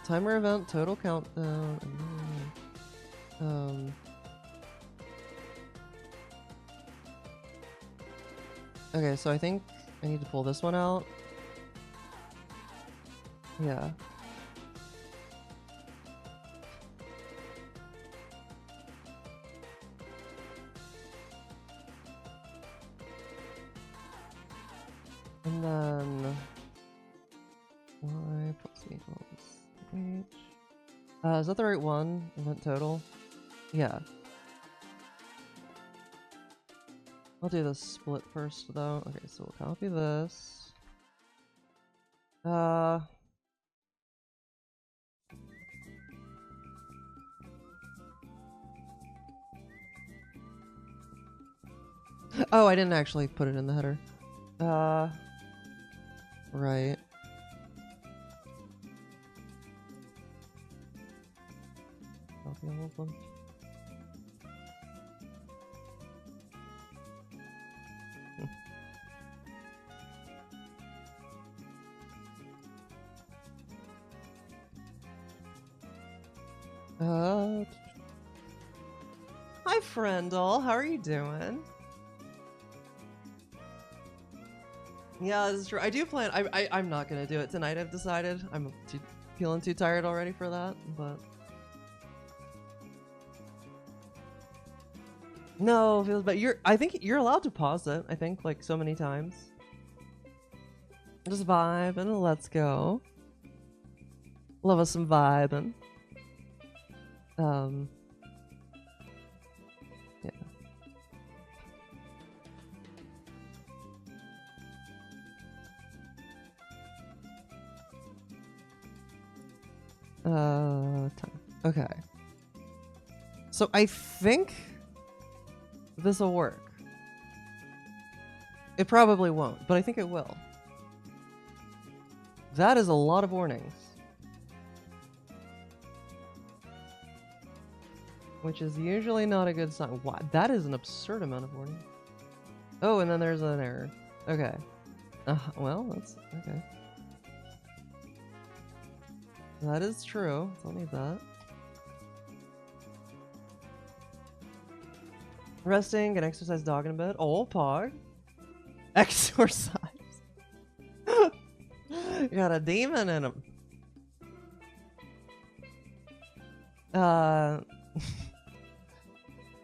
Timer event, total countdown, okay, so I think I need to pull this one out. Yeah. And then y plus equals h. Is that the right one? Event total? Yeah. I'll do the split first though. Okay, so we'll copy this. Oh, I didn't actually put it in the header. Right. Copy all of them. Hi, Friendle. How are you doing? Yeah, this is true. I do plan. I'm not gonna do it tonight. I've decided. I'm feeling too tired already for that. But no, feels bad. I think you're allowed to pause it. I think like so many times. Just vibe and let's go. Love us some vibing. Yeah. Time. Okay. So I think this will work. It probably won't, but I think it will. That is a lot of warnings. Which is usually not a good sign. Why? That is an absurd amount of warning. Oh, and then there's an error. Okay. Well, that's okay. That is true. Don't need that. Resting and exercise dog in a bed. Oh, pog. Exorcise. You got a demon in him.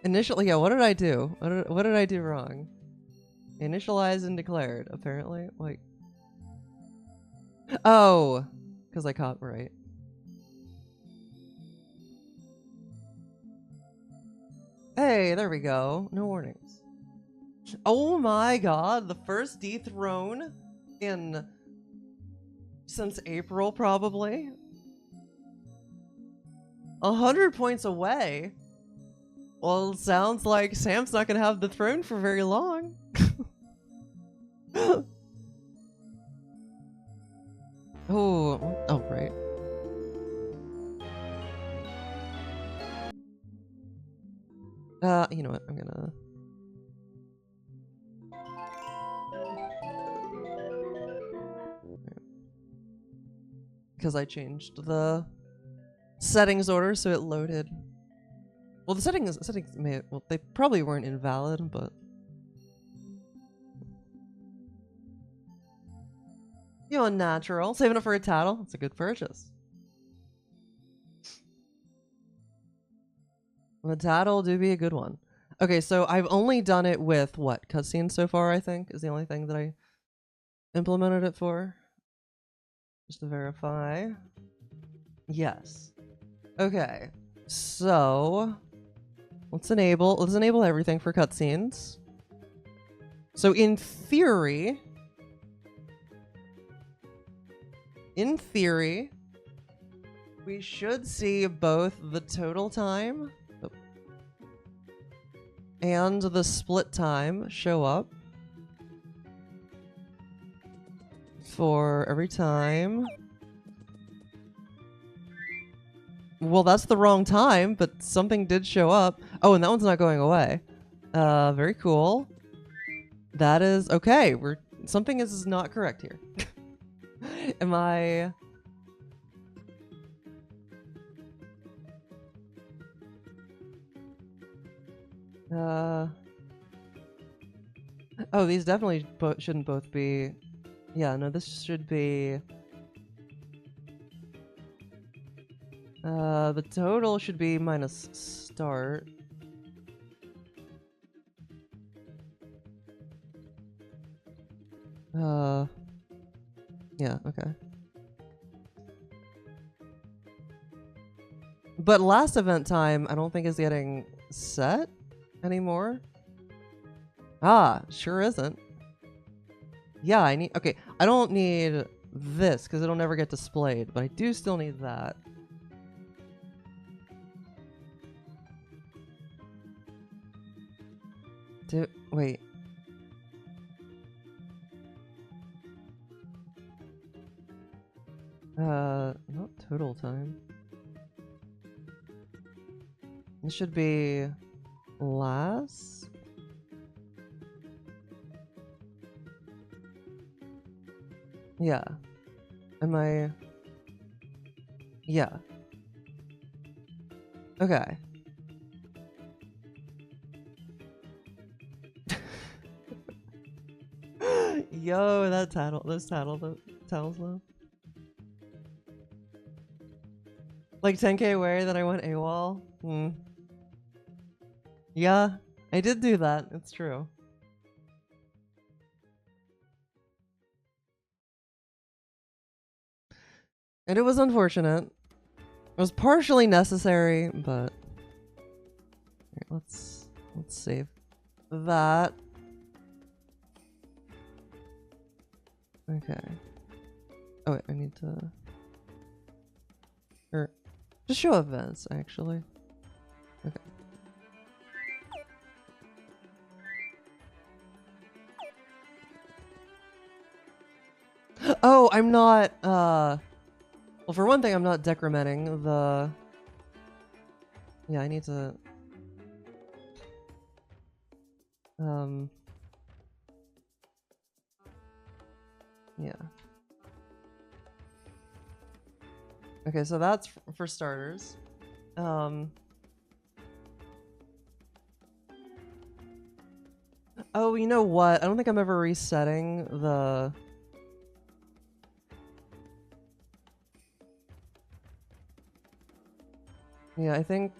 Initially, yeah, what did I do? What did I do wrong? Initialized and declared, apparently. Like, oh, because I caught right. Hey, there we go. No warnings. Oh my god, the first dethrone since April, probably. 100 points away. Well, it sounds like Sam's not gonna have the throne for very long. Oh, right. You know what? I'm gonna. Because I changed the settings order, so it loaded. Well, the settings well, they probably weren't invalid, but you know, natural. Saving it for a tattle. It's a good purchase. The tattle do be a good one. Okay, so I've only done it with what cutscenes so far. I think is the only thing that I implemented it for. Just to verify. Yes. Okay. So let's enable everything for cutscenes. So in theory, we should see both the total time and the split time show up for every time. Well, that's the wrong time, but something did show up. Oh, and that one's not going away. Very cool. That is okay. Something is not correct here. Am I? Oh, these definitely shouldn't both be. Yeah, no, this should be. The total should be minus start. Yeah, okay. But last event time, I don't think is getting set anymore. Ah, sure isn't. Yeah, I need... Okay, I don't need this because it'll never get displayed, but I do still need that. Wait. Not total time. It should be last. Yeah. Am I? Yeah. Okay. Yo, that title, those titles though. Like 10k away that I went AWOL. Hmm. Yeah, I did do that. It's true. And it was unfortunate. It was partially necessary, but here, let's save that. Okay. Oh wait, I need to... Or just show events, actually. Okay. Oh, I'm not, well, for one thing, I'm not decrementing the... Yeah, I need to... Yeah. Okay, so that's for starters. Oh, you know what? I don't think I'm ever resetting the... Yeah, I think...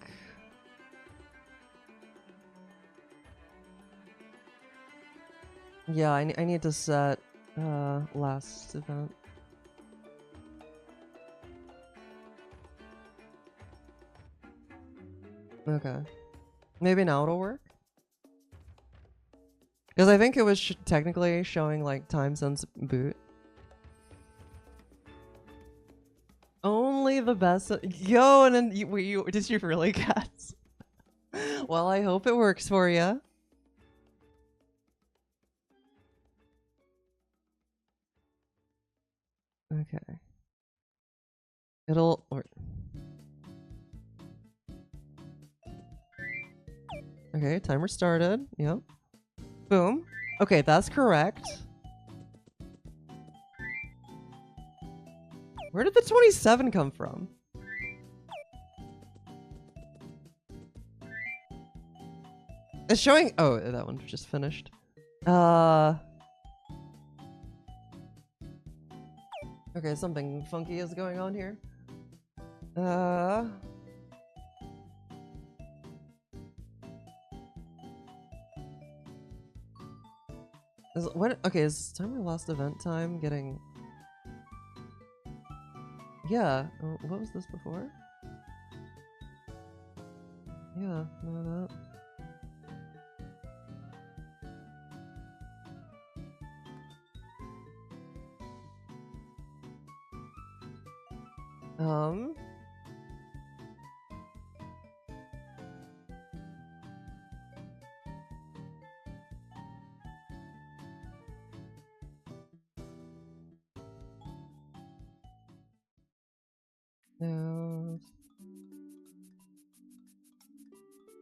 Yeah, I need to set last event. Okay. Maybe now it'll work? Because I think it was technically showing like time since boot. Only the best. Yo, and then did you really, Cats? Well, I hope it works for you. Okay. It'll... Okay, timer started. Yep. Boom. Okay, that's correct. Where did the 27 come from? It's showing... Oh, that one just finished. Okay, something funky is going on here. Okay, is timer last event time getting... Yeah, what was this before? Yeah, none of that.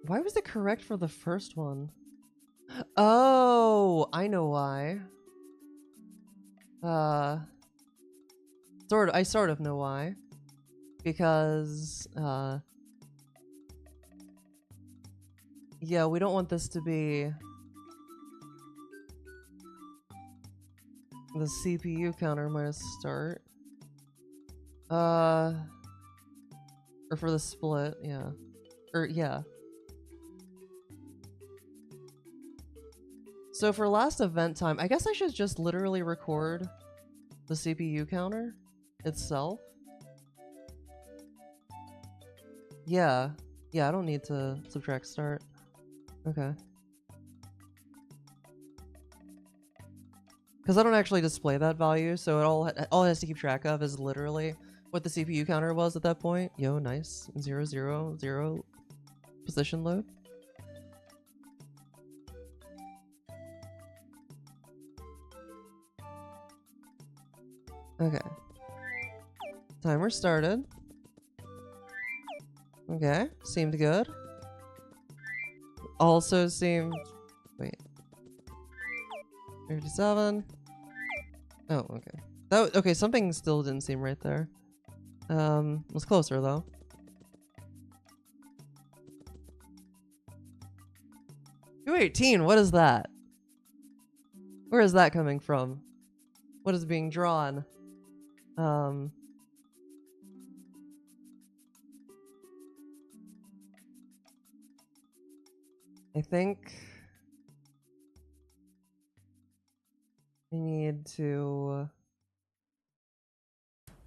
Why was it correct for the first one? Oh, I know why. I sort of know why. Because, yeah, we don't want this to be the CPU counter minus start. Or for the split, yeah. Or, yeah. So for last event time, I guess I should just literally record the CPU counter itself. Yeah. Yeah, I don't need to subtract start. Okay. Because I don't actually display that value, so all it has to keep track of is literally what the CPU counter was at that point. Yo, nice. 0, 0, 0 position load. Okay. Timer started. Okay, seemed good. Also seemed... Wait. 57. Oh, okay. Okay, something still didn't seem right there. Was closer though. $218, what is that? Where is that coming from? What is being drawn? I think we need to...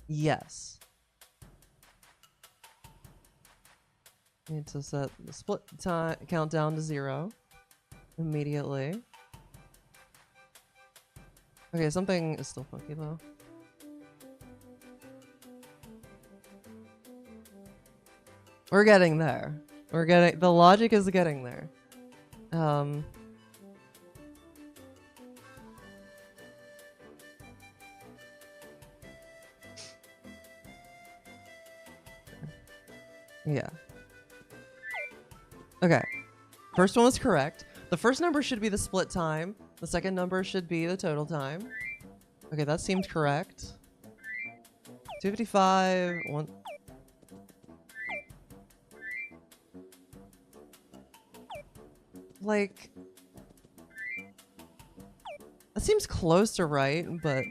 Yes. Need to set the split time countdown to 0 immediately. Okay, something is still funky though. We're getting there. The logic is getting there. Yeah. Okay. First one was correct. The first number should be the split time. The second number should be the total time. Okay, that seemed correct. 255, 1... Like... That seems close to right, but...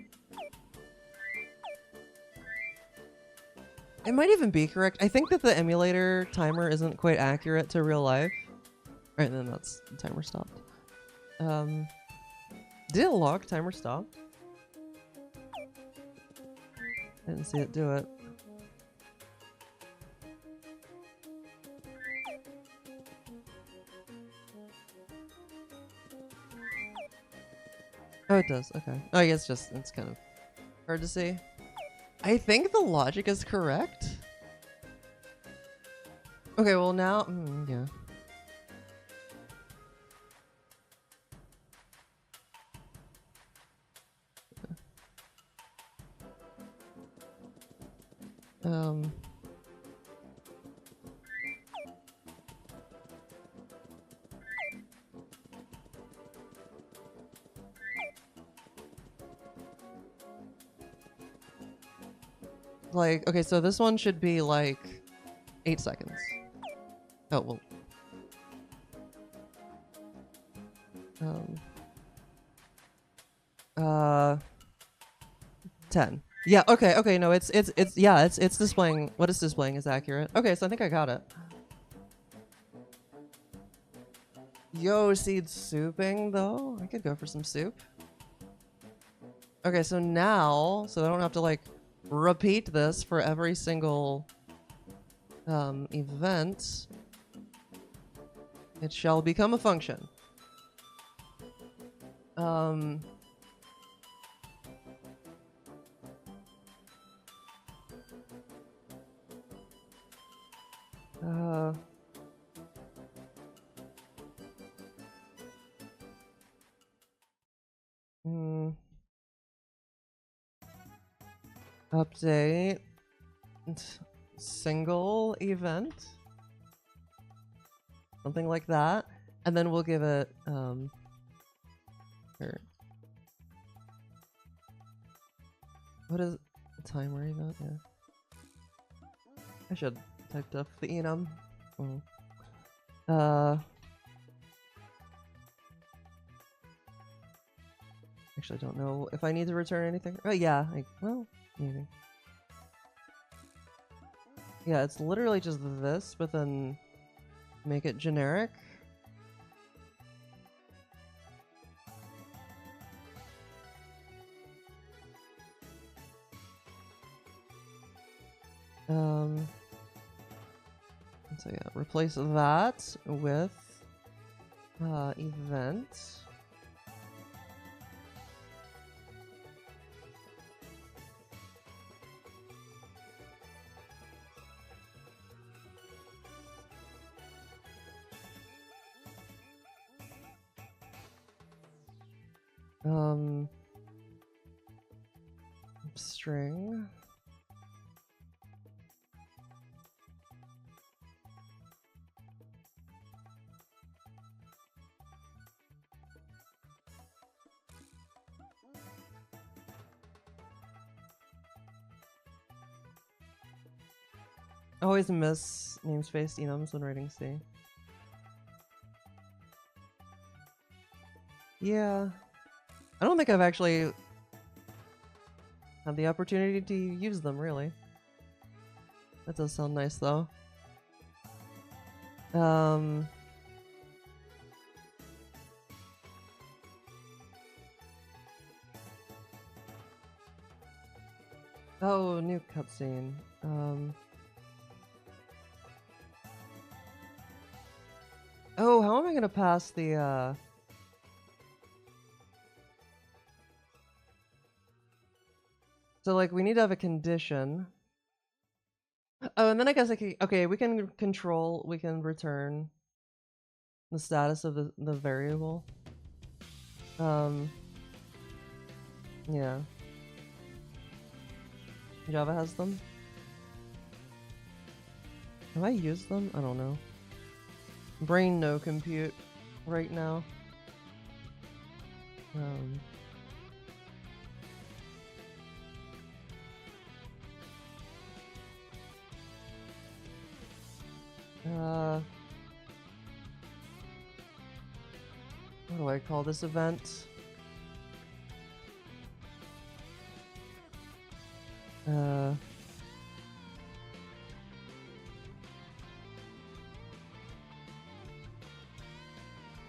It might even be correct. I think that the emulator timer isn't quite accurate to real life. Alright, then that's... The timer stopped. Did it log timer stopped? I didn't see it do it. Oh, it does. Okay. Oh, I guess it's kind of hard to see. I think the logic is correct. Okay, well now, yeah. Like, okay, so this one should be like 8 seconds. Oh, well. 10. Yeah, okay, no, it's displaying, what it's displaying is accurate. Okay, so I think I got it. Yo, seed souping though? I could go for some soup. Okay, so now, so I don't have to like repeat this for every single event. It shall become a function. Update single event, something like that, and then we'll give it here. What is the timer event? Yeah, I should typed up the enum. Actually, I don't know if I need to return anything. Oh yeah, well, maybe. Yeah, it's literally just this, but then make it generic. So yeah, replace that with event. String. Always miss namespace enums when writing C. Yeah. I don't think I've actually had the opportunity to use them, really. That does sound nice, though. Oh, new cutscene. Oh, how am I gonna pass the, So, like, we need to have a condition. Oh, and then I guess I can... Okay, we can control... We can return the status of the variable. Yeah. Java has them? Have I used them? I don't know. Brain no compute right now. What do I call this event?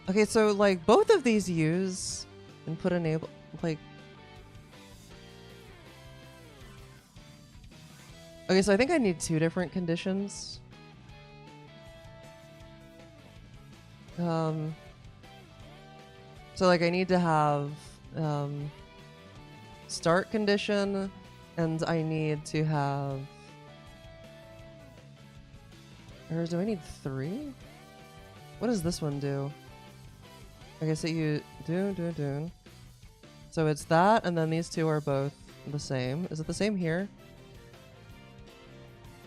Okay, so like both of these use input enable, like... Okay, so I think I need two different conditions. So like I need to have start condition, and I need to have... Or do I need three? What does this one do? Okay, so you do. So it's that, and then these two are both the same. Is it the same here?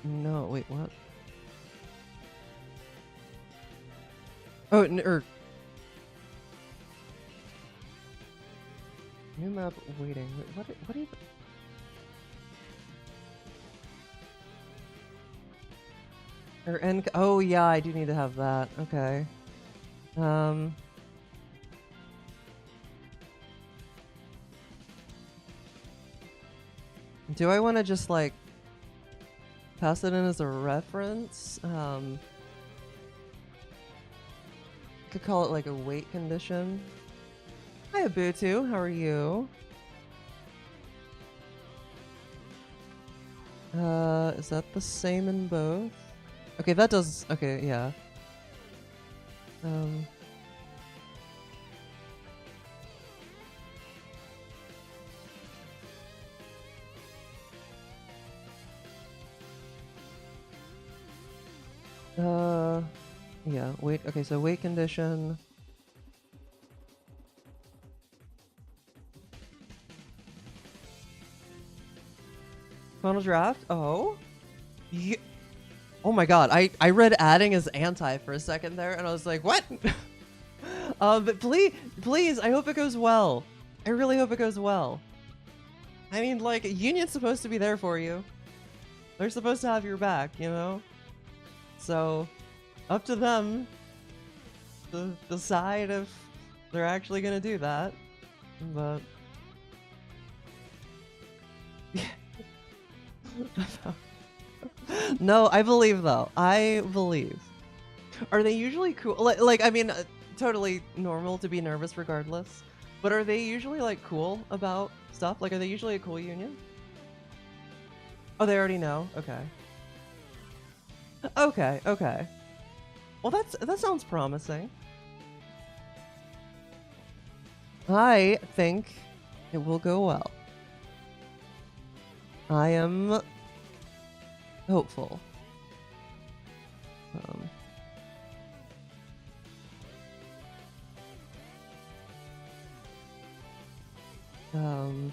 No, wait, what? Oh, new map waiting. Wait, what are you... Or end... Oh, yeah, I do need to have that. Okay. Do I want to just, like, pass it in as a reference? Could call it, like, a wait condition. Hi, Ubuntu. How are you? Is that the same in both? Okay, that does... Okay, yeah. Yeah, wait. Okay, so wait condition. Final draft? Oh? Yeah. Oh my god, I read adding as anti for a second there, and I was like, what? But please, I hope it goes well. I really hope it goes well. I mean, like, Union's supposed to be there for you. They're supposed to have your back, you know? So, up to them to decide if they're actually gonna do that. But... No, I believe though. I believe. Are they usually cool? Like I mean, totally normal to be nervous regardless. But are they usually like cool about stuff? Like, are they usually a cool union? Oh, they already know? Okay. Okay, okay. Well, that sounds promising. I think it will go well. I am hopeful. Um, um,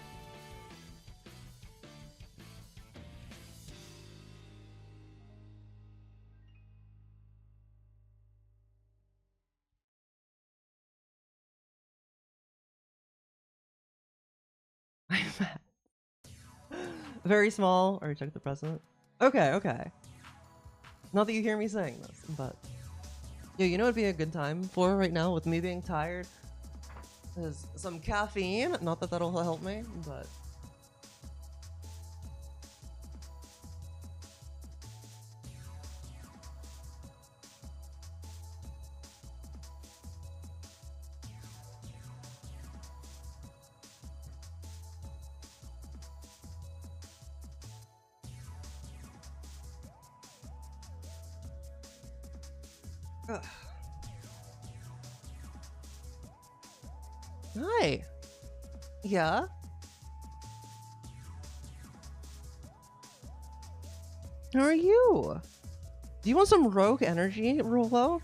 very small. Already checked the precedent. Okay, okay. Not that you hear me saying this, but yeah, you know what'd be a good time for right now with me being tired is some caffeine. Not that that'll help me, but ugh. Hi. Yeah. How are you? Do you want some rogue energy, Rolo?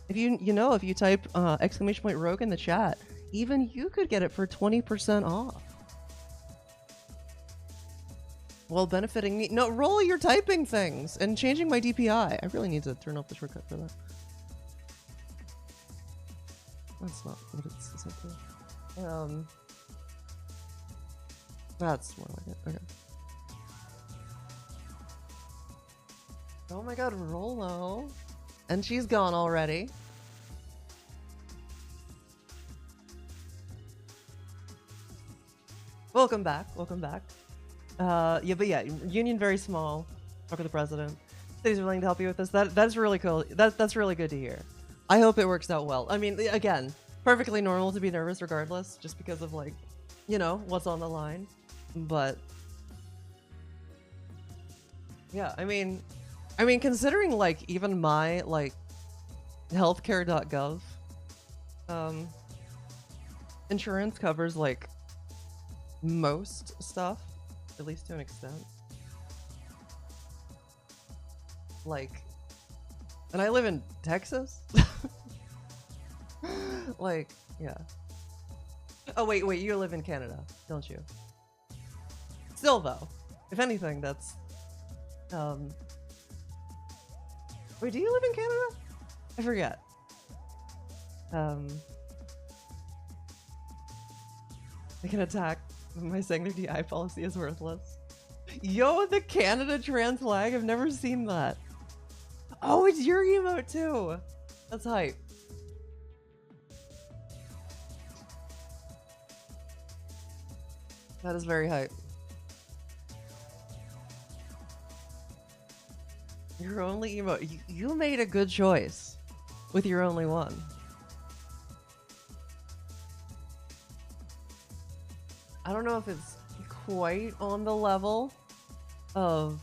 If if you type exclamation point rogue in the chat, even you could get it for 20% off. While benefiting me. No, Rolo, you're typing things and changing my DPI. I really need to turn off the shortcut for that. That's not what it's set to. That's more like it. Okay. Oh my god, Rolo. And she's gone already. Welcome back. Welcome back. Yeah, but yeah, union very small. Talk to the president. City's willing to help you with this. That's really cool. That's really good to hear. I hope it works out well. I mean, again, perfectly normal to be nervous regardless, just because of like, what's on the line. But yeah, I mean, considering like even my like healthcare.gov insurance covers like most stuff, at least to an extent. Like, and I live in Texas. Like, yeah. Oh wait, you live in Canada, don't you? Still though, if anything, that's wait, do you live in Canada? I forget. I can attack my saying their DI policy is worthless. Yo, the Canada trans flag, I've never seen that. Oh, it's your emote too. That's hype. That is very hype. Your only emote. You made a good choice with your only one. I don't know if it's quite on the level of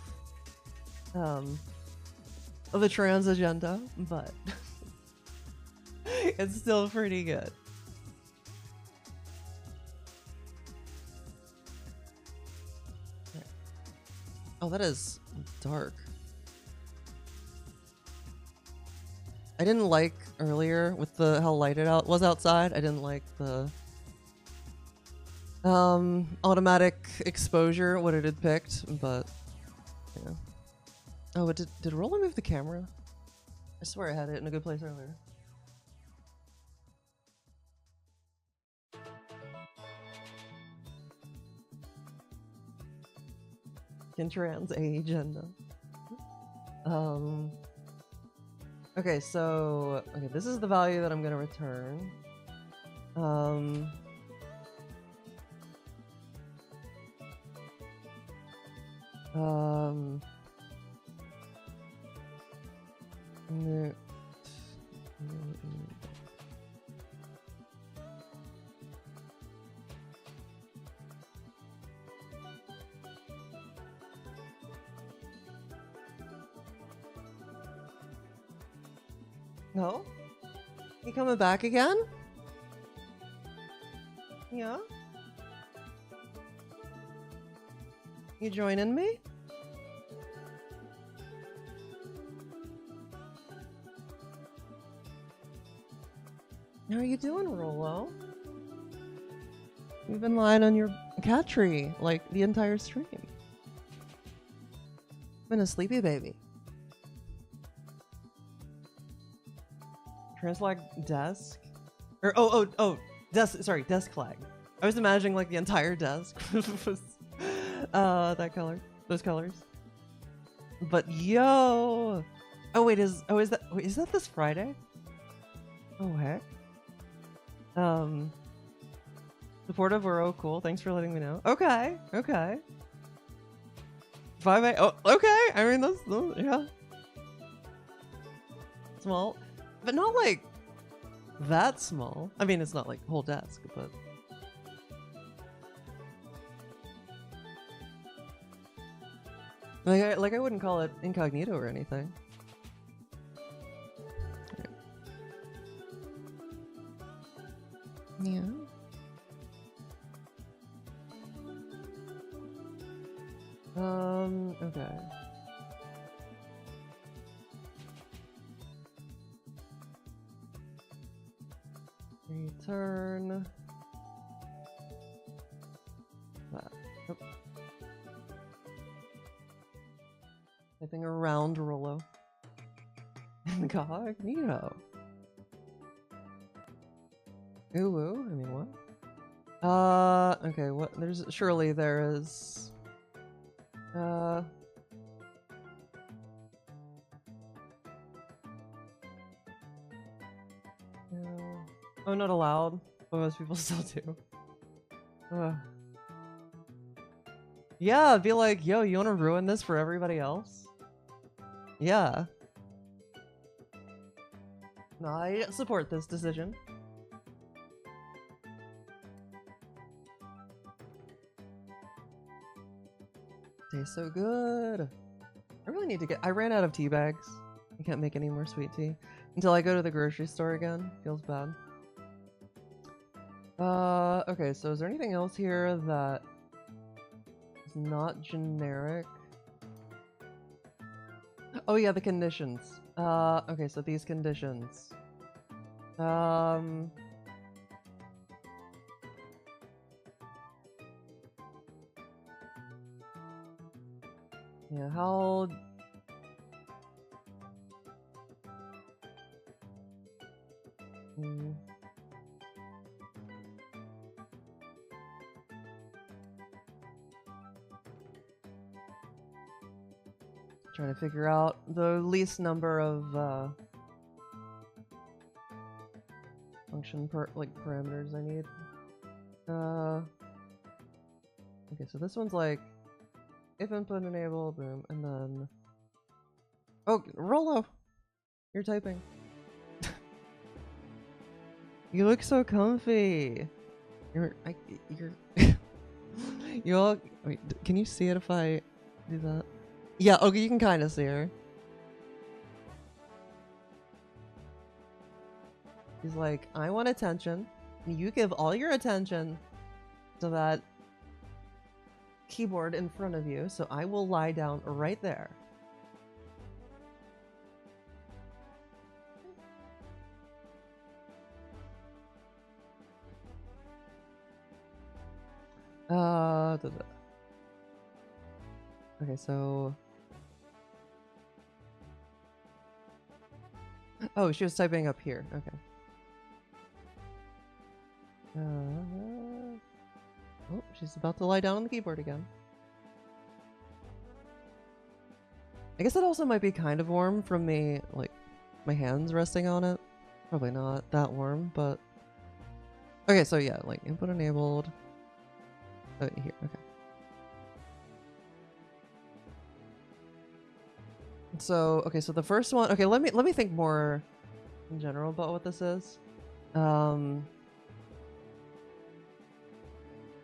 the trans agenda, but it's still pretty good. Oh, that is dark. I didn't like earlier with how light it was outside. I didn't like the automatic exposure, what it had picked, but yeah. Oh, but did Roland move the camera? I swear I had it in a good place earlier. Trans agenda. Okay, so this is the value that I'm gonna return. No? You coming back again? Yeah? You joining me? How are you doing, Rolo? You've been lying on your cat tree like the entire stream. Been a sleepy baby. Translag desk? Or desk, sorry, desk lag. I was imagining like the entire desk was that color. Those colors. But yo! Oh wait, is that this Friday? Oh heck. Supportive or oh cool. Thanks for letting me know. Okay, okay. 5 a. Oh, okay. I mean that's yeah. Small, but not like that small. I mean it's not like whole desk, but like I wouldn't call it incognito or anything. Yeah. Okay. Return. That. Oh. Typing around Rolo. Incognito. Ooh, I mean what? Okay, what surely there is oh, not allowed, but most people still do. Yeah, be like, yo, you wanna ruin this for everybody else? Yeah. No, I support this decision. Tastes so good. I really need to I ran out of tea bags. I can't make any more sweet tea until I go to the grocery store again. Feels bad. Okay, so is there anything else here that is not generic? Oh yeah, the conditions. Okay, so these conditions. Yeah, how... Trying to figure out the least number of function parameters I need. Okay, so this one's like if input enable, boom, and then oh, Rolo, you're typing. You look so comfy. You're you all wait. Can you see it if I do that? Yeah, okay, you can kind of see her. He's like, I want attention. You give all your attention to that keyboard in front of you, so I will lie down right there. Okay, so... Oh, she was typing up here. Okay. Oh, she's about to lie down on the keyboard again. I guess that also might be kind of warm from me, like, my hands resting on it. Probably not that warm, but... Okay, so yeah, like, input enabled. Oh, here, okay. So, okay, so the first one... Okay, let me think more in general about what this is.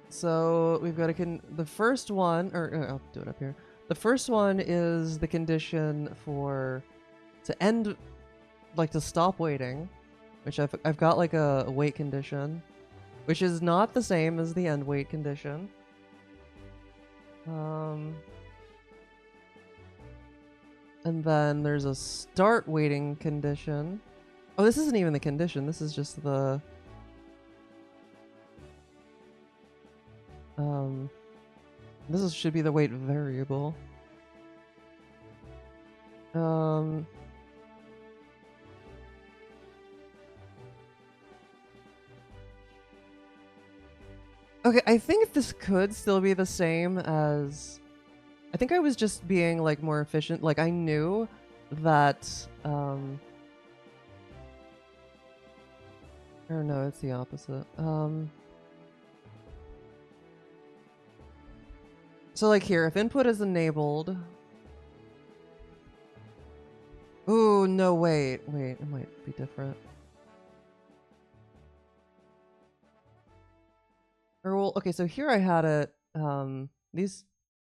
So, we've got the first one... Or, I'll do it up here. The first one is the condition for... To end like to stop waiting, which I've got like a wait condition, which is not the same as the end wait condition. And then there's a start waiting condition. Oh, this isn't even the condition. This is just the should be the wait variable. Okay, I think this could still be the same as... I think I was just being, like, more efficient. Like, I knew that, or no, it's the opposite. So, like, here, if input is enabled... Ooh, no, wait, it might be different. Or, well, okay, so here I had it, these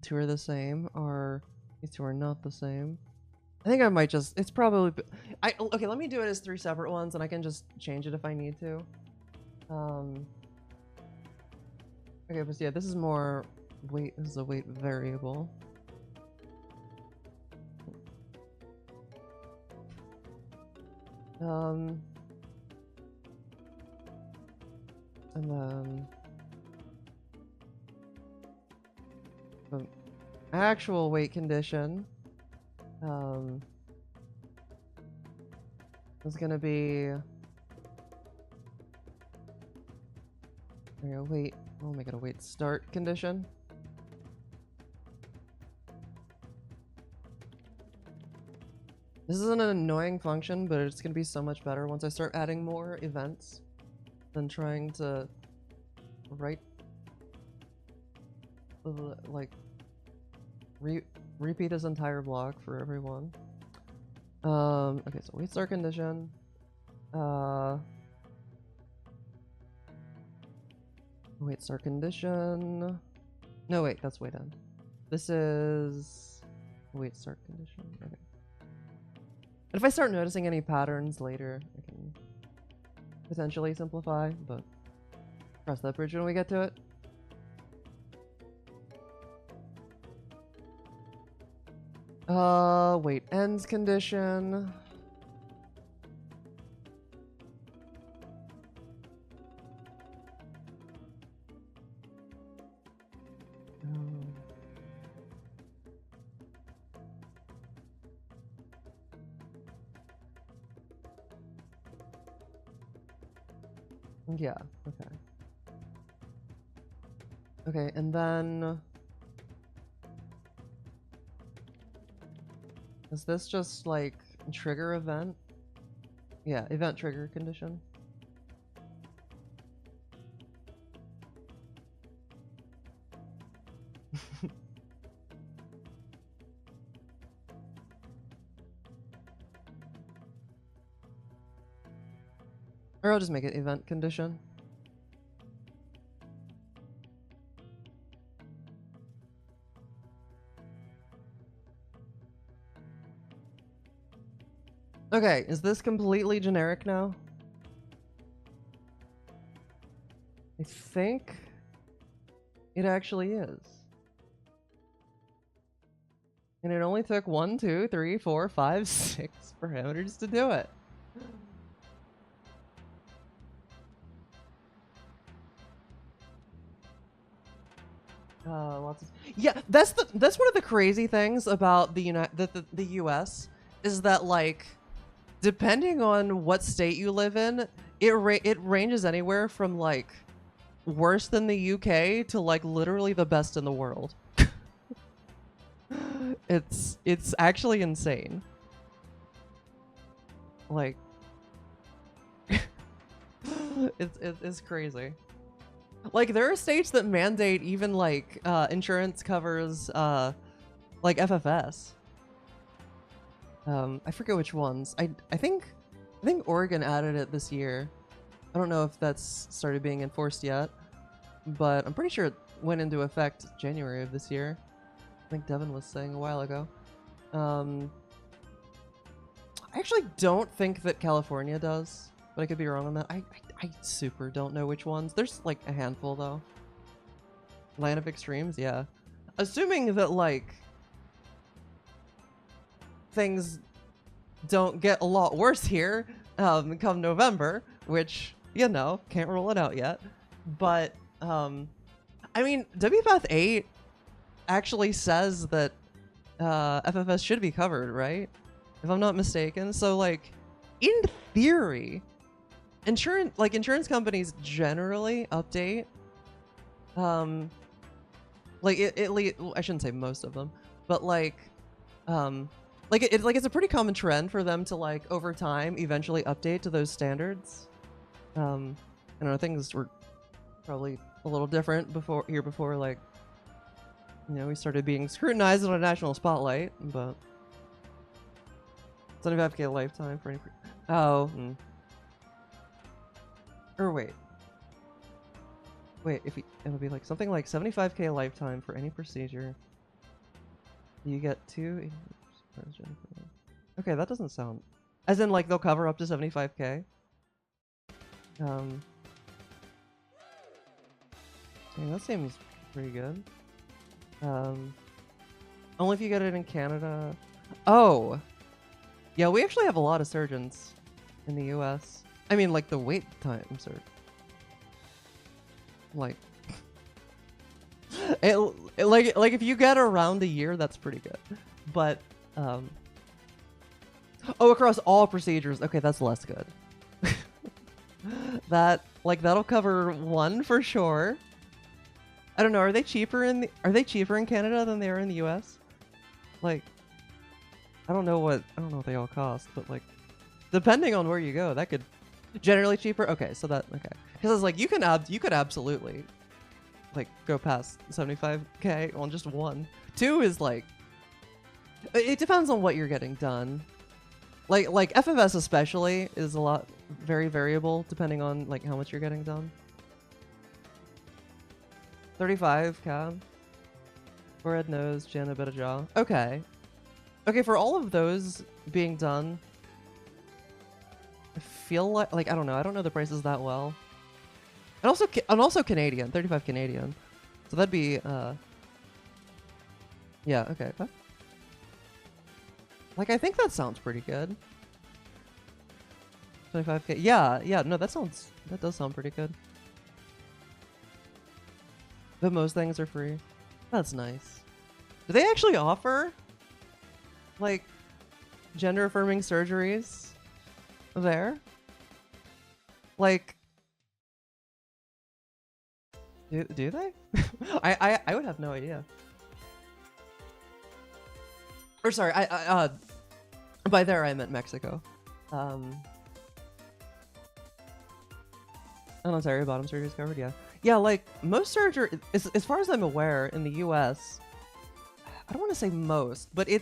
two are the same, or these two are not the same. I think I might just, it's probably, okay, let me do it as 3 separate ones, and I can just change it if I need to. Okay, but yeah, this is more, wait, this is a wait variable. And then the actual wait condition is gonna be wait, we'll make it a wait start condition. This is an annoying function, but it's gonna be so much better once I start adding more events than trying to write like repeat this entire block for everyone. Okay, so wait start condition. Wait start condition. No, wait, that's wait end. This is wait start condition. Okay. And if I start noticing any patterns later, I can potentially simplify, but cross that bridge when we get to it. Wait, ends condition. Yeah, okay. Okay, and then... Is this just, like, trigger event? Yeah, event trigger condition. Or I'll just make it event condition. Okay, is this completely generic now? I think it actually is. And it only took 1, 2, 3, 4, 5, 6 parameters to do it. Yeah, that's one of the crazy things about the US is that, like, depending on what state you live in, it ranges anywhere from, like, worse than the UK to, like, literally the best in the world. It's actually insane. Like, it's crazy. Like, there are states that mandate even, like, insurance covers, like, FFS. I forget which ones. I think Oregon added it this year. I don't know if that's started being enforced yet, but I'm pretty sure it went into effect January of this year. I think Devin was saying a while ago. I actually don't think that California does, but I could be wrong on that. I super don't know which ones. There's like a handful though. Land of Extremes, yeah. Assuming that like things don't get a lot worse here come November, which, you know, can't rule it out yet. But I mean, WPath 8 actually says that FFS should be covered, right? If I'm not mistaken. So like in theory, insurance companies generally update like I shouldn't say most of them, but like it's a pretty common trend for them to like over time eventually update to those standards. I don't know, things were probably a little different before like, you know, we started being scrutinized on a national spotlight, but 75k lifetime for any or wait, if it'll be like something like 75k lifetime for any procedure. You get 2. Okay, that doesn't sound as in like they'll cover up to 75k. Dang, that seems pretty good. Only if you get it in Canada. Oh, yeah, we actually have a lot of surgeons in the US. I mean, like the wait time, sir. Like, like if you get around a year, that's pretty good. But oh, across all procedures. Okay, that's less good. That'll cover 1 for sure. I don't know. Are they cheaper in Canada than they are in the US? Like, I don't know what they all cost, but like, depending on where you go, that could generally cheaper. Okay, so that okay. Because I was like, you could absolutely like go past 75k on just 1. 2 is like, it depends on what you're getting done. Like FFS especially is a lot very variable depending on like how much you're getting done. 35 cab. Forehead, nose, chin, a bit of jaw. Okay. Okay, for all of those being done, I feel like I don't know the prices that well. And also Canadian, 35 Canadian. So that'd be yeah, okay. Like I think that sounds pretty good. 25k. Yeah, no, that does sound pretty good. But most things are free. That's nice. Do they actually offer like gender affirming surgeries there? Like, do they? I would have no idea. Or sorry, I by there I meant Mexico. Ontario bottom surgery is covered, yeah. Yeah, like most surgery, as far as I'm aware, in the US, I don't want to say most, but it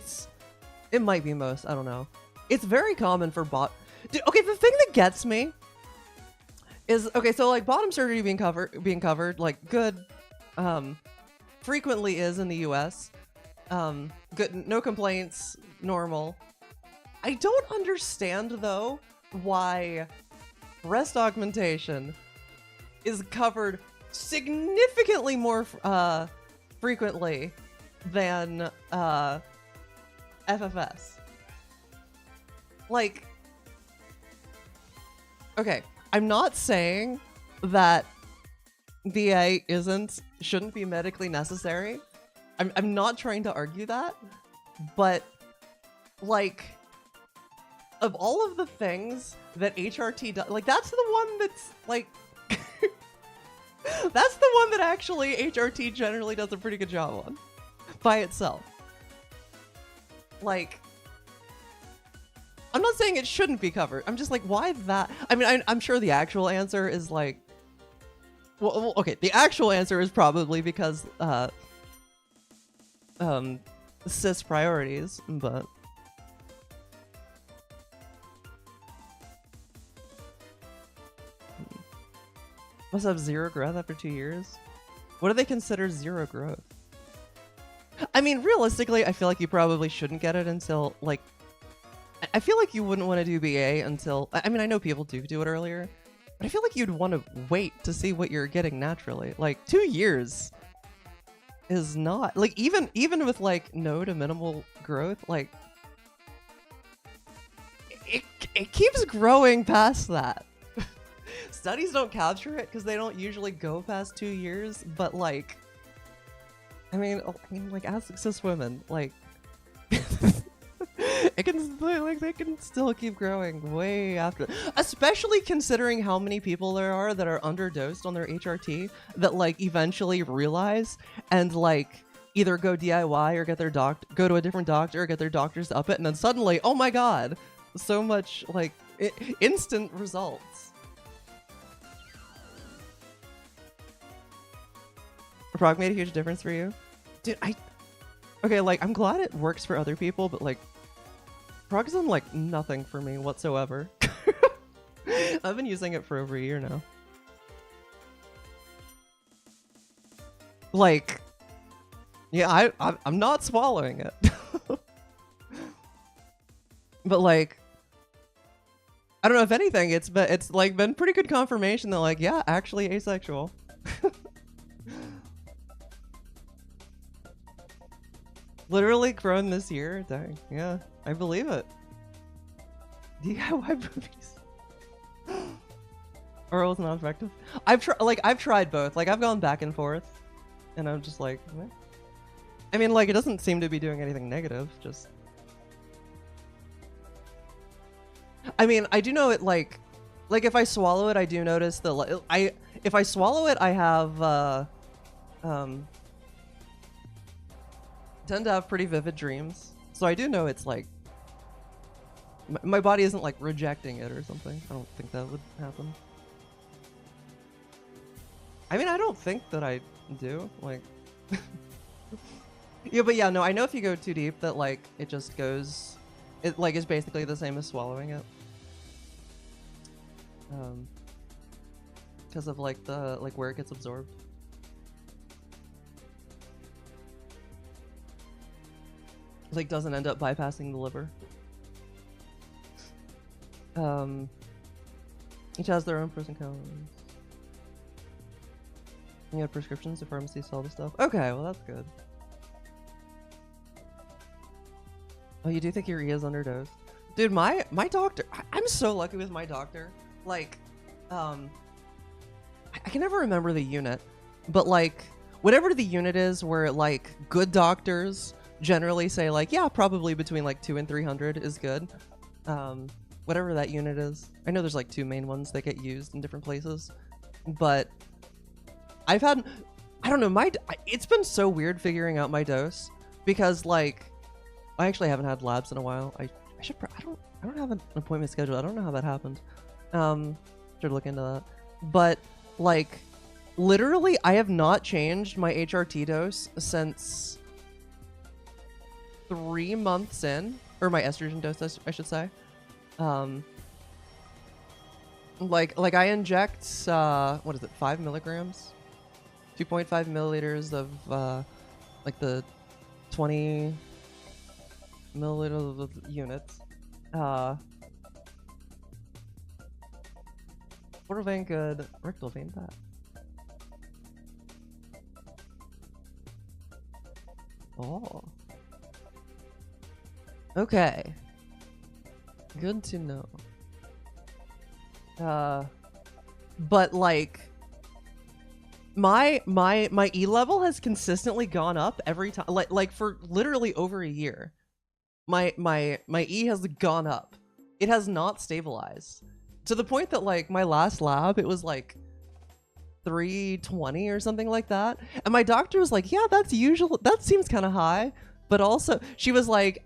might be most. I don't know. It's very common for okay, the thing that gets me is okay. So like bottom surgery being covered, like good, frequently is in the US. Good, no complaints, normal. I don't understand though why breast augmentation is covered significantly more frequently than FFS. Like, okay, I'm not saying that VA shouldn't be medically necessary. I'm not trying to argue that, but like, of all of the things that HRT does, like that's the one that's like that's the one that actually HRT generally does a pretty good job on by itself. Like, I'm not saying it shouldn't be covered. I'm just like, why that? I mean, I'm sure the actual answer is like, well, okay, the actual answer is probably because cis priorities, but must have 0 growth after 2 years. What do they consider 0 growth? I mean, realistically, I feel like you probably shouldn't get it until like I feel like you wouldn't want to do BA until, I mean, I know people do it earlier, but I feel like you'd want to wait to see what you're getting naturally. Like 2 years is not, like, even with like no to minimal growth, like it keeps growing past that. Studies don't capture it because they don't usually go past 2 years, but like, I mean, like, ask cis women, like, it can, like, they can still keep growing way after, especially considering how many people there are that are underdosed on their HRT that like eventually realize and like either go DIY or get their go to a different doctor or get their doctors to up it, and then suddenly, oh my god, so much like instant results. Prog made a huge difference for you, dude. Okay, like, I'm glad it works for other people, but like, Prog's done like nothing for me whatsoever. I've been using it for over a year now. Like, yeah, I'm not swallowing it. But like, I don't know, if anything, it's like been pretty good confirmation that like, yeah, actually asexual. Literally grown this year? Dang, yeah, I believe it. DIY boobies. Oral's not effective. I've tried both. Like, I've gone back and forth, and I'm just like, meh. I mean, like, it doesn't seem to be doing anything negative. Just, I mean, I do know it. Like if I swallow it, I do notice that. If I swallow it, I have tend to have pretty vivid dreams, so I do know it's like my body isn't like rejecting it or something. I don't think that would happen. I mean, I don't think that I do, like. Yeah, but yeah, no, I know if you go too deep that like it just goes, it like is basically the same as swallowing it, because of like the where it gets absorbed. Like, doesn't end up bypassing the liver. Each has their own pros and cons. You have prescriptions, the pharmacy sell the stuff. Okay, well that's good. Oh, you do think your E is underdosed? Dude, my doctor, I'm so lucky with my doctor. Like, I can never remember the unit, but like, whatever the unit is where like good doctors generally say like, yeah, probably between like 200 and 300 is good. Whatever that unit is. I know there's like 2 main ones that get used in different places, but I've had, I don't know, it's been so weird figuring out my dose because like, I actually haven't had labs in a while. I don't have an appointment scheduled. I don't know how that happened. Should look into that. But like, literally, I have not changed my HRT dose since 3 months in, or my estrogen dose, I should say. Like I inject, what is it, 5 milligrams? 2.5 milliliters of, like the 20 milliliter units. Portal vein good, rectal vein bad. Oh. Okay. Good to know. But like, my E level has consistently gone up every time, like for literally over a year. My E has gone up. It has not stabilized. To the point that like my last lab, it was like 320 or something like that. And my doctor was like, yeah, that's usual. That seems kind of high. But also, she was like,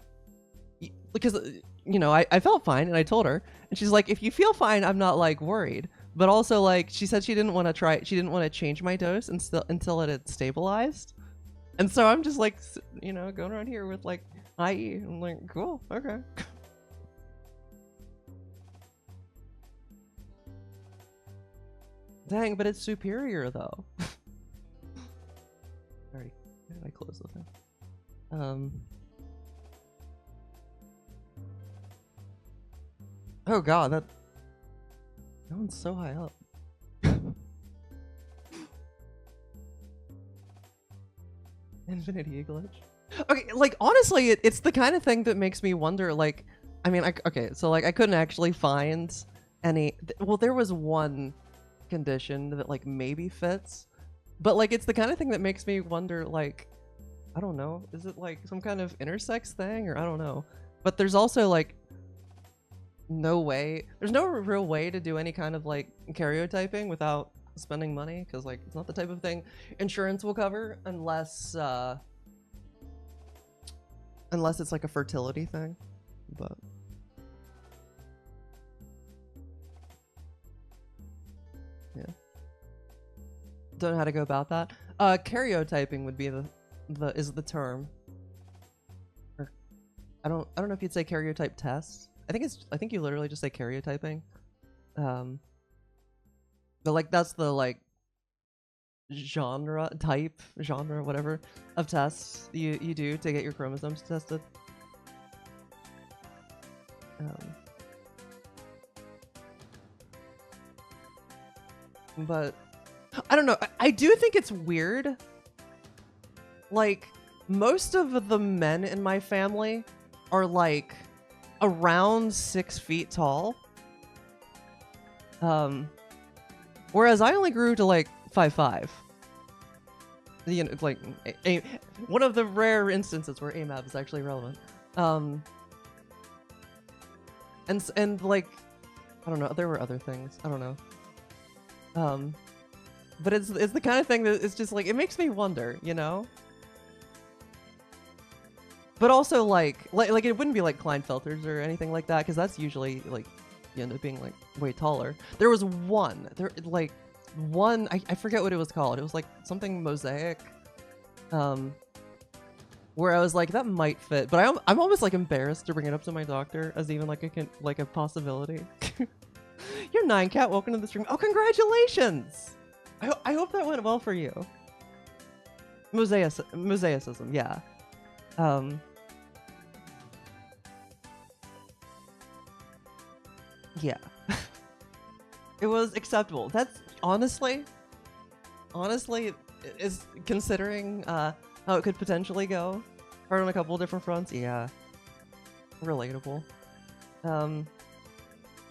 because, you know, I felt fine and I told her. And she's like, if you feel fine, I'm not like worried. But also, like, she said she didn't want to change my dose until it had stabilized. And so I'm just like, you know, going around here with like IE. I'm like, cool, okay. Dang, but it's superior though. Alright, where did I close the thing? Oh god, that one's so high up. Infinity glitch. Okay, like honestly, it's the kind of thing that makes me wonder. Like, I mean, okay, so like I couldn't actually find any. Well, there was one condition that like maybe fits, but like it's the kind of thing that makes me wonder. Like, I don't know, is it like some kind of intersex thing, or I don't know. But there's also like no way. There's no real way to do any kind of like karyotyping without spending money, because like it's not the type of thing insurance will cover unless unless it's like a fertility thing. But yeah, don't know how to go about that. Karyotyping would be the term. Or I don't know if you'd say karyotype test. I think you literally just say karyotyping. But like that's the like genre whatever of tests you do to get your chromosomes tested. But I don't know. I do think it's weird. Like most of the men in my family are like around 6 feet tall. Whereas I only grew to like 5'5". You know, like one of the rare instances where AMAB is actually relevant. And like I don't know, there were other things. I don't know. But it's the kind of thing that it's just like it makes me wonder, you know? But also like it wouldn't be like Kleinfelters or anything like that, because that's usually like you end up being like way taller. There was one I forget what it was called. It was like something mosaic, where I was like that might fit, but I'm almost like embarrassed to bring it up to my doctor as even like a possibility. You're 9cat, welcome to the stream. Oh, congratulations! I hope that went well for you. Mosaicism, yeah. Yeah. It was acceptable. That's honestly is considering how it could potentially go. Hard on a couple different fronts. Yeah. Relatable.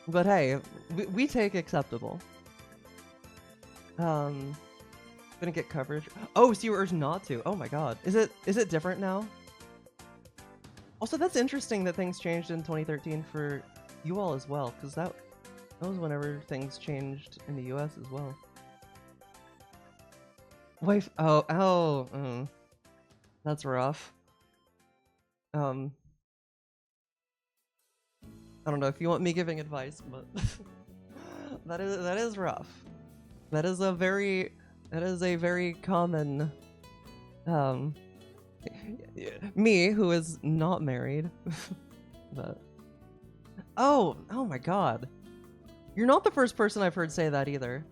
But hey, we take acceptable. Gonna get coverage. Oh, so you were urged not to. Oh my god. Is it different now? Also, that's interesting that things changed in 2013 for you all as well, because that was whenever things changed in the US as well. Wife. That's rough. I don't know if you want me giving advice, but that is rough. That is a very common me who is not married. But oh my god. You're not the first person I've heard say that either.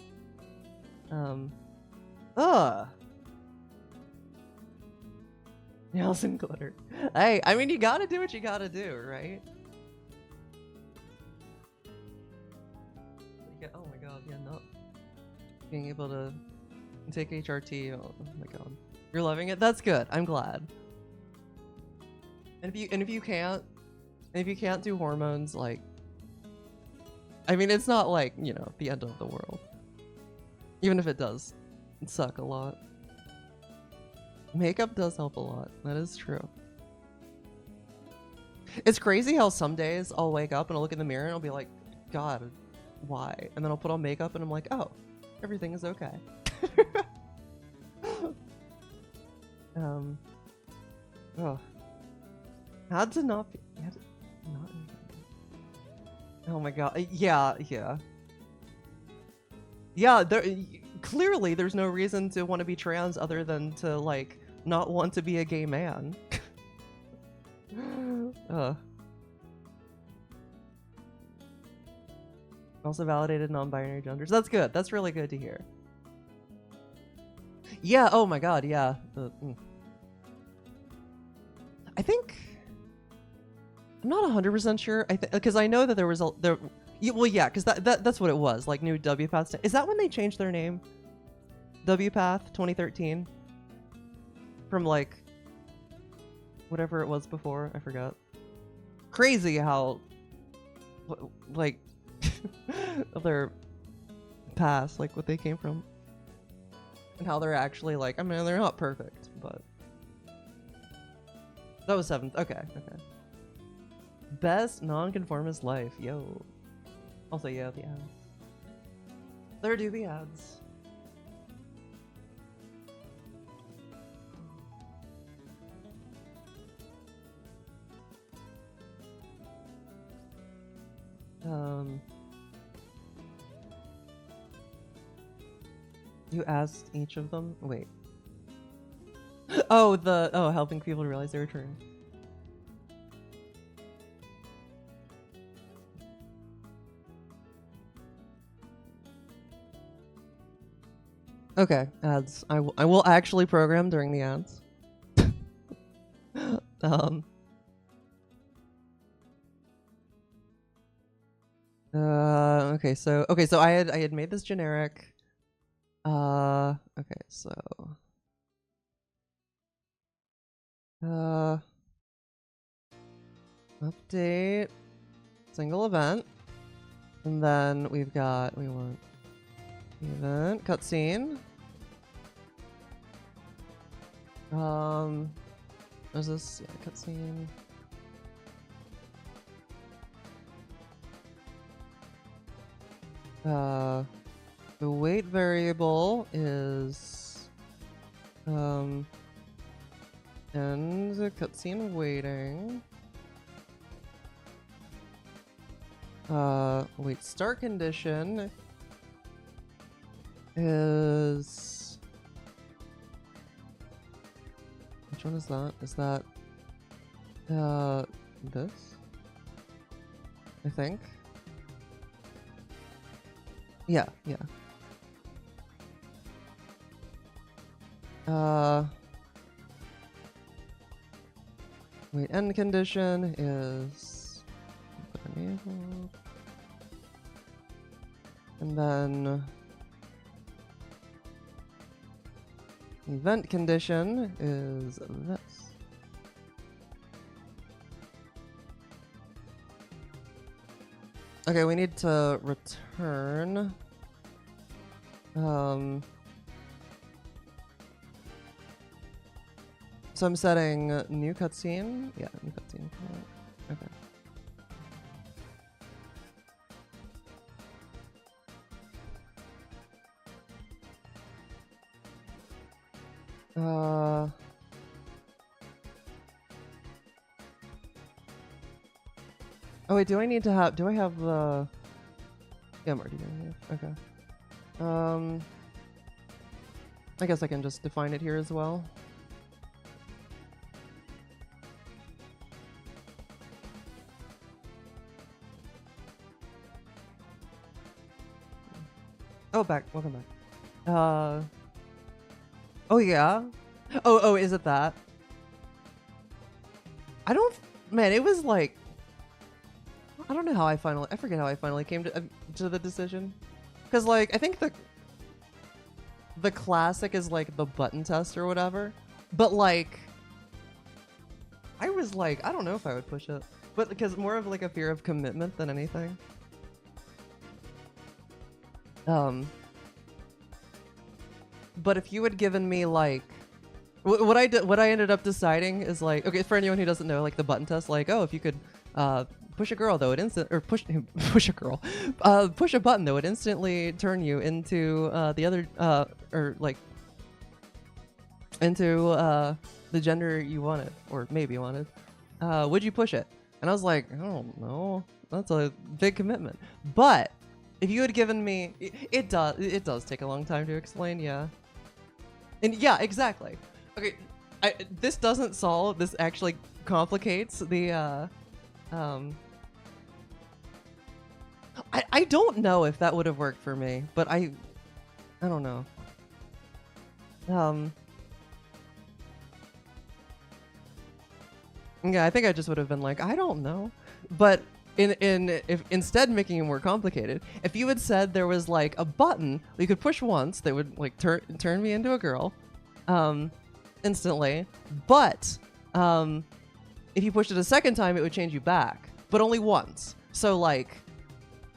Nails and glitter. Hey, I mean, you gotta do what you gotta do, right? Yeah, oh my god, yeah, not being able to take HRT. Oh my god, you're loving it. That's good. I'm glad. And if you can't do hormones, like, I mean, it's not like, you know, the end of the world. Even if it does suck a lot. Makeup does help a lot. That is true. It's crazy how some days I'll wake up and I'll look in the mirror and I'll be like, God, why? And then I'll put on makeup and I'm like, oh, everything is okay. Oh. Had to not be. Oh my god. Yeah. Yeah, clearly there's no reason to want to be trans other than to, like, not want to be a gay man. Also validated non-binary genders. That's good. That's really good to hear. Yeah, oh my god, yeah. I think I'm not 100% sure. I think because I know that there was a there. Well, yeah, because that's what it was. Like new WPath. Is that when they changed their name? WPath 2013. From like whatever it was before. I forgot. Crazy how like their past, like what they came from, and how they're actually like. I mean, they're not perfect, but that was 7th. Okay. Best non-conformist life, yo. Also, yeah, the ads. There do be ads. You asked each of them? Wait. Oh, helping people realize their turn. Okay, ads. I will actually program during the ads. Okay, so I had made this generic. Okay, so update single event, and then we want event cutscene. Is this cutscene? The wait variable is and the cutscene waiting. Wait, start condition is, which one is that? Is that this? I think. Yeah. Wait, end condition is enabled. And then event condition is this. Okay, we need to return. So I'm setting new cutscene. Yeah, new cutscene. Okay. Oh wait, do I have the... Yeah, I'm already doing it. Okay. I guess I can just define it here as well. Oh, welcome back. Oh yeah? Oh, is it that? Man, it was like... I don't know how I forget how I finally came to the decision. Because, like, I think the classic is, like, the button test or whatever. But, like, I was like, I don't know if I would push it. But because more of, like, a fear of commitment than anything. But if you had given me, like... What I ended up deciding is, like... Okay, for anyone who doesn't know, like, the button test, like, oh, if you could... push a girl though it push a girl, push a button though it instantly turn you into the other or like into the gender you wanted or maybe wanted. Would you push it? And I was like, I don't know. That's a big commitment. But if you had given me, it does take a long time to explain. Yeah. And yeah, exactly. Okay, this doesn't solve. This actually complicates the. I don't know if that would have worked for me, but I don't know. Yeah, I think I just would have been like, I don't know. But if instead making it more complicated, if you had said there was like a button you could push once that would like turn me into a girl, instantly, but if you pushed it a second time, it would change you back, but only once. So like,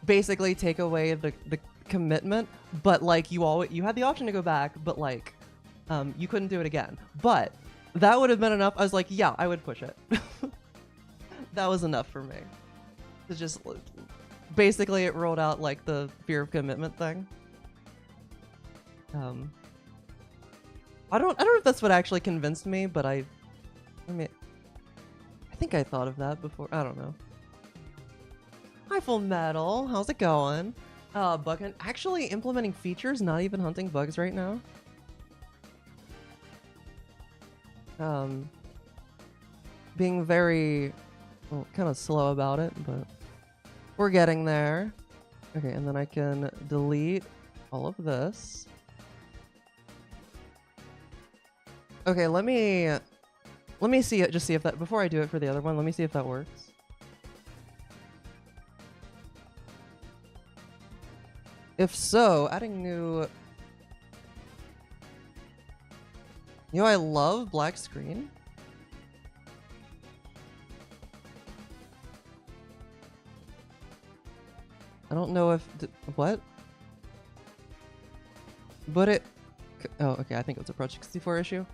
basically take away the commitment, but like you had the option to go back, but like, you couldn't do it again. But that would have been enough. I was like, yeah, I would push it. That was enough for me. To just basically it rolled out like the fear of commitment thing. I don't know if that's what actually convinced me, but I mean, I think I thought of that before. I don't know. Hi, Full Metal. How's it going? Bug actually implementing features, not even hunting bugs right now. Being very, well, kind of slow about it, but we're getting there. Okay, and then I can delete all of this. Okay, let me see it, just see if that, before I do it for the other one, let me see if that works. If so, adding new... You know, I love black screen. I don't know if... what? But it... Oh, okay, I think it's a Project 64 issue.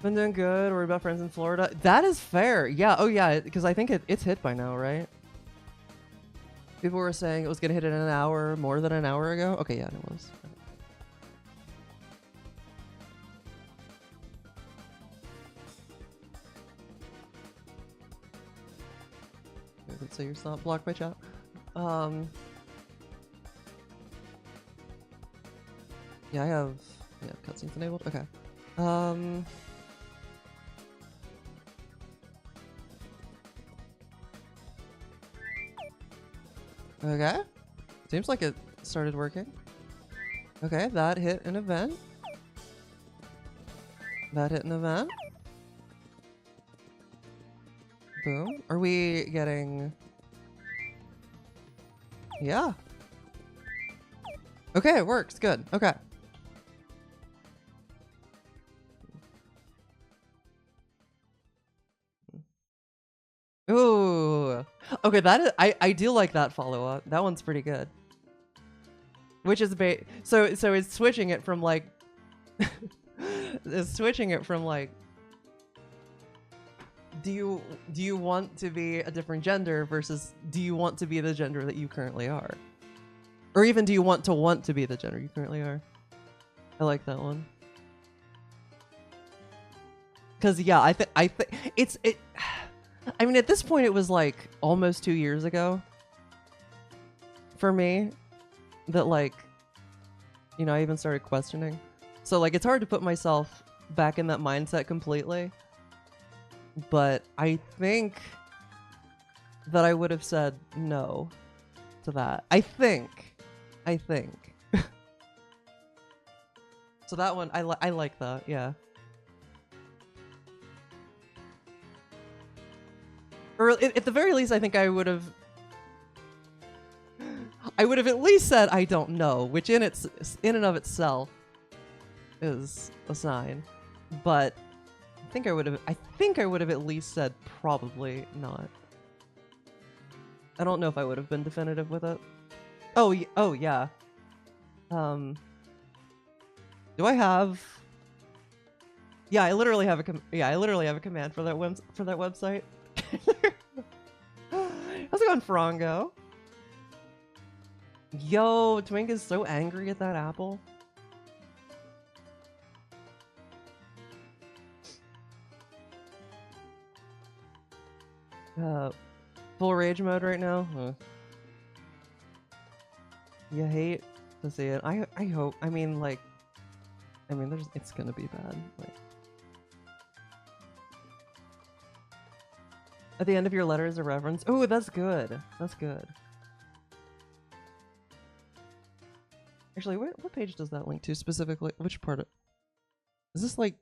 Been doing good. We're about friends in Florida. That is fair. Yeah. Oh, yeah. Because I think it's hit by now, right? People were saying it was gonna hit in an hour, more than an hour ago. Okay, yeah, it was. So you're not blocked by chat. Yeah, I have cutscenes enabled. Okay. Okay. Seems like it started working. Okay, that hit an event. That hit an event. Boom. Are we getting... Yeah. Okay, it works. Good. Okay. Ooh. Okay, that is... I do like that follow-up. That one's pretty good. Which is so it's switching it from like... it's switching it from like... Do you want to be a different gender versus do you want to be the gender that you currently are? Or even do you want to be the gender you currently are? I like that one. Cause yeah, I think I mean, at this point it was like almost 2 years ago for me that like, you know, I even started questioning. So like it's hard to put myself back in that mindset completely. But I think that I would have said no to that. I think. So that one, I like that, yeah. Or at the very least, I think I would have at least said I don't know, which in and of itself is a sign. But I think I would have at least said probably not. I don't know if I would have been definitive with it. Oh yeah. Do I have? Yeah, I literally have a command for that website. How's it going, Frongo? Yo, Twink is so angry at that apple. Full rage mode right now. You hate to see it. I hope. I mean, like, it's gonna be bad. Like, at the end of your letter is a reference. Oh, that's good. That's good. Actually, what page does that link to specifically? Which part? Is this like?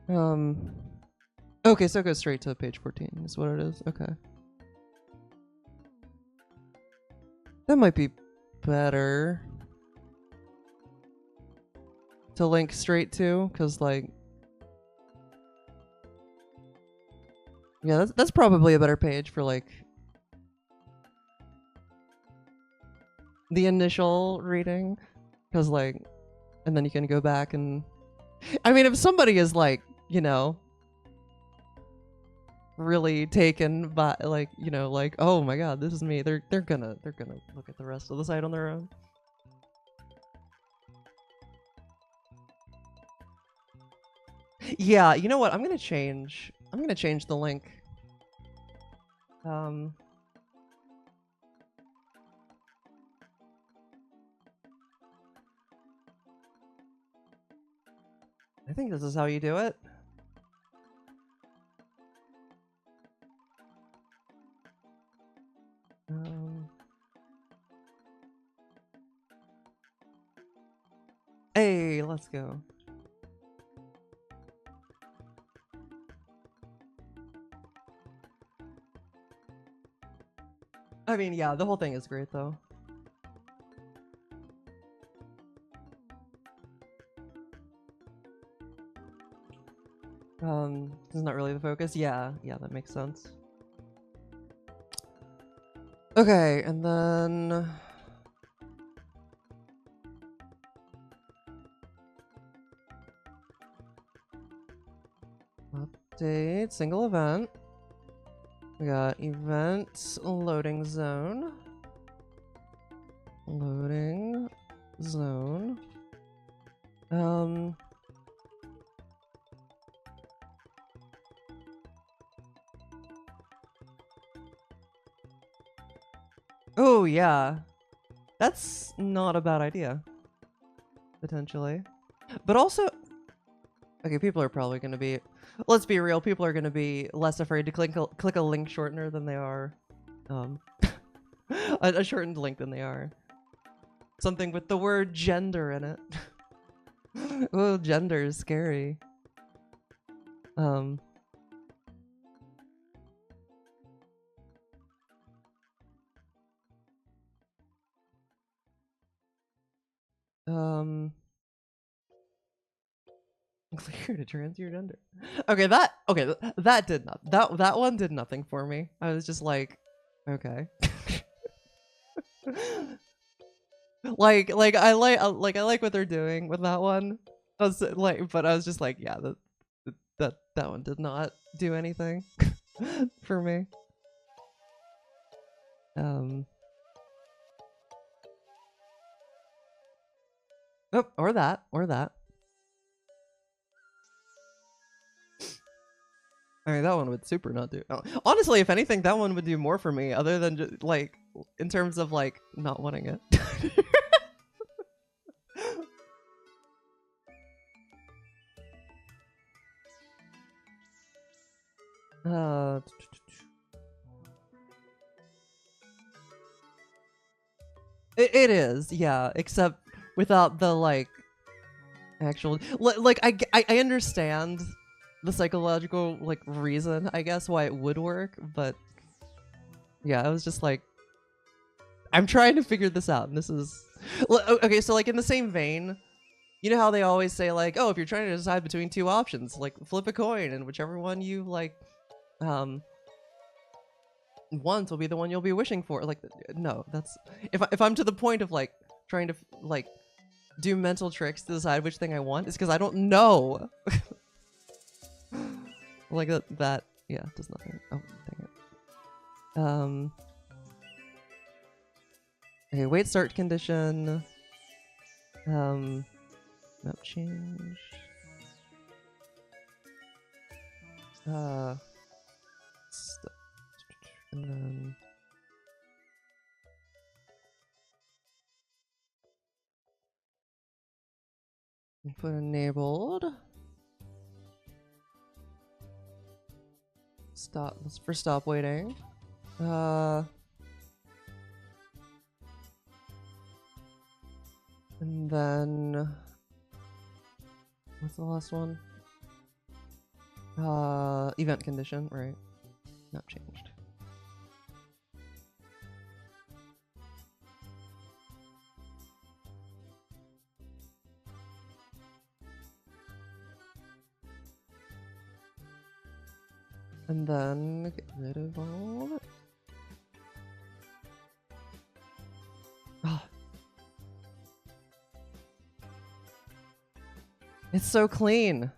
Okay, so it goes straight to page 14 is what it is. Okay. That might be better to link straight to, because like, yeah, that's probably a better page for like the initial reading, because like, and then you can go back and, I mean, if somebody is like, you know, really taken by like, you know, like, oh my god, this is me, they're gonna look at the rest of the site on their own. Yeah, you know what? I'm gonna change the link. I think this is how you do it. Hey, let's go. I mean, yeah, the whole thing is great though. This is not really the focus. Yeah, that makes sense. Okay, and then update single event. We got event loading zone. Loading zone. Oh yeah. That's not a bad idea. Potentially. But also, okay, people are probably going to be, let's be real, people are going to be less afraid to click a link shortener than they are a shortened link than they are something with the word gender in it. Oh, gender is scary. Clear to trans your gender. Okay, that did not, that one did nothing for me. I was just like, okay. like I like what they're doing with that one. I was like, but I was just like, yeah, that one did not do anything for me. Oh, or that. I mean, that one would super not do. Oh, honestly, if anything, that one would do more for me, other than just like in terms of like not wanting it. It is, yeah, except without the like actual like I understand the psychological like reason, I guess, why it would work, but yeah, I was just like, I'm trying to figure this out, and this is okay. So like in the same vein, you know how they always say like, oh, if you're trying to decide between two options, like flip a coin, and whichever one you like, want will be the one you'll be wishing for. Like, no, that's if I'm to the point of like trying to like do mental tricks to decide which thing I want, is because I don't know. Like that, yeah, does nothing. Oh, dang it. Okay, wait start condition. Map change. And then put enabled. Stop. Let's for stop waiting. And then what's the last one? Event condition, right? Not changed. And then get rid of all of it. Ah. It's so clean.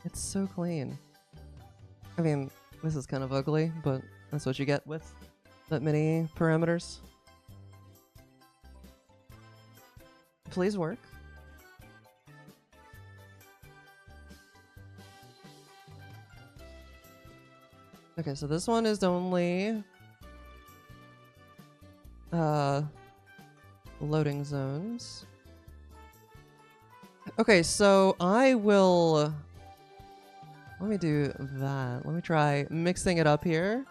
It's so clean. I mean, this is kind of ugly, but that's what you get with that many parameters. Please work. Okay, so this one is only loading zones. Okay, so I will... Let me do that. Let me try mixing it up here.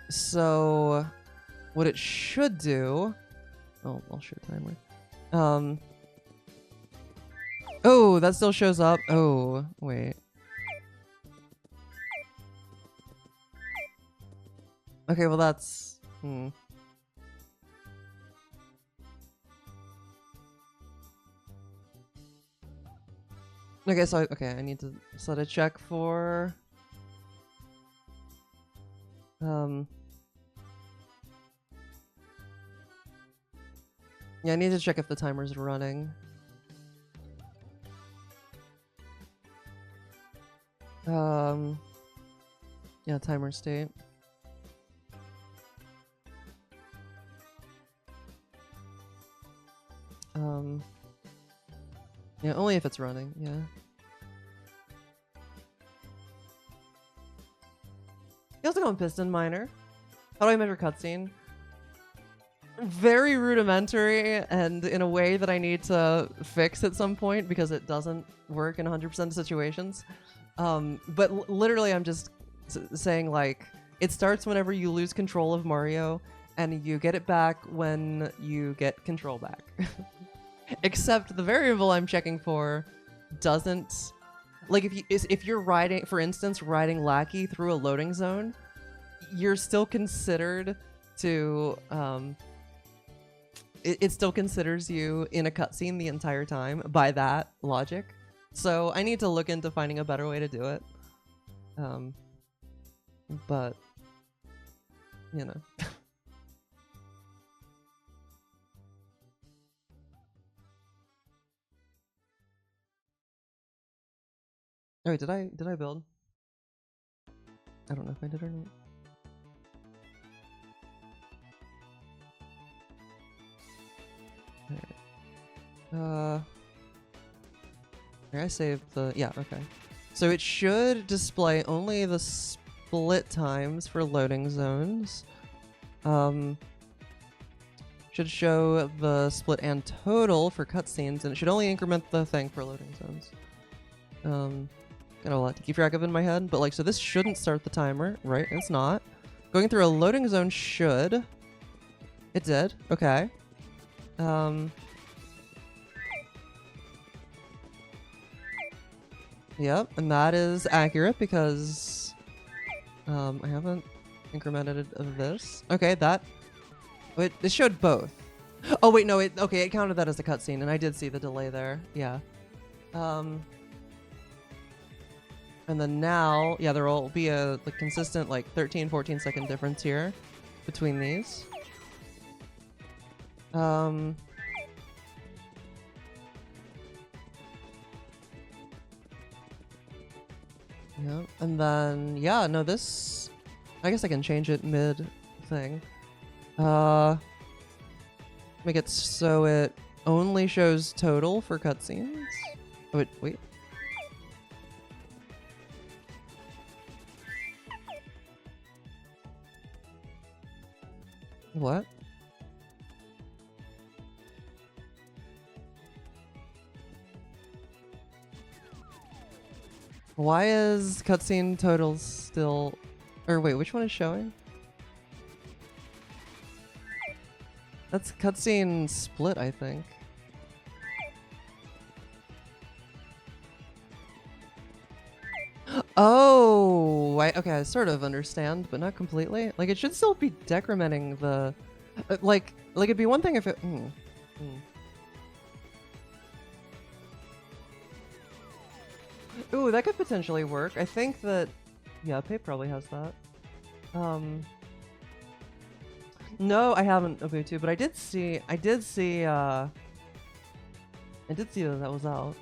So what it should do... Oh, I'll show timer. Oh, that still shows up. Oh, wait. Okay, well that's... Okay, so I need to set a check for yeah, I need to check if the timer's running. Yeah, timer state. Yeah, only if it's running, yeah. You also go on piston miner. How do I measure cutscene? Very rudimentary and in a way that I need to fix at some point because it doesn't work in 100% of situations. But literally I'm just saying like, it starts whenever you lose control of Mario and you get it back when you get control back. Except the variable I'm checking for doesn't... Like if you're riding, for instance, riding Lackey through a loading zone, you're still considered to... It still considers you in a cutscene the entire time by that logic. So I need to look into finding a better way to do it. But, you know. Oh wait, did I build? I don't know if I did or not. Alright. I saved the... Yeah, okay. So it should display only the split times for loading zones. Should show the split and total for cutscenes, and it should only increment the thing for loading zones. Got a lot to keep track of in my head, but like, so this shouldn't start the timer, right? It's not. Going through a loading zone should. It did. Okay. Yep, and that is accurate because I haven't incremented this. Okay, that... Wait, it showed both. Oh wait, no, it counted that as a cutscene, and I did see the delay there. Yeah. And then now, yeah, there will be a consistent 13, 14 second difference here between these. Yeah, and then, yeah, no, this... I guess I can change it mid-thing. Make it so it only shows total for cutscenes. Oh, wait. What? Why is cutscene totals still... Or wait, which one is showing? That's cutscene split, I think. Oh, okay, I sort of understand, but not completely. Like, it should still be decrementing the... like, it'd be one thing if it... Ooh, that could potentially work. I think that... Yeah, Pape probably has that. No, I haven't Ubuntu, but I did see that that was out.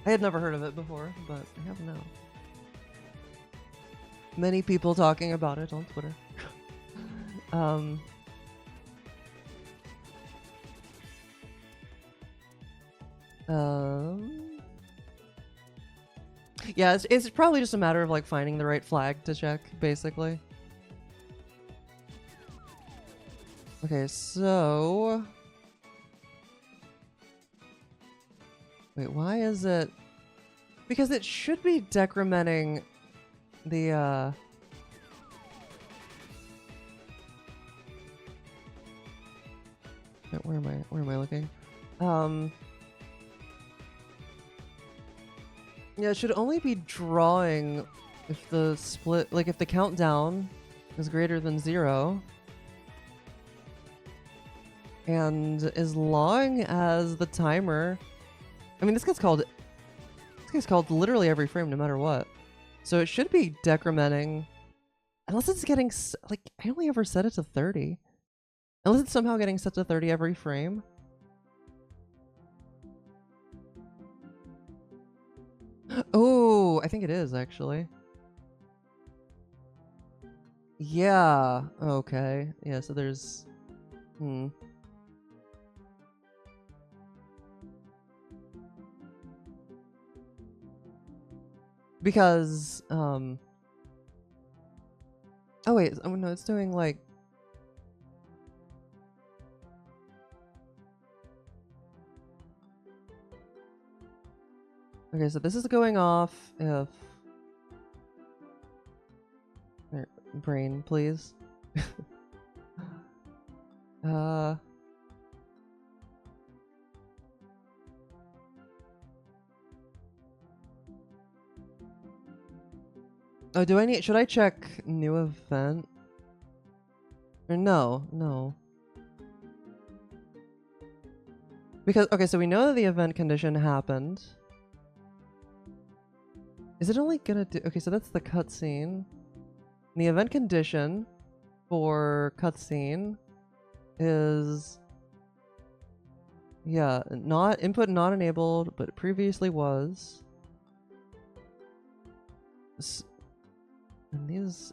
I had never heard of it before, but I have now. Many people talking about it on Twitter. Yeah, it's probably just a matter of like finding the right flag to check, basically. Okay, so... Wait, why is it... Because it should be decrementing the, Wait, where am I looking? Yeah, it should only be drawing if the split... Like, if the countdown is greater than 0. And as long as the timer... I mean, this gets called literally every frame, no matter what. So it should be decrementing, unless it's getting like I only ever set it to 30. Unless it's somehow getting set to 30 every frame. Oh, I think it is actually. Yeah. Okay. Yeah. So there's. Because, oh wait, oh no, it's doing like... Okay, so this is going off if... Brain, please. Oh, should I check new event? Or no. Because, okay, so we know that the event condition happened. Is it only gonna do... Okay, so that's the cutscene. The event condition for cutscene is... Yeah, input not enabled, but it previously was. And these...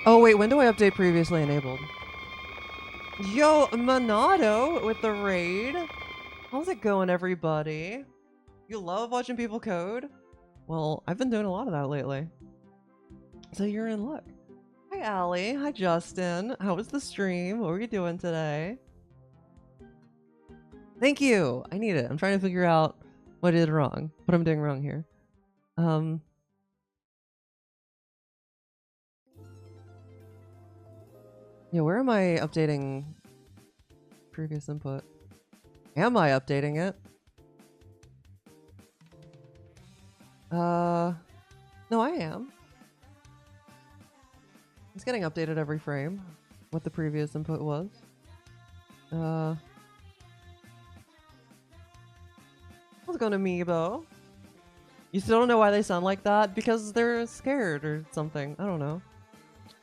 Oh wait, when do I update previously enabled? Yo, Monado with the raid. How's it going, everybody? You love watching people code? Well, I've been doing a lot of that lately. So you're in luck. Hi, Allie. Hi, Justin. How was the stream? What were you doing today? Thank you. I need it. I'm trying to figure out what I did wrong. What I'm doing wrong here. Yeah, where am I updating previous input? Am I updating it? No, I am. It's getting updated every frame, what the previous input was. How's it going, Amiibo? You still don't know why they sound like that? Because they're scared or something. I don't know.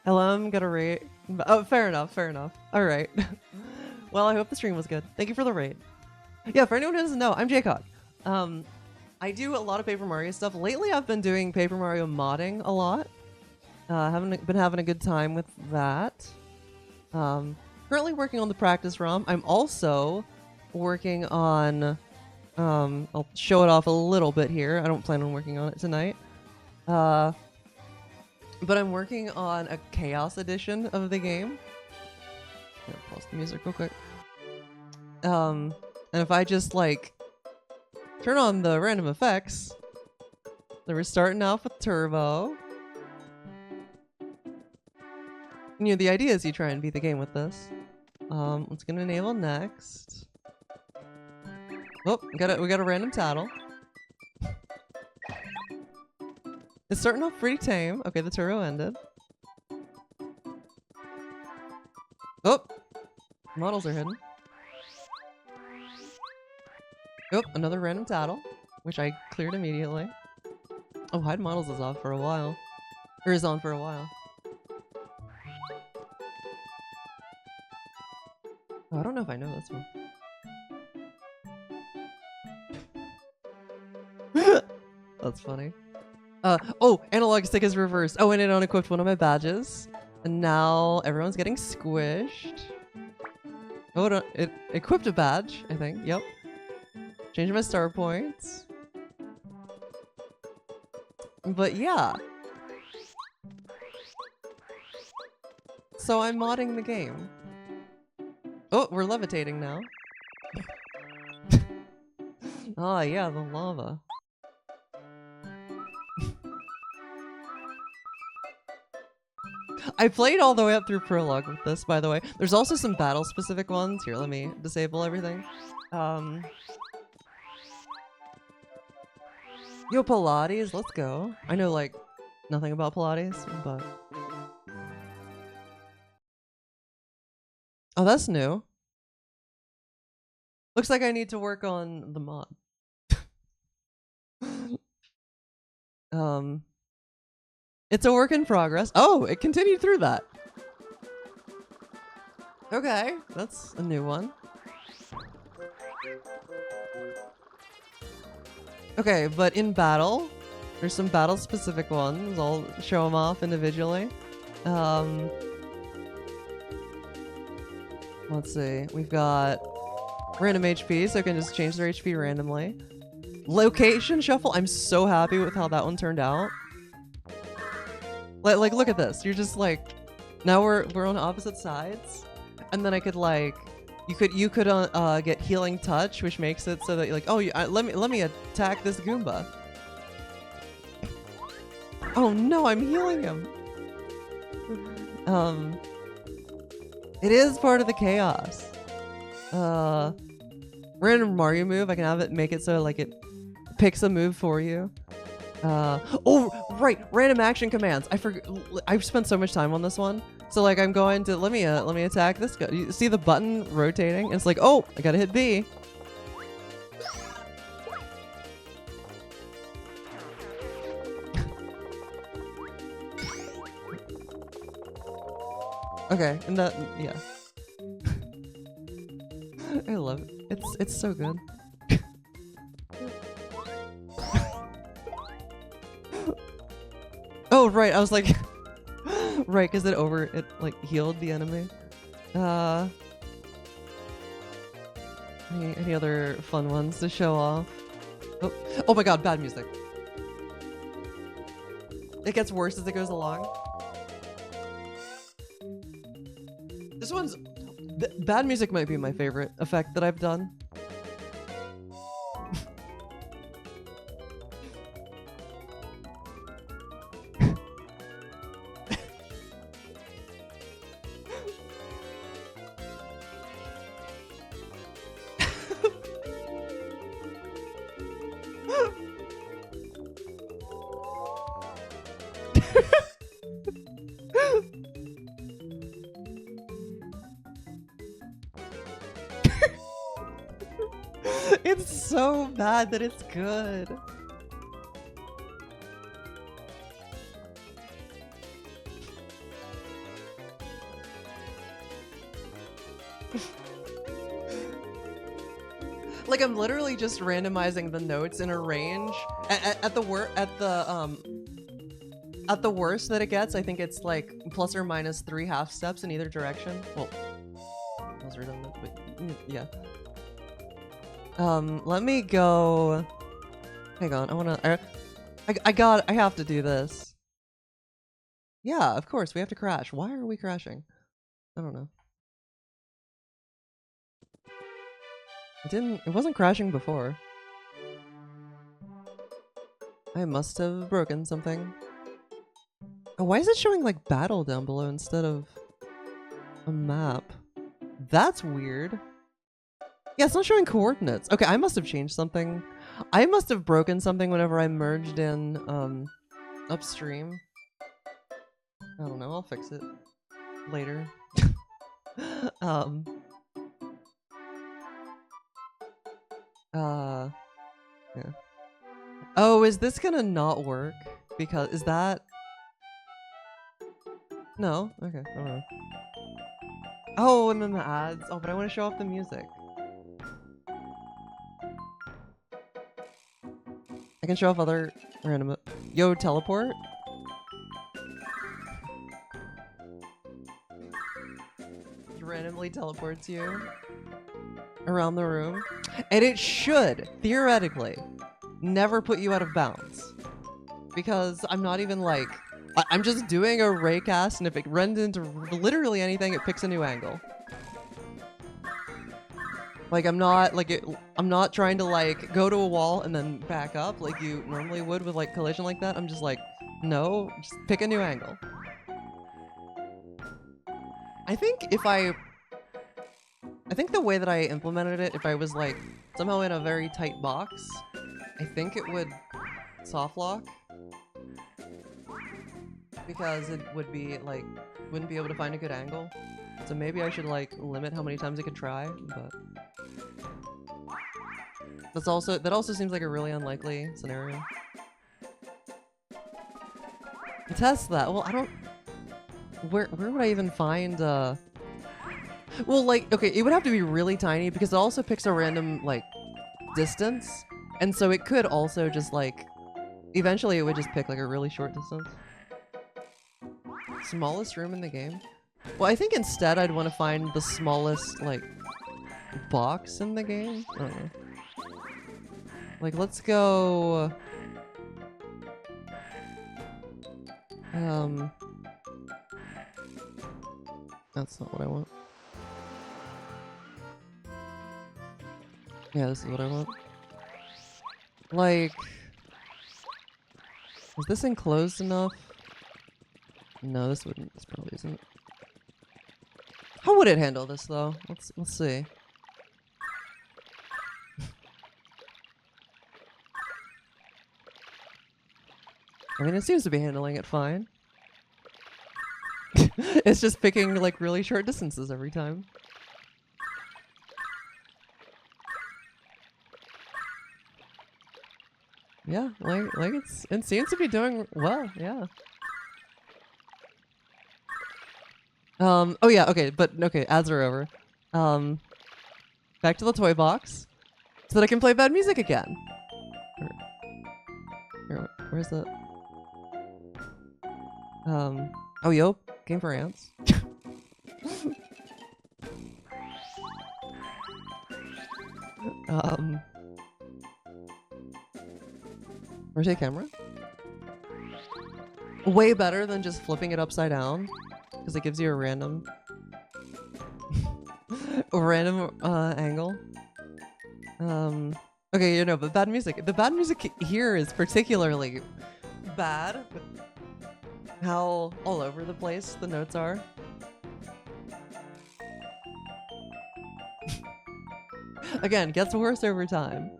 LM, got a raid. Oh, fair enough. Alright. Well, I hope the stream was good. Thank you for the raid. Yeah, for anyone who doesn't know, I'm Jaycock. I do a lot of Paper Mario stuff. Lately, I've been doing Paper Mario modding a lot. Been having a good time with that. Currently working on the practice ROM. I'm also working on... I'll show it off a little bit here. I don't plan on working on it tonight. But I'm working on a Chaos edition of the game. Yeah, pause the music real quick. And if I just, like, turn on the random effects, so we're starting off with Turbo. And, you know, the idea is you try and beat the game with this. It's gonna enable next. Oh, we got a random title. It's starting off pretty tame. Okay, the turbo ended. Oh! Models are hidden. Oh, another random tattle, which I cleared immediately. Oh, hide models is off for a while. Or is on for a while. Oh, I don't know if I know this one. That's funny. Oh, analog stick is reversed. Oh, and it unequipped one of my badges. And now everyone's getting squished. Oh, it equipped a badge, I think. Yep. Changed my star points. But yeah. So I'm modding the game. Oh, we're levitating now. Ah, yeah, the lava. I played all the way up through prologue with this, by the way. There's also some battle-specific ones. Here, let me disable everything. Yo, Pilates, let's go. I know, like, nothing about Pilates, but... Oh, that's new. Looks like I need to work on the mod. It's a work in progress. Oh, it continued through that. Okay, that's a new one. Okay, but in battle, there's some battle-specific ones. I'll show them off individually. Let's see. We've got random HP, so I can just change their HP randomly. Location shuffle. I'm so happy with how that one turned out. Like, look at this. You're just like, now we're on opposite sides, and then I could like, you could get healing touch, which makes it so that you're like, oh, let me attack this Goomba. Oh no, I'm healing him. It is part of the chaos. Random Mario move. I can have it make it so like it picks a move for you. Oh, right, random action commands. I forgot. I've spent so much time on this one. So like, I'm going to let me attack this guy. You see the button rotating? And it's like, oh, I gotta hit B. Okay, and that, yeah. I love it. It's so good. Oh, right, I was like, right, because it like healed the enemy. Any other fun ones to show off? Oh my god, bad music. It gets worse as it goes along. This one's... bad music might be my favorite effect that I've done. It's so bad that it's good. Like, I'm literally just randomizing the notes in a range. At the worst that it gets, I think it's like plus or minus 3 half steps in either direction. Well, that was redundant, but yeah. Let me go. Hang on, I have to do this. Yeah, of course, we have to crash. Why are we crashing? I don't know. It wasn't crashing before. I must have broken something. Oh, why is it showing like battle down below instead of a map? That's weird. Yeah, it's not showing coordinates. Okay, I must have changed something. I must have broken something whenever I merged in Upstream. I don't know, I'll fix it later. Yeah. Oh, is this gonna not work? Because, is that... No? Okay, I don't know. Oh, and then the ads. Oh, but I want to show off the music. I can show off other random... Yo, teleport? It randomly teleports you around the room. And it should, theoretically, never put you out of bounds. Because I'm not even like... I'm just doing a ray cast, and if it runs into literally anything, it picks a new angle. Like, I'm not, like, I'm not trying to, like, go to a wall and then back up like you normally would with, like, collision like that. I'm just like, no, just pick a new angle. I think if I think the way that I implemented it, if I was, like, somehow in a very tight box, I think it would soft lock. Because it would be, like, wouldn't be able to find a good angle. So maybe I should, like, limit how many times it could try, but... that also seems like a really unlikely scenario. Test that. Well, I don't... Where would I even find, Well, like, okay, it would have to be really tiny because it also picks a random, like, distance. And so it could also just, like... Eventually it would just pick, like, a really short distance. Smallest room in the game? Well, I think instead I'd want to find the smallest, like, box in the game? I don't know. Like, let's go... That's not what I want. Yeah, this is what I want. Like... Is this enclosed enough? No, this probably isn't. How would it handle this though? Let's see. I mean, it seems to be handling it fine. It's just picking like really short distances every time. Yeah, like it seems to be doing well, yeah. Oh yeah, okay, but okay, ads are over. Back to the toy box, so that I can play bad music again. Where's the? Oh yo, game for ants. Where's your camera? Way better than just flipping it upside down. Because it gives you a random angle. Okay, you know, but bad music. The bad music here is particularly bad with how all over the place the notes are. Again, gets worse over time.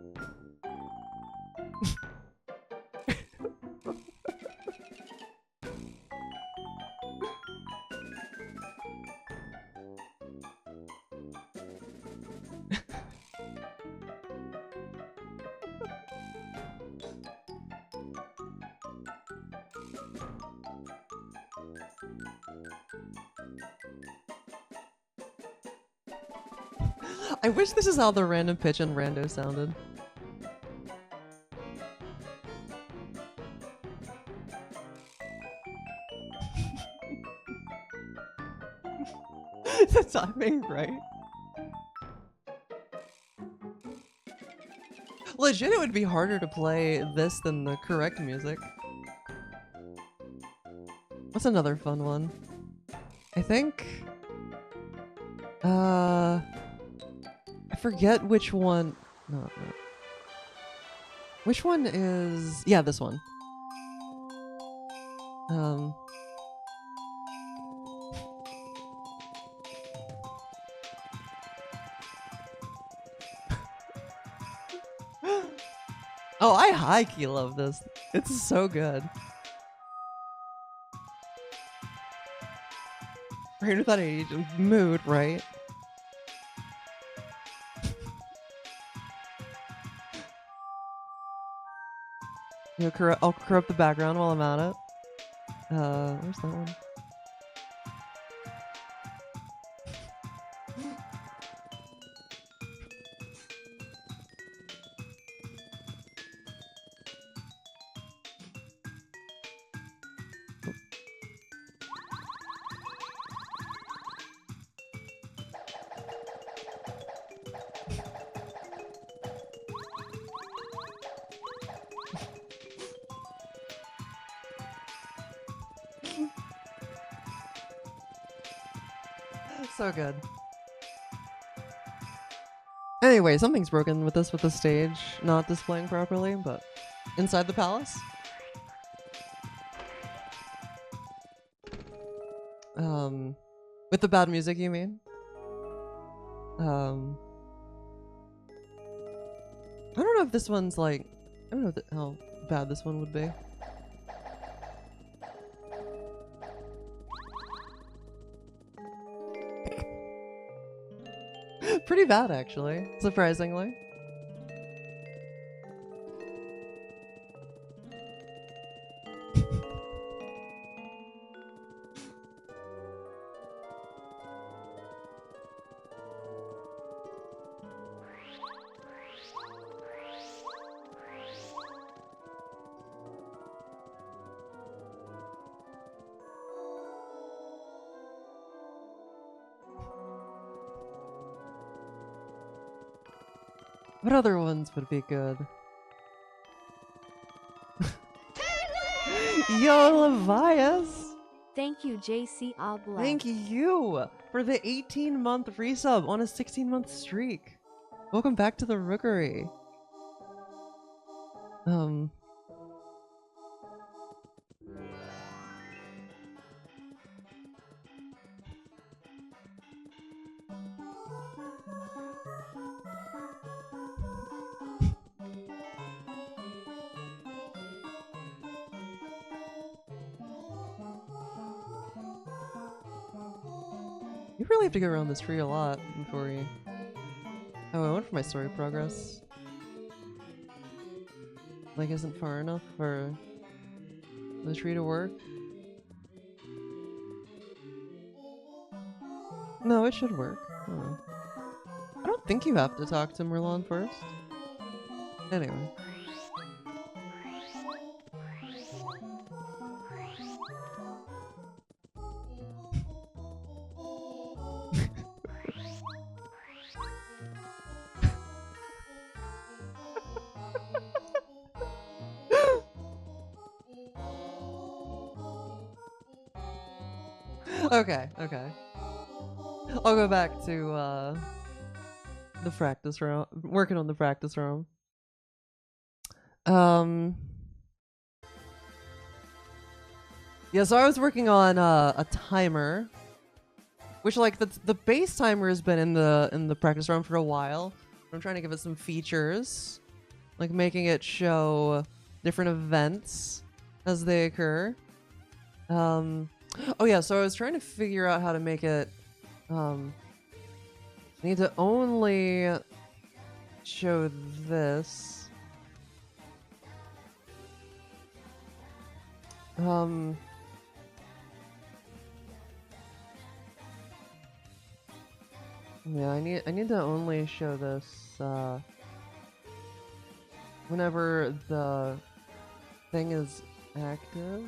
I wish this is how the random pitch and rando sounded. The timing, right? Legit, it would be harder to play this than the correct music. What's another fun one? I think... I forget which one... No. Which one is... Yeah, this one. Oh, I high-key love this. It's so good. Brain without age. Mood, right? You know, I'll corrupt the background while I'm at it. Where's that one? So good. Anyway, something's broken with the stage not displaying properly, but inside the palace. With the bad music, you mean? I don't know if this one's like, I don't know how bad this one would be. Pretty bad, actually, surprisingly. What other ones would be good? Yo, Levias! Thank you, JC Ogla. Thank you for the 18-month resub on a 16-month streak. Welcome back to the Rookery. You really have to go around this tree a lot before you... Oh, I went for my story progress. Like, isn't far enough for the tree to work? No, it should work. Oh. I don't think you have to talk to Merlon first. Anyway. Okay, okay. I'll go back to the practice room. Working on the practice room. Yeah, so I was working on a timer, which like the base timer has been in the practice room for a while. I'm trying to give it some features, like making it show different events as they occur. Oh yeah, so I was trying to figure out how to make it. I need to only show this. Yeah, I need to only show this whenever the thing is active.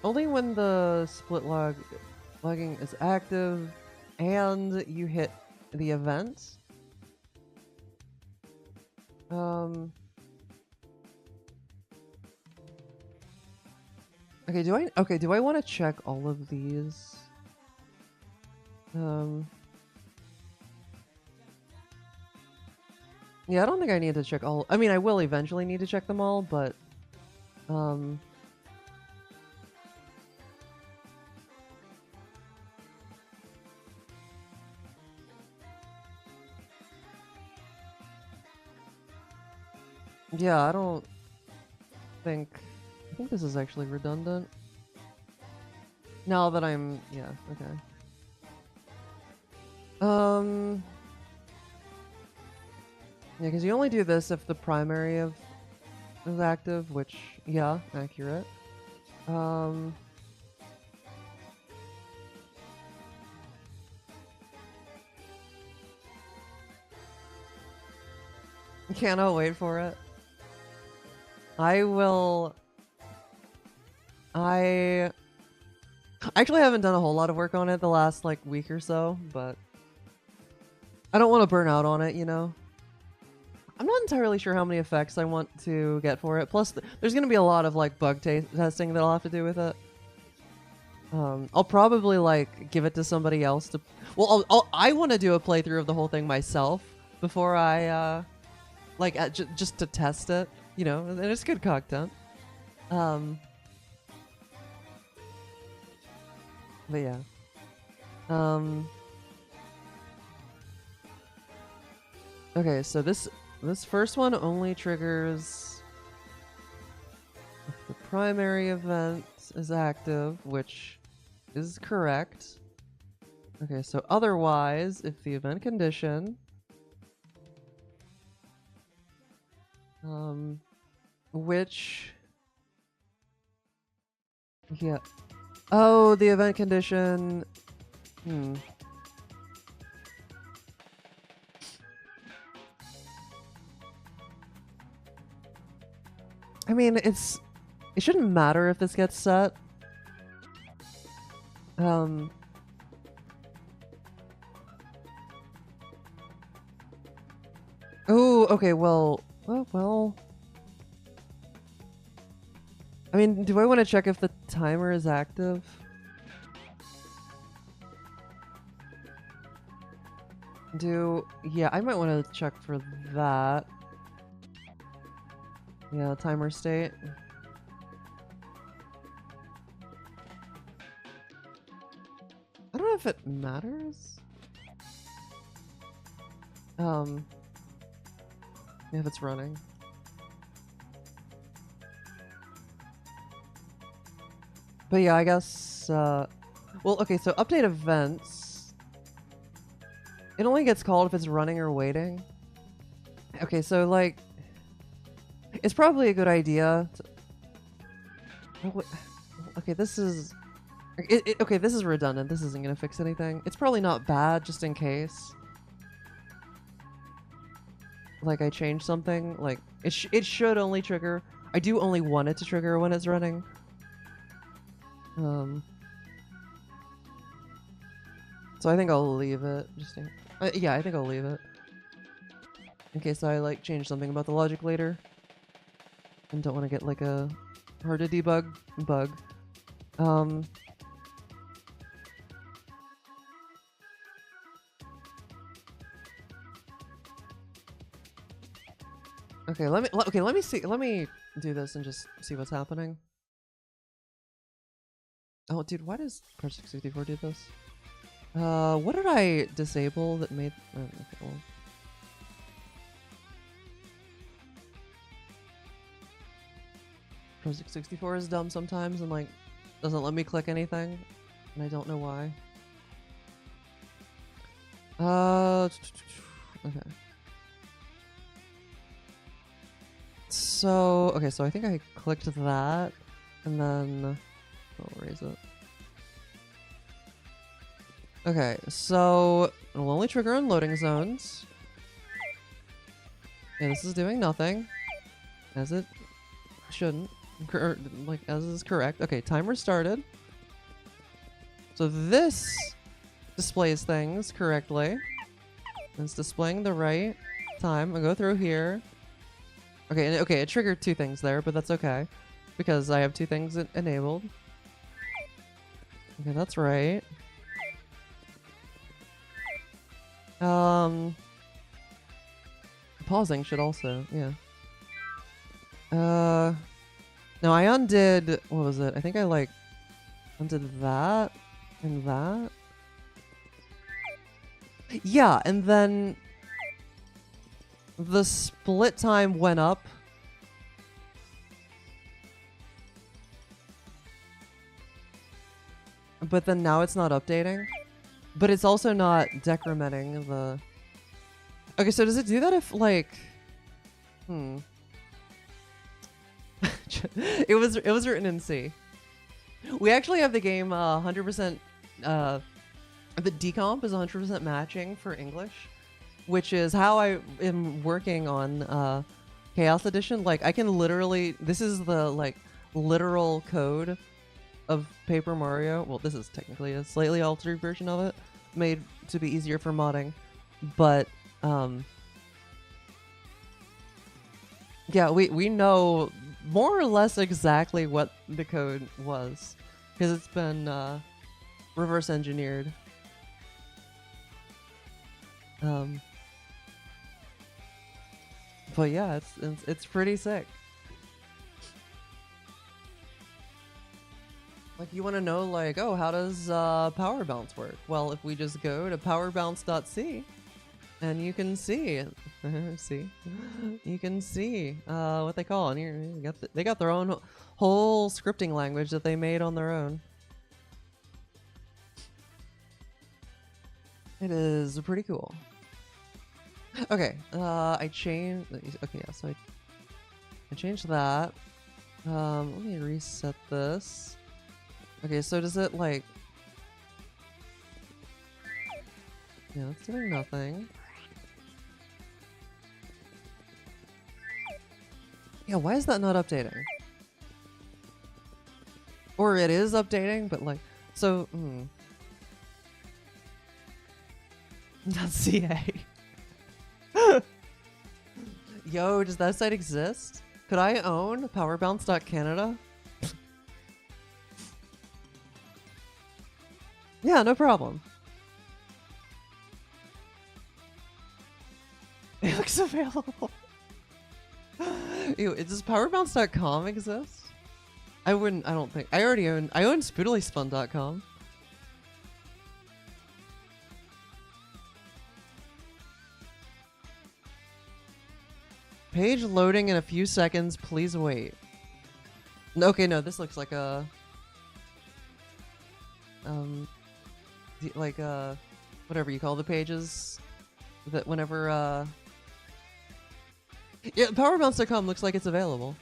Only when the split logging is active and you hit the event. Okay, do I want to check all of these? Yeah, I don't think I need to check all. I mean, I will eventually need to check them all, but yeah, I don't think... I think this is actually redundant. Now that I'm... Yeah, okay. Yeah, because you only do this if the primary is active, which, yeah, accurate. Cannot wait for it. I will. I actually haven't done a whole lot of work on it the last like week or so, but I don't want to burn out on it, you know? I'm not entirely sure how many effects I want to get for it. Plus, there's going to be a lot of like bug testing that I'll have to do with it. I'll probably like give it to somebody else to. Well, I want to do a playthrough of the whole thing myself before I like just to test it, you know, and it's good content. But yeah. Okay, so this first one only triggers if the primary event is active, which is correct. Okay, so otherwise, if the event condition which yeah. Oh, the event condition. I mean, it shouldn't matter if this gets set. Oh, okay, well. I mean, do I want to check if the timer is active? Yeah, I might want to check for that. Yeah, timer state. I don't know if it matters. If it's running. But yeah, I guess, well, okay, so update events. It only gets called if it's running or waiting. Okay, so, like, it's probably a good idea to... Okay, this is... okay, this is redundant. This isn't gonna fix anything. It's probably not bad, just in case. Like, I change something. Like, it should only trigger... I do only want it to trigger when it's running. So I think I'll leave it. Just yeah, I think I'll leave it. In case I like change something about the logic later. And don't want to get like a hard to debug bug. Okay, let me see. Let me do this and just see what's happening. Oh, dude, why does Project 64 do this? What did I disable that made... okay, well. Project 64 is dumb sometimes and, like, doesn't let me click anything. And I don't know why. Okay. So, okay, so I think I clicked that, and then... I'll erase it. Okay, so it'll only trigger in loading zones. And this is doing nothing. As it shouldn't. Like, as is correct. Okay, timer started. So this displays things correctly. It's displaying the right time. I'll go through here. Okay, okay, it triggered two things there, but that's okay. Because I have two things enabled. Okay, that's right. Pausing should also, yeah. No, I undid, what was it? I think I like undid that and that. Yeah, and then the split time went up. But then now it's not updating. but it's also not decrementing the... Okay, so does it do that if, like... it was written in C. We actually have the game 100%... the decomp is 100% matching for English, which is how I am working on Chaos Edition. Like, I can literally... This is the, like, literal code of Paper Mario. Well, this is technically a slightly altered version of it, made to be easier for modding. But, yeah, we know more or less exactly what the code was, because it's been reverse engineered. But yeah, it's pretty sick. Like, you want to know, like, oh, how does power bounce work? Well, if we just go to powerbounce.c, and you can see, see, you can see what they call it. Here, they got their own whole scripting language that they made on their own. It is pretty cool. Okay, I changed. Okay, yeah, so I changed that. Let me reset this. Okay, so does it like... Yeah, it's doing nothing. Yeah, why is that not updating? Or it is updating, but like... So, .ca. Yo, does that site exist? Could I own powerbounce.canada? Yeah, no problem. It looks available. Ew, does powerbounce.com exist? I don't think. I own spoodlyspun.com. Page loading in a few seconds, please wait. Okay, no, this looks like a... like whatever you call the pages that whenever yeah, powerbounce.com looks like it's available.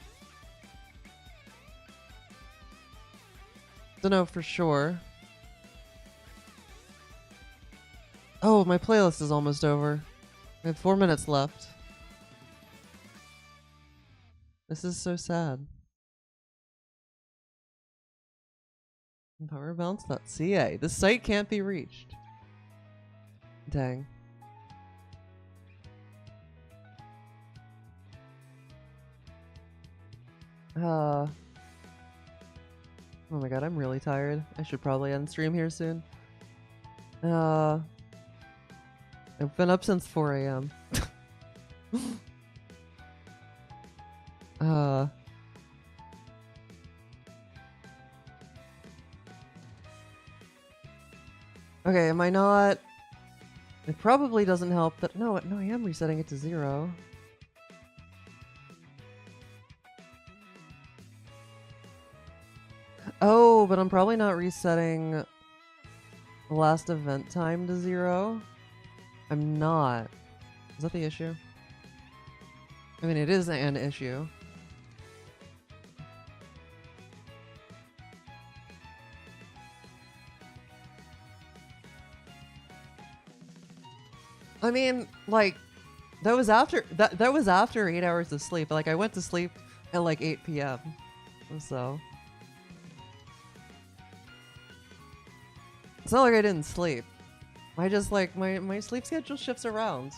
Don't know for sure. Oh, my playlist is almost over. I have 4 minutes left. This is so sad. Powerbounce.ca. This site can't be reached. Dang. Oh my god, I'm really tired. I should probably end stream here soon. I've been up since 4 a.m. Okay, am I not... It probably doesn't help that... No, I am resetting it to 0. Oh, but I'm probably not resetting the last event time to 0. I'm not. Is that the issue? I mean, it is an issue. I mean, like, that was after 8 hours of sleep. Like, I went to sleep at like 8 p.m. So it's not like I didn't sleep. I just, like, my sleep schedule shifts around.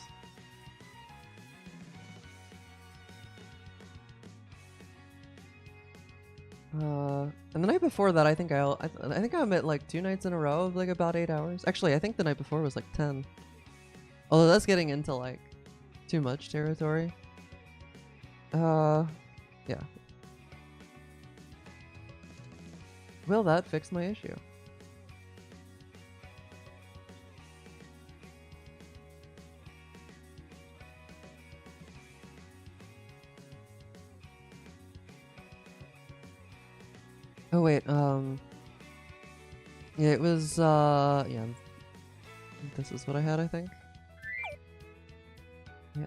And the night before that, I think I'm at like 2 nights in a row of like about 8 hours. Actually, I think the night before was like 10. Although that's getting into like too much territory. Yeah. Will that fix my issue? Oh wait, yeah, it was, yeah. this is what I had, I think. Yeah.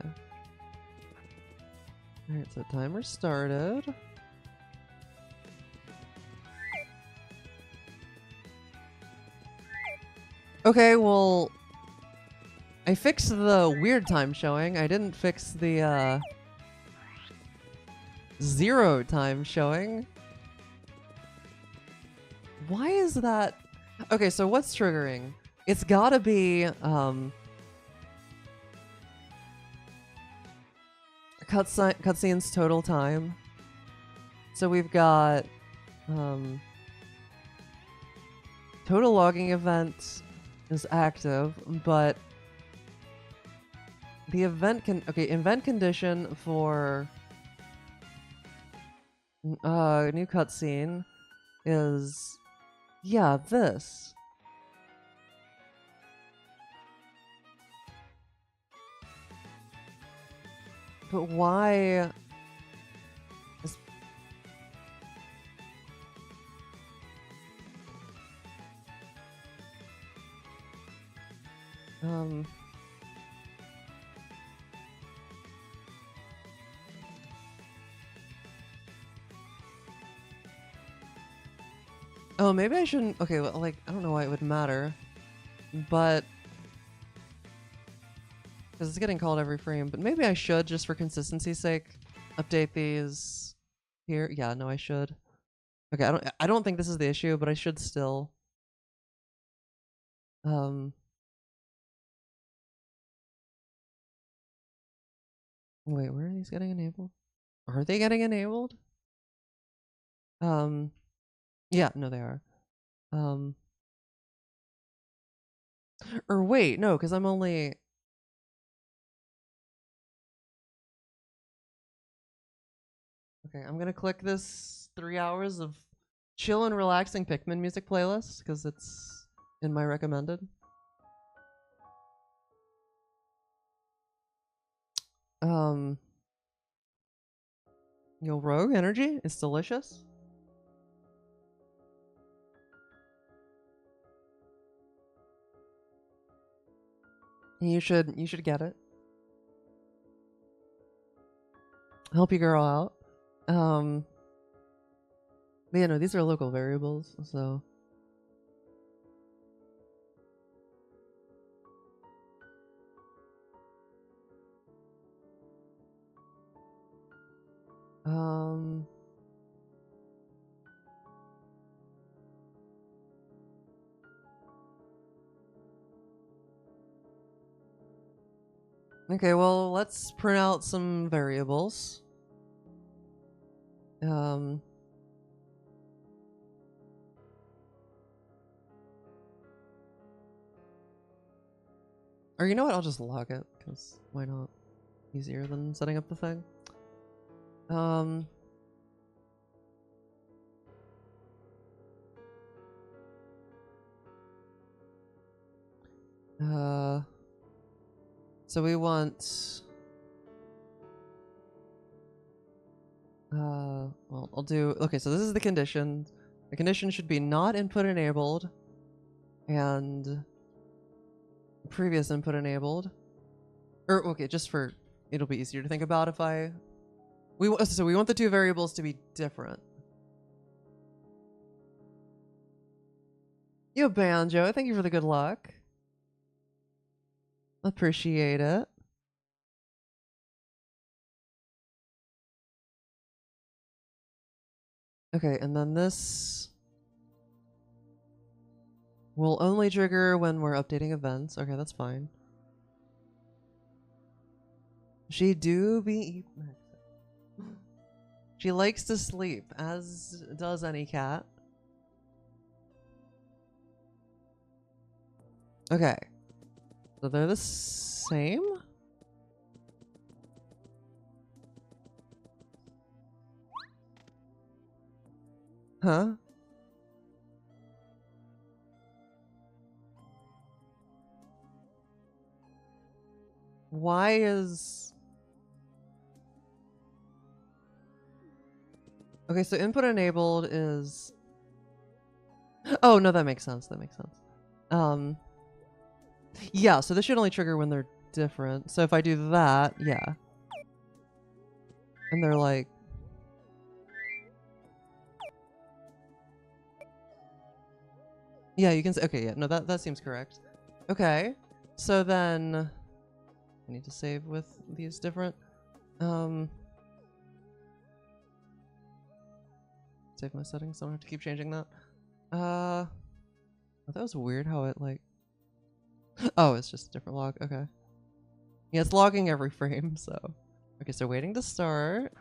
Alright, so timer started. Okay, well, I fixed the weird time showing. I didn't fix the, 0 time showing. Why is that? Okay, so what's triggering? It's gotta be, cutscenes total time. So we've got, total logging event is active, but the event event condition for new cutscene is, yeah, this. But why is oh, maybe I shouldn't. Okay, well, like, I don't know why it would matter, but because it's getting called every frame. But maybe I should, just for consistency's sake, update these here. Yeah, no, I should. Okay, I don't think this is the issue, but I should still. Wait, where are these getting enabled? Are they getting enabled? Yeah, no, they are. Or wait, no, because I'm only. Okay, I'm gonna click this 3 hours of chill and relaxing Pikmin music playlist because it's in my recommended. Yo, Rogue Energy, it's delicious. You should get it. Help your girl out. But yeah, no, these are local variables, so. Okay, well, let's print out some variables. Or you know what? I'll just log it, because why not? Easier than setting up the thing. So we want... well, I'll do... Okay, so this is the condition. The condition should be not input enabled, and previous input enabled. Or, okay, just for... It'll be easier to think about if I... So we want the two variables to be different. Yo, Banjo, thank you for the good luck. Appreciate it. Okay, and then this will only trigger when we're updating events. Okay, that's fine. She do be... She likes to sleep, as does any cat. Okay. So they're the same? Huh? Why is... Okay, so input enabled is... Oh, no, that makes sense. That makes sense. Yeah, so this should only trigger when they're different. So if I do that, yeah. And they're like... Yeah, you can say... Okay, yeah, no, that seems correct. Okay, so then... I need to save with these different... Save my settings, so I don't have to keep changing that. Oh, that was weird how it, like... Oh, it's just a different log, okay. Yeah, it's logging every frame, so... Okay, so waiting to start.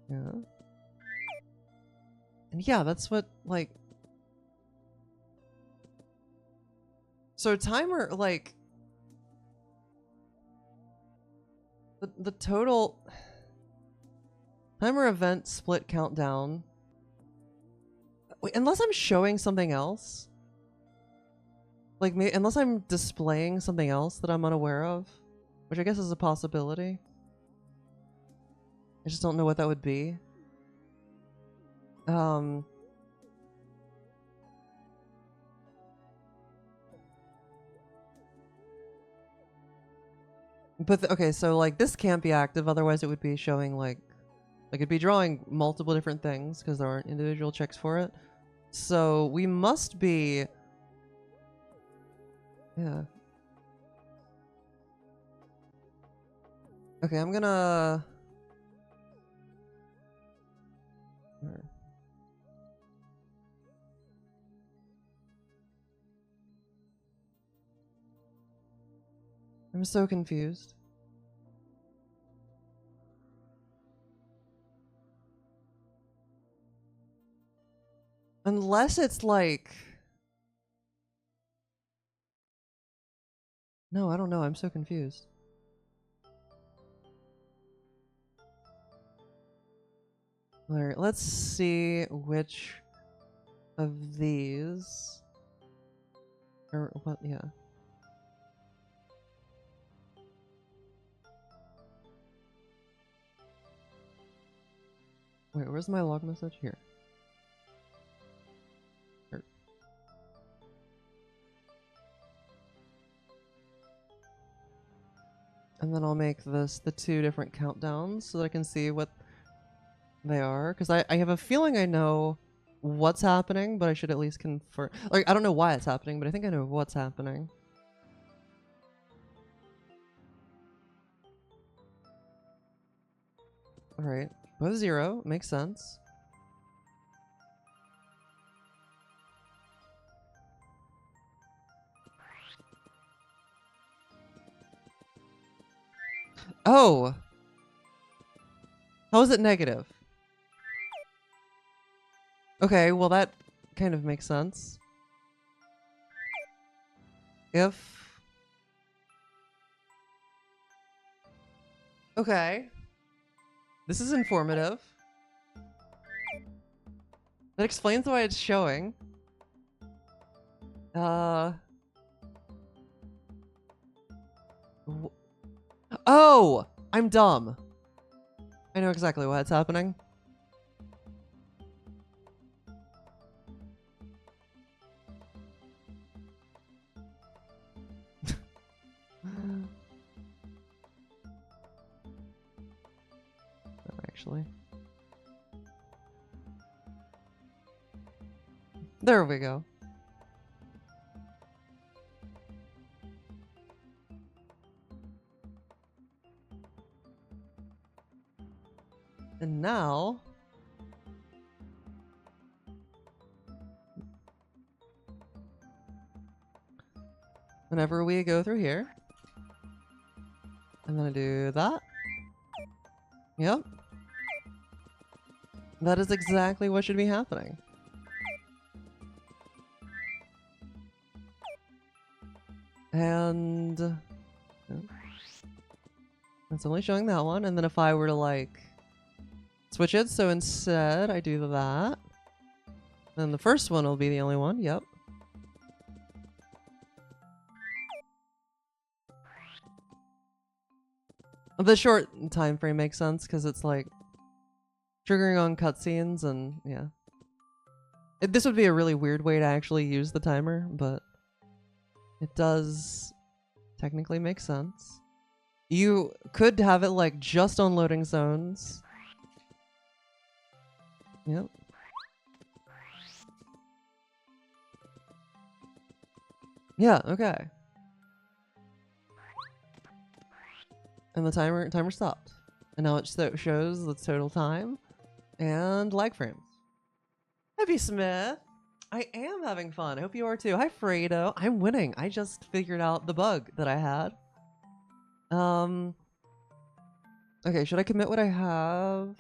Yeah. And yeah, that's what, like... So timer, like... The total... Timer event split countdown. Wait, unless I'm showing something else? Like, unless I'm displaying something else that I'm unaware of? Which I guess is a possibility. I just don't know what that would be. But okay, so like this can't be active, otherwise it would be showing like it'd be drawing multiple different things because there aren't individual checks for it. So we must be... Yeah. Okay, I'm gonna... I'm so confused. Unless it's like... No, I don't know. I'm so confused. Alright, let's see which of these... Or what, yeah. Wait, where's my log message? Here. And then I'll make this the 2 different countdowns so that I can see what they are. Because I have a feeling I know what's happening, but I should at least confirm. Like, I don't know why it's happening, but I think I know what's happening. Alright. Both 0. Makes sense. Oh! How is it negative? Okay, well that kind of makes sense. If... Okay. This is informative. That explains why it's showing. Oh! I'm dumb. I know exactly what's happening. Actually. There we go. And now... Whenever we go through here, I'm gonna do that. Yep. That is exactly what should be happening. And... It's only showing that one, and then if I were to, like, switch it, so instead I do that, then the first one will be the only one, yep. The short time frame makes sense, because it's, like, triggering on cutscenes, and, yeah. This would be a really weird way to actually use the timer, but it does technically make sense. You could have it like just on loading zones. Yep. Yeah, okay. And the timer stopped. And now it shows the total time and lag frames. Happy Smith! I am having fun. I hope you are too. Hi Fredo. I'm winning. I just figured out the bug that I had. Okay, should I commit what I have?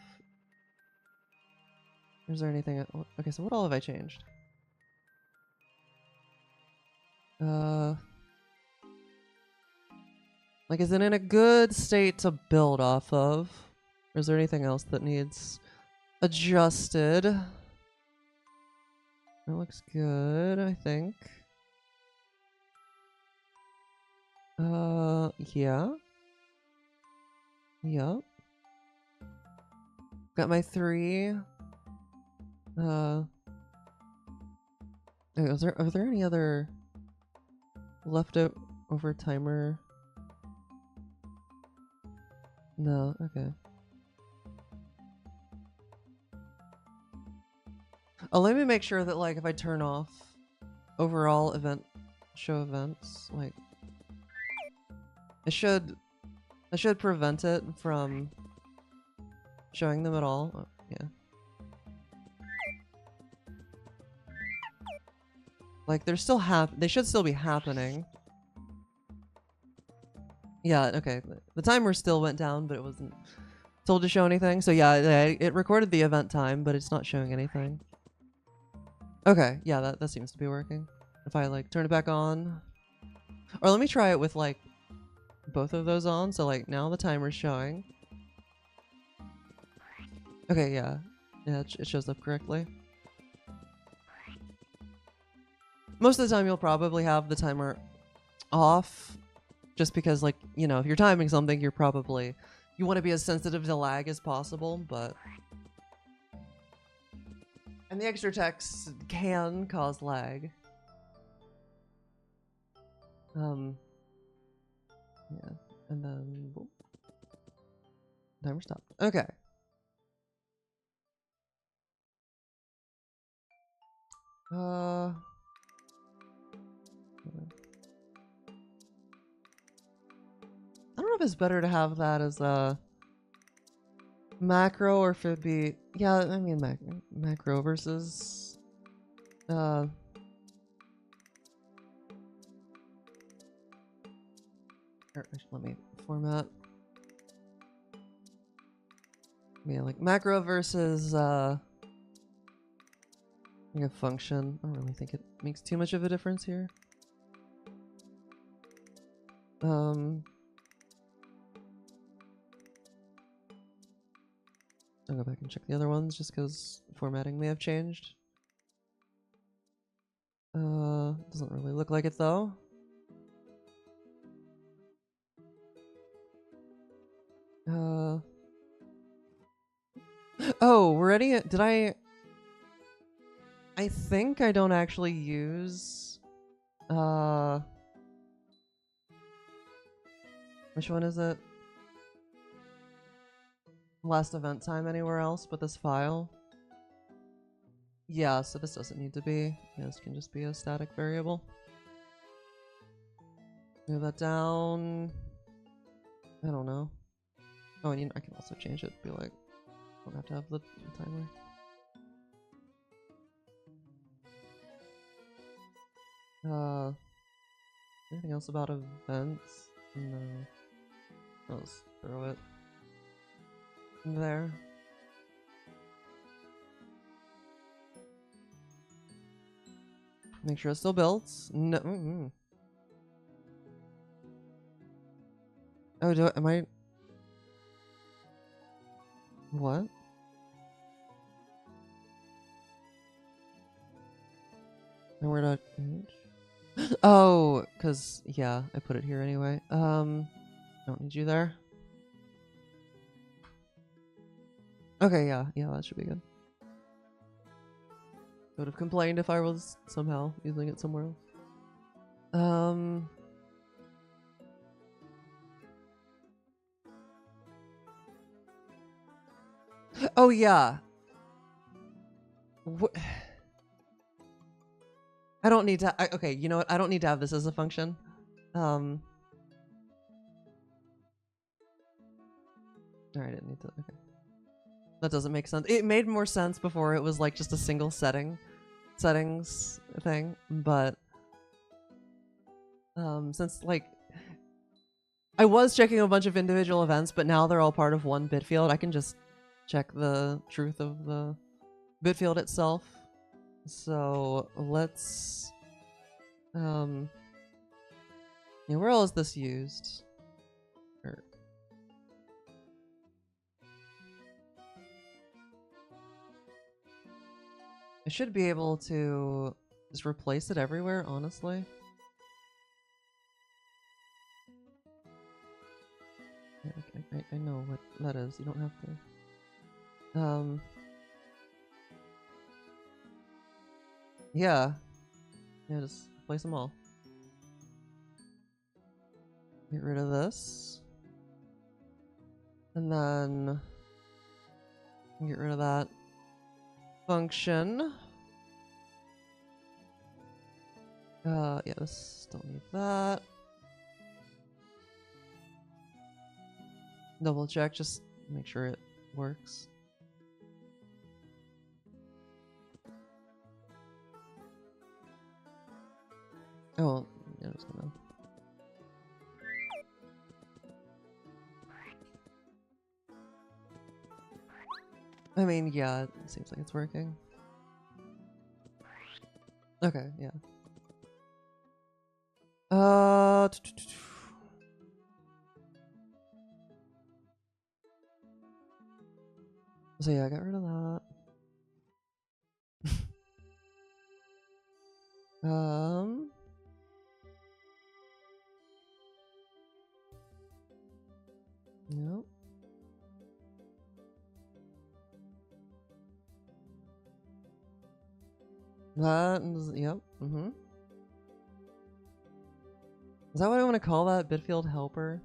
Is there anything? Okay, so what all have I changed? Like, is it in a good state to build off of? Or is there anything else that needs adjusted? That looks good, I think. Yeah. Yup. Got my 3. Are there any other leftover timer? No, okay. Oh, let me make sure that, like, if I turn off overall show events, like, I should prevent it from showing them at all. Oh, yeah. Like, they're still they should still be happening. Yeah, okay. The timer still went down, but it wasn't told to show anything. So yeah, it recorded the event time, but it's not showing anything. Okay, yeah, that seems to be working. If I, like, turn it back on. Or let me try it with, like, both of those on. So, like, now the timer's showing. Okay, yeah. Yeah, it shows up correctly. Most of the time you'll probably have the timer off just because, like, you know, if you're timing something, you want to be as sensitive to lag as possible, but... And the extra text can cause lag. Yeah, and then... Whoop. Timer stopped. Okay. I don't know if it's better to have that as a macro or if it'd be... Yeah, I mean macro versus... let me format. Yeah, like macro versus like a function. I don't really think it makes too much of a difference here. I'll go back and check the other ones just because formatting may have changed. Doesn't really look like it though. Oh, we're ready? Did I think I don't actually use which one is it? Last event time anywhere else but this file? Yeah, so this doesn't need to be. Yeah, this can just be a static variable. Move that down. I don't know. Oh, and I can also change it. Be like, don't have to have the timer. Anything else about events? No. I'll just throw it there. Make sure it still builds. No. Oh, am I? What? And where did I... Oh, cause yeah, I put it here anyway. Don't need you there. Okay, yeah, that should be good. would have complained if I was somehow using it somewhere else. Oh yeah. I don't need to. Okay, you know what? I don't need to have this as a function. All right, I didn't need to. Okay, that doesn't make sense. It made more sense before it was like just a single settings thing, but since like I was checking a bunch of individual events, but now they're all part of one bit field, I can just check the truth of the bit field itself. So let's yeah, where else is this used? I should be able to just replace it everywhere, honestly. I know what that is. You don't have to. Yeah. Yeah, just replace them all. Get rid of this. And then get rid of that function. Yeah, this don't need that. Double check, just make sure it works. Oh, well, yeah, I'm just gonna. I mean, yeah, it seems like it's working. Okay, yeah. So yeah, I got rid of that. Yep. That is, yep. Is that what I want to call that? Bitfield helper?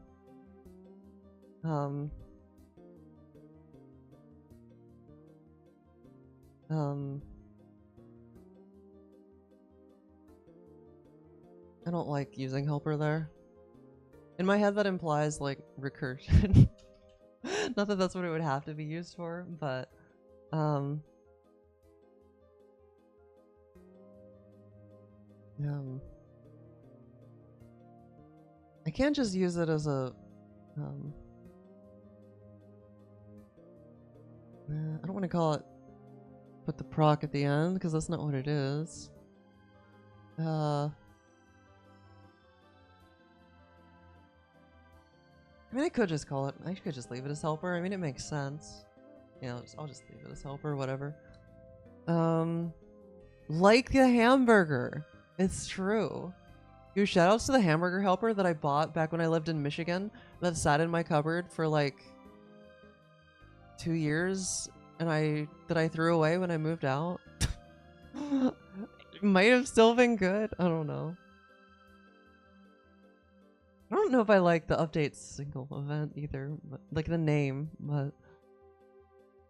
I don't like using helper there. In my head that implies like recursion. Not that that's what it would have to be used for, but I can't just use it as a I don't want to call it put the proc at the end because that's not what it is. I mean, I could just call it. I could just leave it as helper. I mean, it makes sense. Yeah, I'll just leave it as helper. Whatever. Like the hamburger. It's true. Yo, shoutouts to the hamburger helper that I bought back when I lived in Michigan. That sat in my cupboard for like 2 years, and I threw away when I moved out. It might have still been good. I don't know. I don't know if I like the update single event either, but like the name, but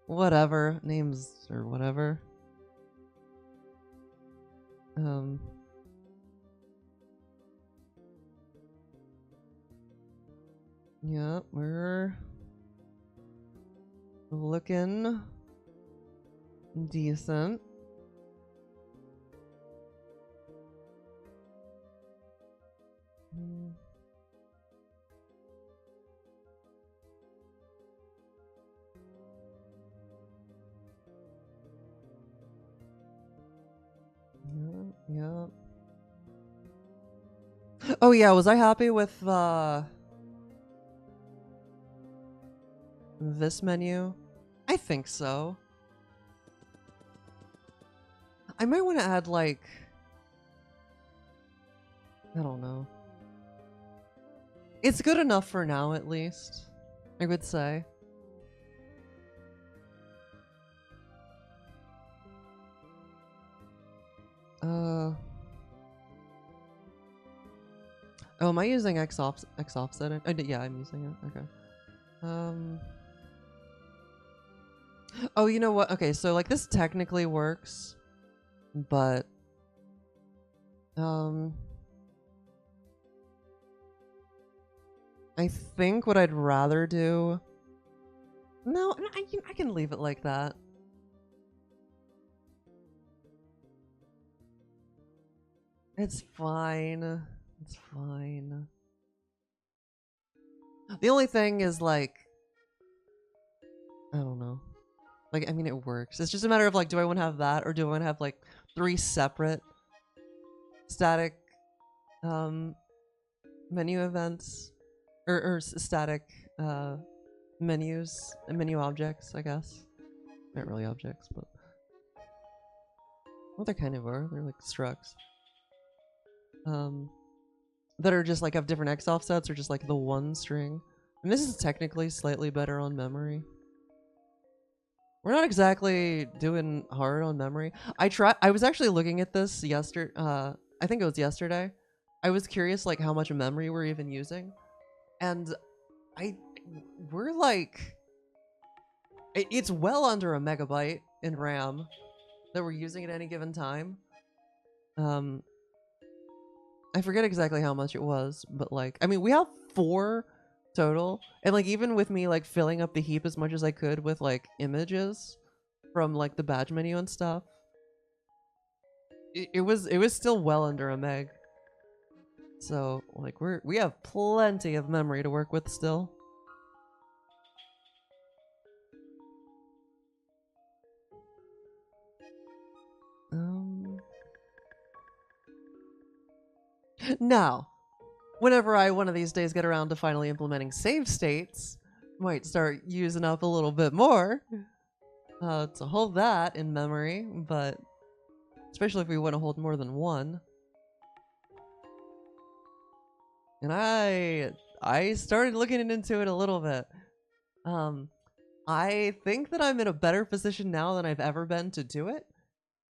whatever. Names or whatever. Yeah, we're looking decent. Yeah. Oh yeah, was I happy with this menu? I think so. I might want to add like, I don't know. It's good enough for now, at least, I would say. Oh, am I using X offsetting? Yeah, I'm using it. Okay. Oh, you know what? Okay, so like this technically works, but I think what I'd rather do. No, I can leave it like that. It's fine. It's fine. The only thing is like, I don't know. Like, I mean, it works. It's just a matter of like, do I want to have that or do I want to have like 3 separate static menu events or static menus and menu objects, I guess. Not really objects, but well, they kind of are. They're like structs. That are just like have different X offsets or just like the one string. And this is technically slightly better on memory. We're not exactly doing hard on memory. I was actually looking at this yesterday. I think it was yesterday. I was curious like how much memory we're even using. And we're like, it's well under a megabyte in RAM that we're using at any given time. I forget exactly how much it was, but like, I mean, we have 4 total, and like even with me like filling up the heap as much as I could with like images from like the badge menu and stuff, it was still well under a meg. So like we have plenty of memory to work with still. Now, whenever I one of these days get around to finally implementing save states, might start using up a little bit more to hold that in memory, but especially if we want to hold more than one. And I started looking into it a little bit. I think that I'm in a better position now than I've ever been to do it.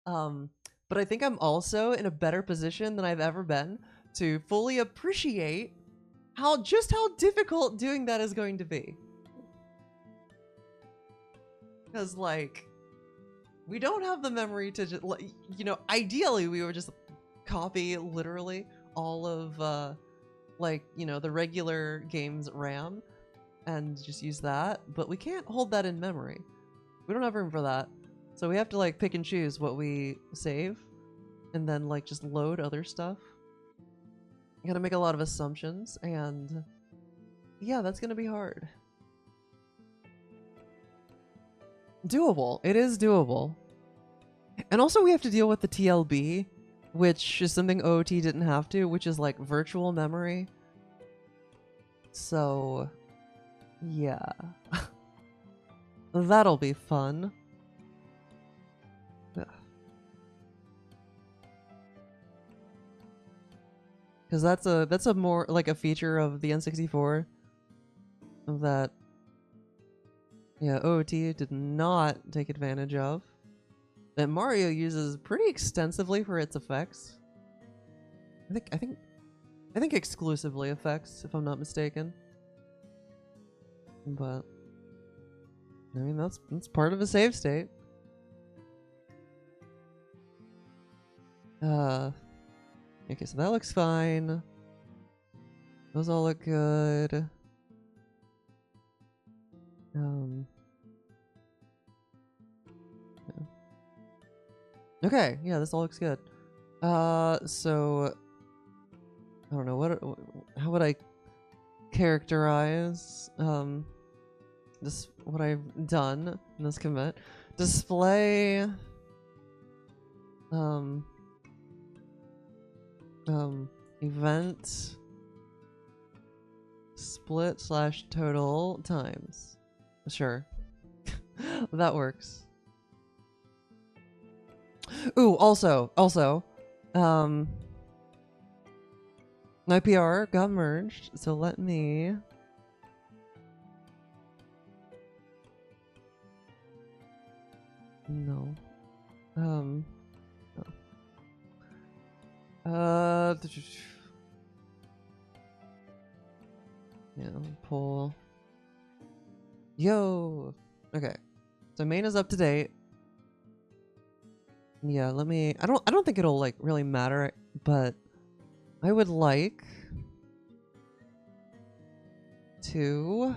But I think I'm also in a better position than I've ever been to fully appreciate how difficult doing that is going to be. Because like, we don't have the memory to just, you know, ideally we would just copy literally all of like, you know, the regular game's RAM and just use that, but we can't hold that in memory. We don't have room for that. So we have to like pick and choose what we save and then like just load other stuff. You gotta make a lot of assumptions, and yeah, that's gonna be hard. Doable. It is doable. And also we have to deal with the TLB, which is something OOT didn't have to, which is like virtual memory. So, yeah. That'll be fun. Because that's a more like a feature of the N64 that yeah, OOT did not take advantage of. That Mario uses pretty extensively for its effects. I think exclusively effects, if I'm not mistaken. But I mean that's part of a save state. Okay, so that looks fine. Those all look good. Yeah. Okay, yeah, this all looks good. So I don't know how would I characterize this what I've done in this commit. Display event split / total times. Sure. That works. Ooh, also, my PR got merged, so let me no. Yeah, pull. Yo. Okay. So main is up to date. Yeah, let me. I don't think it'll like really matter, but I would like to.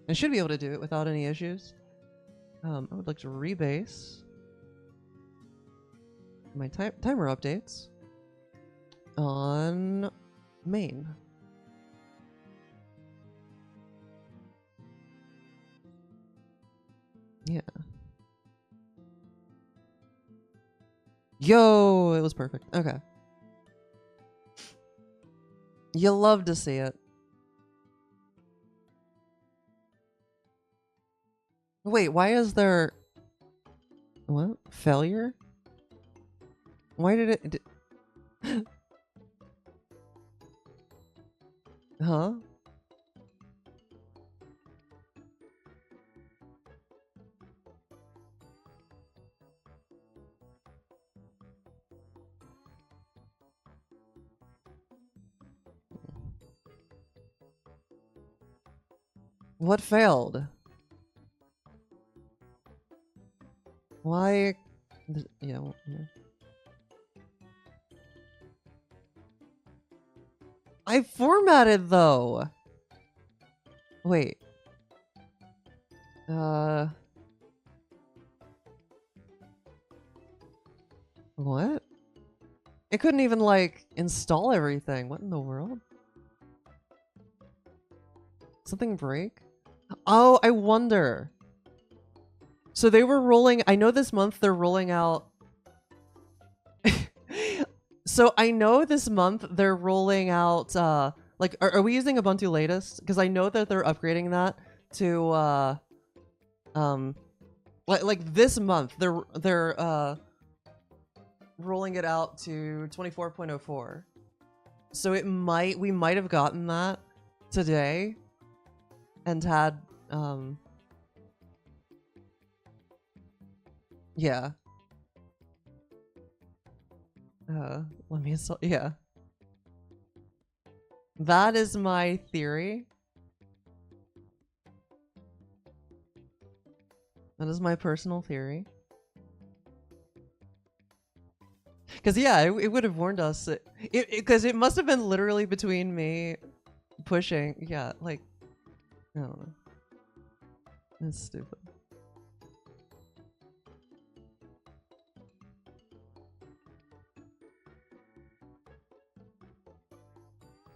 I should be able to do it without any issues. I would like to rebase my timer updates on main. Yeah. Yo, it was perfect. Okay. You love to see it. Wait, why is there... What? Failure? Why did it... Huh? What failed? Why? Yeah, well, yeah. I formatted though. Wait. What? It couldn't even like install everything. What in the world? Something break? Oh, I wonder. So they were rolling, I know this month they're rolling out. So I know this month they're rolling out, like, are we using Ubuntu latest? Because I know that they're upgrading that to, like this month they're rolling it out to 24.04. So we might have gotten that today and had, yeah. Let me yeah. That is my theory. That is my personal theory. Because yeah, it would have warned us. Because it must have been literally between me pushing. Yeah, like, I don't know. That's stupid.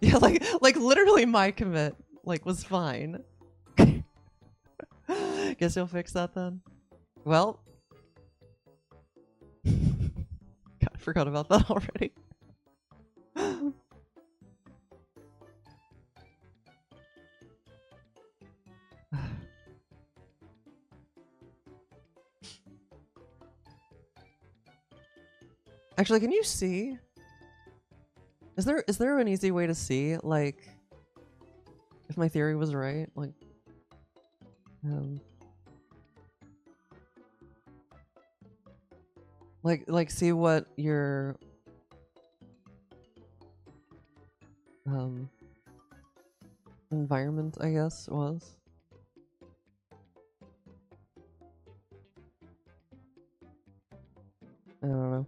Yeah, like literally my commit like was fine. Guess you'll fix that then. Well, God, I forgot about that already. Actually, can you see? Is there an easy way to see like if my theory was right? Like see what your environment, I guess, was. I don't know.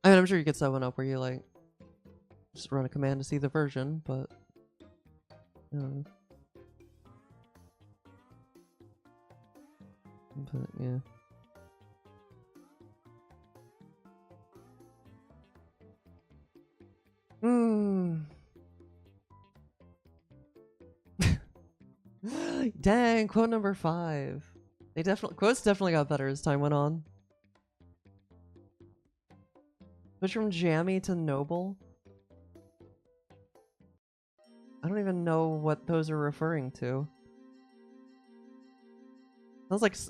I mean, I'm sure you could set one up where you like just run a command to see the version, but but yeah. Dang, quote number 5. Quotes definitely got better as time went on. Switch from jammy to noble. I don't even know what those are referring to.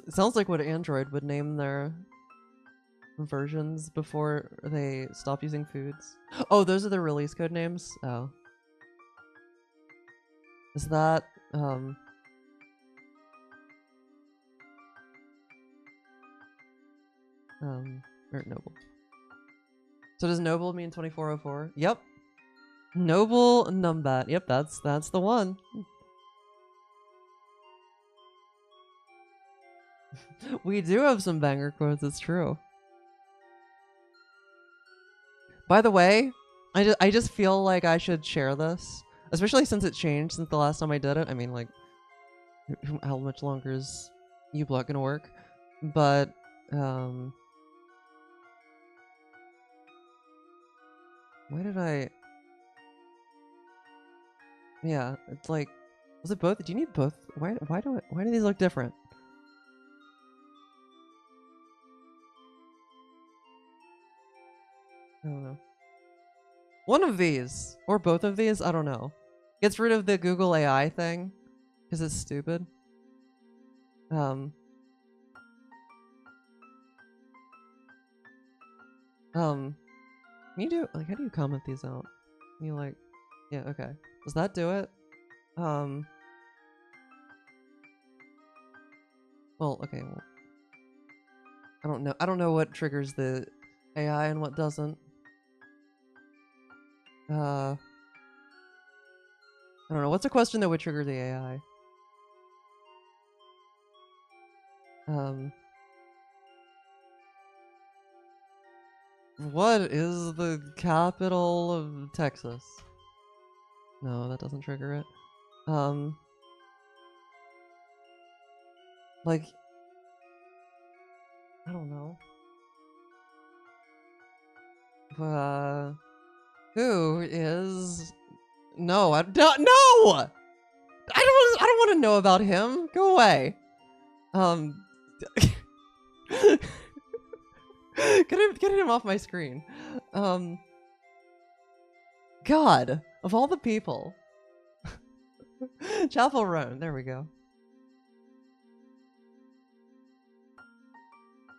Sounds like what Android would name their versions before they stop using foods. Oh, those are the release code names? Oh. Is that or noble. So does noble mean 2404? Yep. Noble numbat. Yep, that's the one. We do have some banger quotes, it's true. By the way, I just feel like I should share this, especially since it changed since the last time I did it. I mean, like, how much longer is uBlock gonna work? But why did I? Yeah, it's like, was it both? Do you need both? Why do these look different? I don't know. One of these or both of these, I don't know. Gets rid of the Google AI thing because it's stupid. Can you do, like, how do you comment these out? Can you, like, yeah, okay. Does that do it? Well, okay, well, I don't know what triggers the AI and what doesn't. I don't know. What's a question that would trigger the AI? What is the capital of Texas? No, that doesn't trigger it. Like, I don't know. Who is? No, I don't. No, I don't want to know about him. Go away. Get him off my screen. God, of all the people. Chapel Roan, there we go.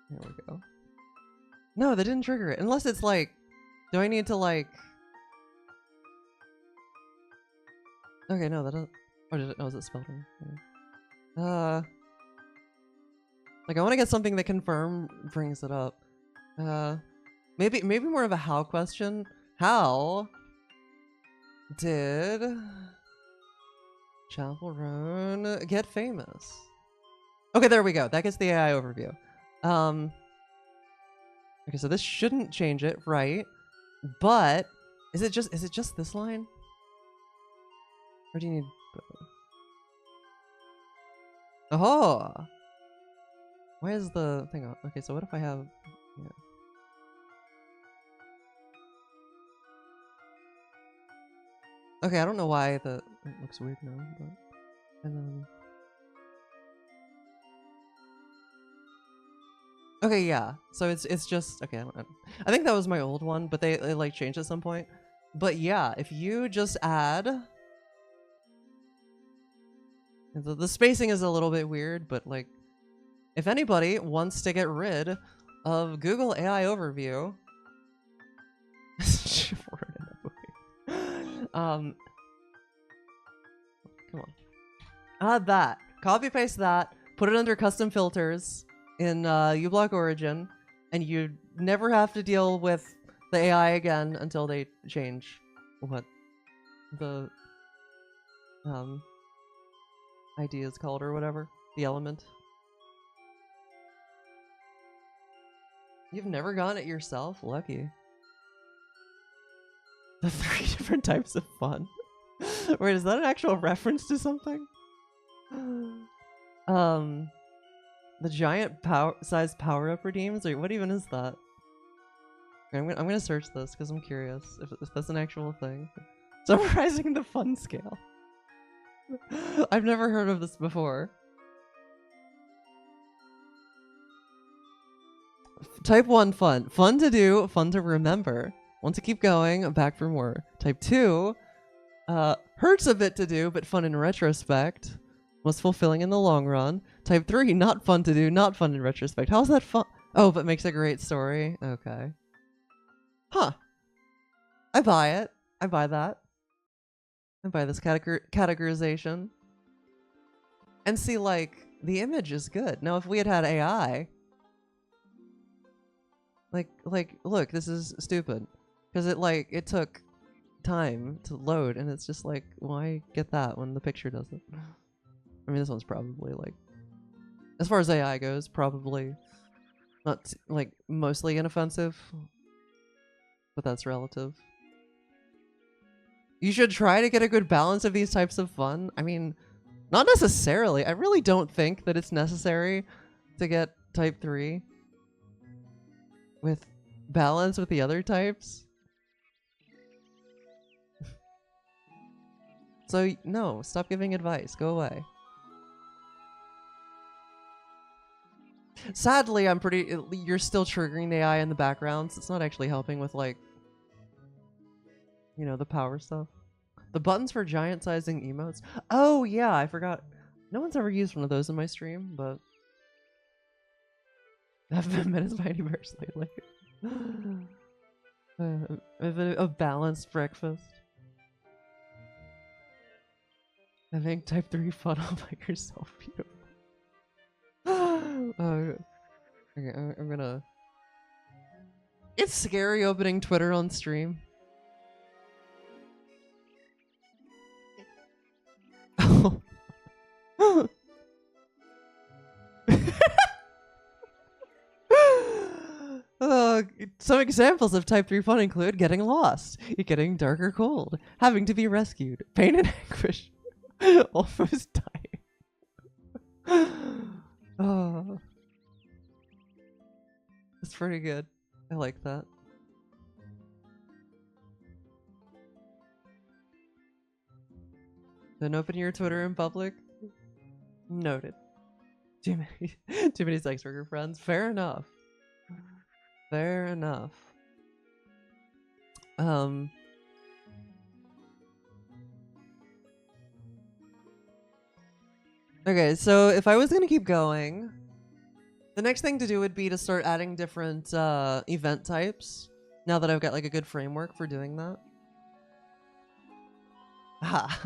There we go. No, that didn't trigger it. Unless it's like, do I need to like... Okay, no, that doesn't... Oh, did it... Oh, is it spelled wrong? Like, I want to get something that confirm brings it up. Maybe more of a how question. How did Chapel Roan get famous? Okay, there we go. That gets the AI overview. Okay, so this shouldn't change it, right? But is it just this line? Or do you need both? Oh! Why is the thing on? Okay, so what if I have... Yeah. Okay, I don't know why it looks weird now, but... And then... Okay, yeah. So it's just... Okay, I think that was my old one, but they like changed at some point. But yeah, if you just add... The spacing is a little bit weird, but like... If anybody wants to get rid of Google AI Overview... come on. Add that. Copy paste that. Put it under custom filters in uBlock Origin, and you never have to deal with the AI again until they change what the ID is called or whatever. The element. You've never gotten it yourself? Lucky. The 3 different types of fun. Wait, is that an actual reference to something? The giant size power-up redeems? Wait, what even is that? Okay, I'm gonna search this because I'm curious if that's an actual thing. Summarizing the fun scale. I've never heard of this before. Type 1 fun. Fun to do, fun to remember. Want to keep going, back for more. Type 2, hurts a bit to do, but fun in retrospect. Most fulfilling in the long run. Type 3, not fun to do, not fun in retrospect. How's that fun? Oh, but makes a great story. Okay. Huh. I buy it. I buy that. I buy this categorization. And see, like, the image is good. Now, if we had AI... Look, this is stupid. Because it took time to load, and it's just like, why get that when the picture doesn't? I mean, this one's probably, like, as far as AI goes, probably not, like, mostly inoffensive. But that's relative. You should try to get a good balance of these types of fun. I mean, not necessarily. I really don't think that it's necessary to get type 3 with balance with the other types. So, no, stop giving advice. Go away. Sadly, you're still triggering the AI in the background, so it's not actually helping with, like, you know, the power stuff. The buttons for giant sizing emotes. Oh, yeah, I forgot. No one's ever used one of those in my stream, but I haven't been minutes by any verse lately. A balanced breakfast. Having type 3 fun all by yourself, beautiful. Okay, I'm gonna... It's scary opening Twitter on stream. Some examples of type 3 fun include getting lost, getting dark or cold, having to be rescued, pain and anguish, almost dying. Oh, that's pretty good. I like that. Don't open your Twitter in public. Noted. Too many sex worker friends. Fair enough. Fair enough. Okay, so if I was gonna keep going, the next thing to do would be to start adding different event types. Now that I've got like a good framework for doing that. Ah,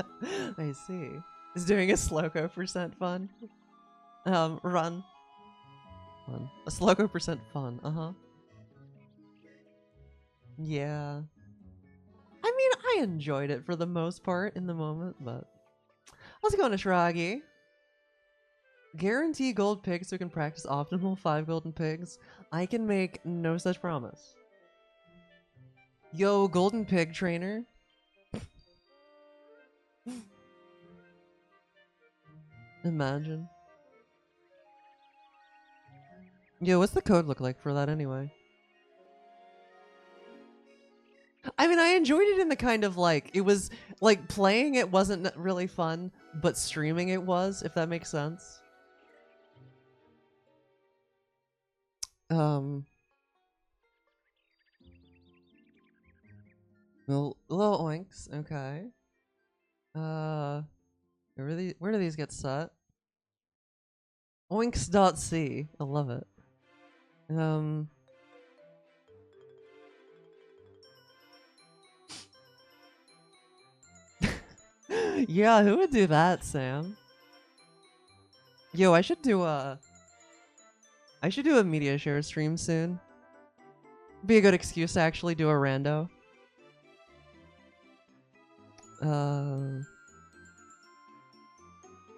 I see. Is doing a Slowco % fun? Run. Fun. A Slowco % fun, Yeah. I mean, I enjoyed it for the most part in the moment, but... How's it going, Ashragi? Guarantee gold pigs so we can practice optimal 5 golden pigs. I can make no such promise. Yo, golden pig trainer. Imagine. Yo, what's the code look like for that anyway? I mean, I enjoyed it in the kind of like, it was like playing it wasn't really fun, but streaming it was, if that makes sense. Little oinks, okay. Where do these get set? Oinks.c. I love it. Yeah, who would do that, Sam? Yo, I should do a media share stream soon. Be a good excuse to actually do a rando.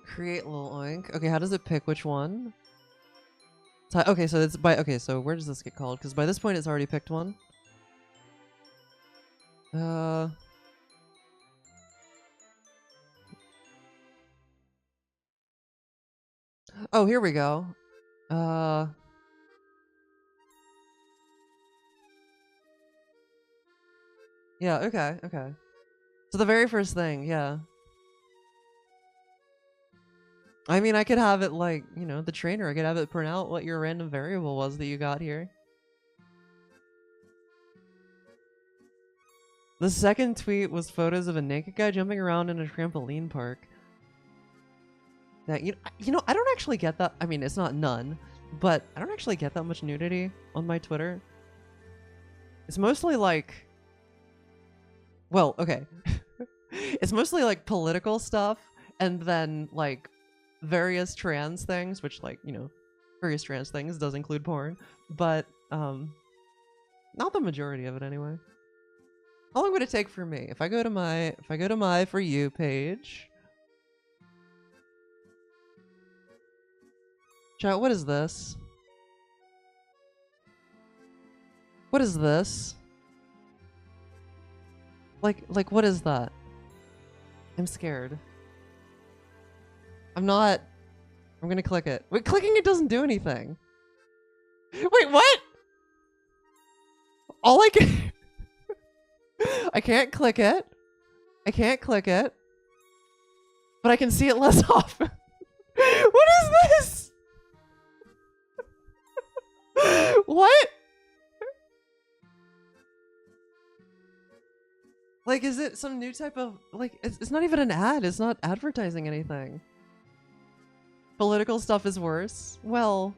Create little oink. Okay, how does it pick which one? Okay, so it's by... Okay, so where does this get called? Because by this point it's already picked one. Oh, here we go. Yeah, okay, okay. So the very first thing, yeah. I mean, I could have it like, you know, the trainer, I could have it print out what your random variable was that you got here. The second tweet was photos of a naked guy jumping around in a trampoline park. That, you know, I don't actually get that. I mean, it's not none, but I don't actually get that much nudity on my Twitter. It's mostly like, well, okay. It's mostly like political stuff and then like various trans things, which like, you know, various trans things does include porn, but Not the majority of it anyway. How long would it take for me? If I go to my For You page. Chat, what is this? What is this? Like what is that? I'm scared. I'm gonna click it. Wait, clicking it doesn't do anything. Wait, what? All I can... I can't click it. I can't click it. But I can see it less often. What is this? What? Like, is it some new type of... Like, it's not even an ad. It's not advertising anything. Political stuff is worse. Well,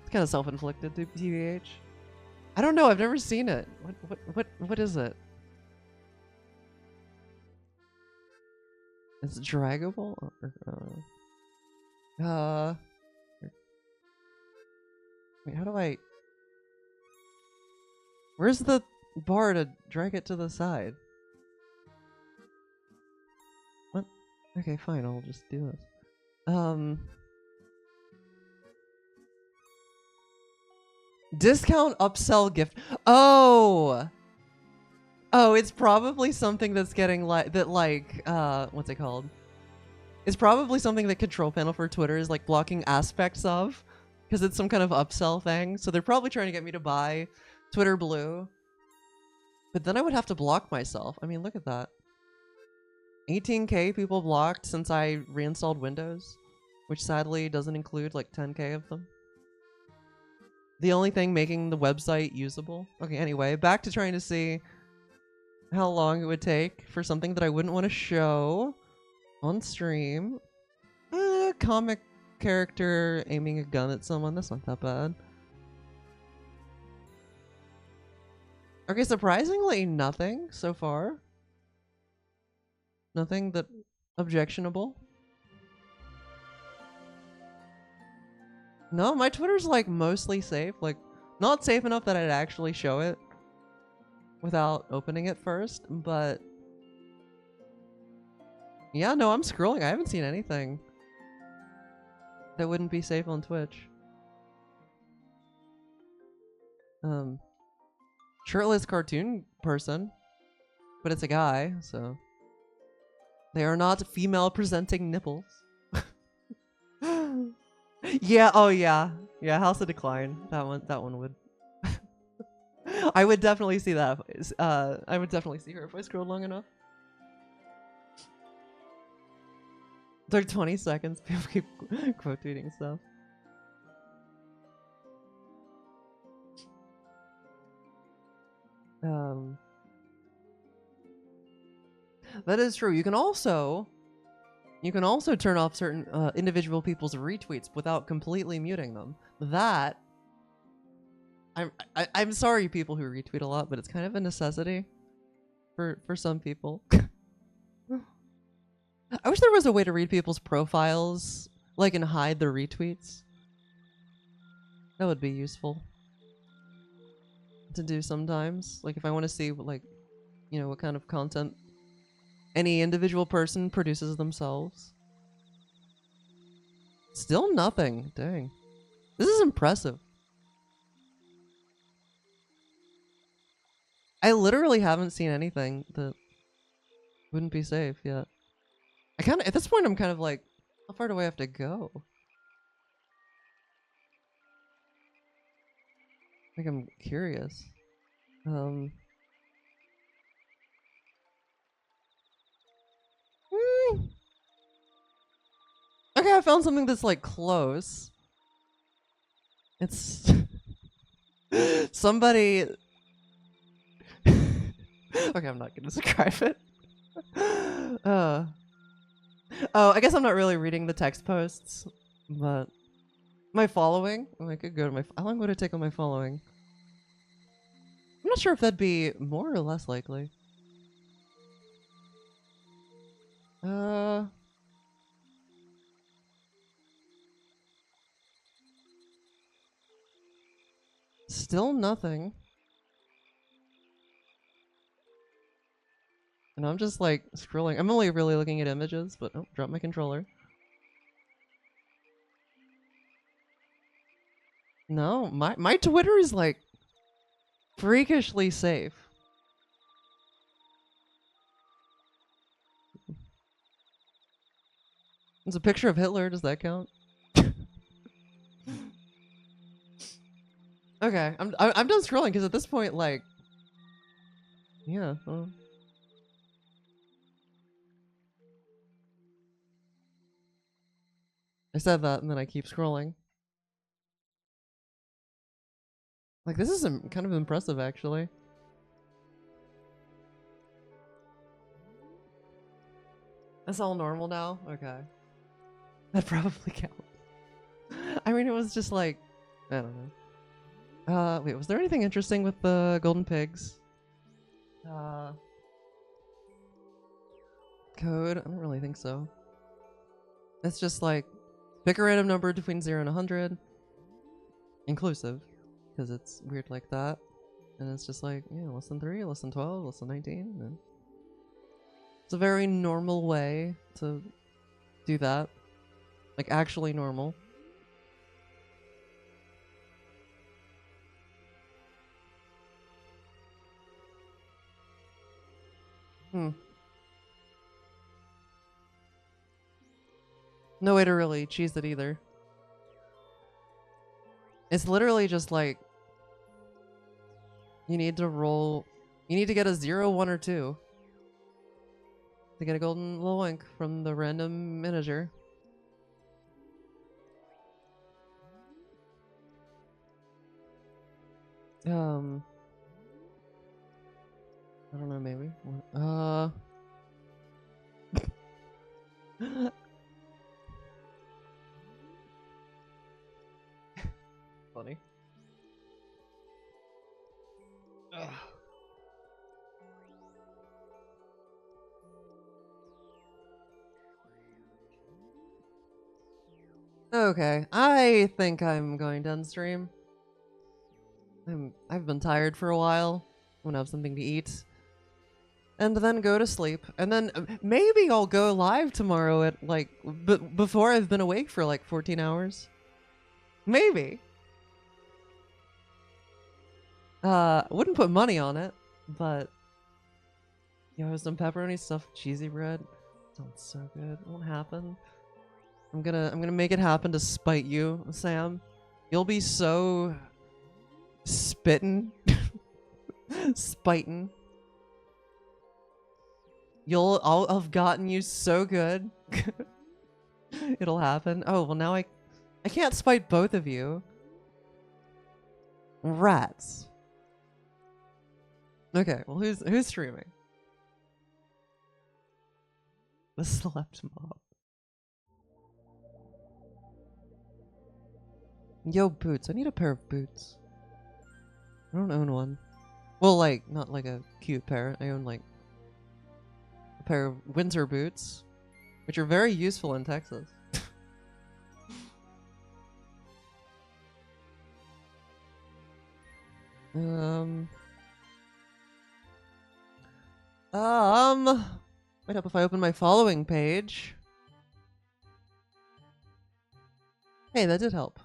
it's kind of self-inflicted, TBH. I don't know. I've never seen it. What is it? Is it draggable? Wait, how do I... Where's the bar to drag it to the side? What? Okay, fine. I'll just do this. Discount upsell gift. Oh! Oh, it's probably something that's getting what's it called? It's probably something that Control Panel for Twitter is like blocking aspects of, because it's some kind of upsell thing. So they're probably trying to get me to buy Twitter Blue. But then I would have to block myself. I mean, look at that. 18K people blocked since I reinstalled Windows, which sadly doesn't include like 10K of them. The only thing making the website usable. Okay, anyway, back to trying to see how long it would take for something that I wouldn't want to show on stream. Comic character aiming a gun at someone. That's not that bad. Okay, surprisingly nothing so far. Nothing that objectionable. No, my Twitter's like mostly safe. Like, not safe enough that I'd actually show it without opening it first, but yeah, no, I'm scrolling. I haven't seen anything that wouldn't be safe on Twitch. Shirtless cartoon person, but it's a guy, so they are not female presenting nipples. Yeah, oh yeah. Yeah, House of Decline. That one would. I would definitely see that. I would definitely see her if I scrolled long enough. They're 20 seconds. People keep quote tweeting stuff. That is true. You can also turn off certain individual people's retweets without completely muting them. That I'm sorry, people who retweet a lot, but it's kind of a necessity for some people. I wish there was a way to read people's profiles, like, and hide the retweets. That would be useful to do sometimes. Like, if I want to see, like, you know, what kind of content any individual person produces themselves. Still nothing. Dang. This is impressive. I literally haven't seen anything that wouldn't be safe yet. At this point, I'm kind of like, how far do I have to go? I think I'm curious. Okay, I found something that's like close. It's somebody. Okay, I'm not gonna describe it. Oh, I guess I'm not really reading the text posts, but my following. Oh, I could go to my. How long would it take on my following? I'm not sure if that'd be more or less likely. Still nothing. And I'm just like scrolling. I'm only really looking at images, but oh, drop my controller. No, my Twitter is like freakishly safe. It's a picture of Hitler. Does that count? Okay, I'm done scrolling because at this point, like, yeah. Well. I said that, and then I keep scrolling. Like, this is kind of impressive, actually. That's all normal now? Okay. That probably counts. I mean, it was just like, I don't know. Wait, was there anything interesting with the golden pigs? Code? I don't really think so. It's just like, pick a random number between 0 and 100. Inclusive. Because it's weird like that. And it's just like, yeah, less than 3, less than 12, less than 19. And it's a very normal way to do that. Like, actually normal. No way to really cheese it either. It's literally just like, you need to roll, you need to get a 0, 1, or 2 to get a golden loink from the random integer. I don't know, maybe. Funny. Ugh. Okay, I think I'm going to end stream. I've been tired for a while. I'm gonna have something to eat. And then go to sleep. And then maybe I'll go live tomorrow at like, before I've been awake for like 14 hours. Maybe. Wouldn't put money on it, but yo, some pepperoni stuffed cheesy bread sounds so good. It won't happen. I'm gonna make it happen to spite you, Sam. You'll be so spittin', spitin'. I'll have gotten you so good. It'll happen. Oh well, now I can't spite both of you. Rats. Okay, well who's streaming? The slept mob. Yo, boots. I need a pair of boots. I don't own one. Well, like, not like a cute pair. I own like a pair of winter boots, which are very useful in Texas. Wait up if I open my following page. Hey, that did help.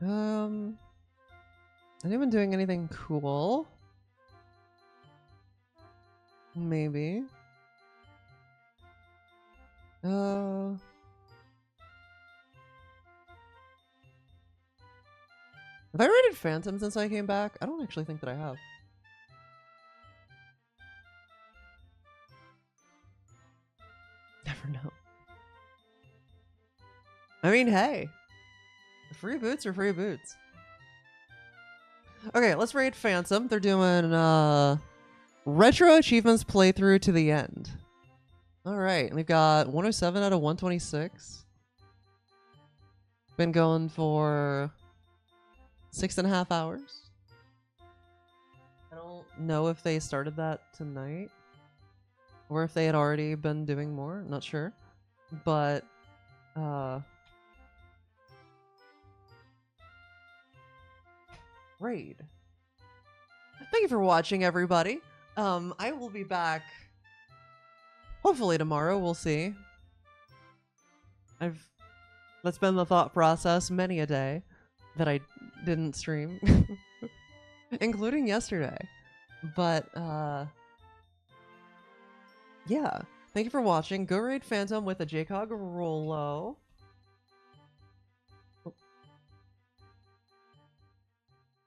Have you been doing anything cool? Maybe. Have I rated Phantom since I came back? I don't actually think that I have. Never know. I mean, hey. Free boots are free boots. Okay, let's rate Phantom. They're doing retro achievements playthrough to the end. Alright, we've got 107 out of 126. Been going for 6.5 hours. I don't know if they started that tonight or if they had already been doing more. I'm not sure. But raid. thank you for watching, everybody. I will be back hopefully tomorrow. We'll see. That's been the thought process many a day that I didn't stream, including yesterday. But yeah, thank you for watching. Go raid Phantom with a Jcog Rolo.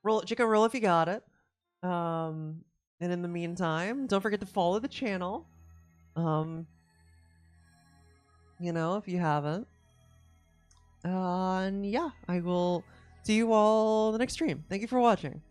Jcog Rolo if you got it. And in the meantime, don't forget to follow the channel. You know, if you haven't. And yeah, I will see you all in the next stream. Thank you for watching.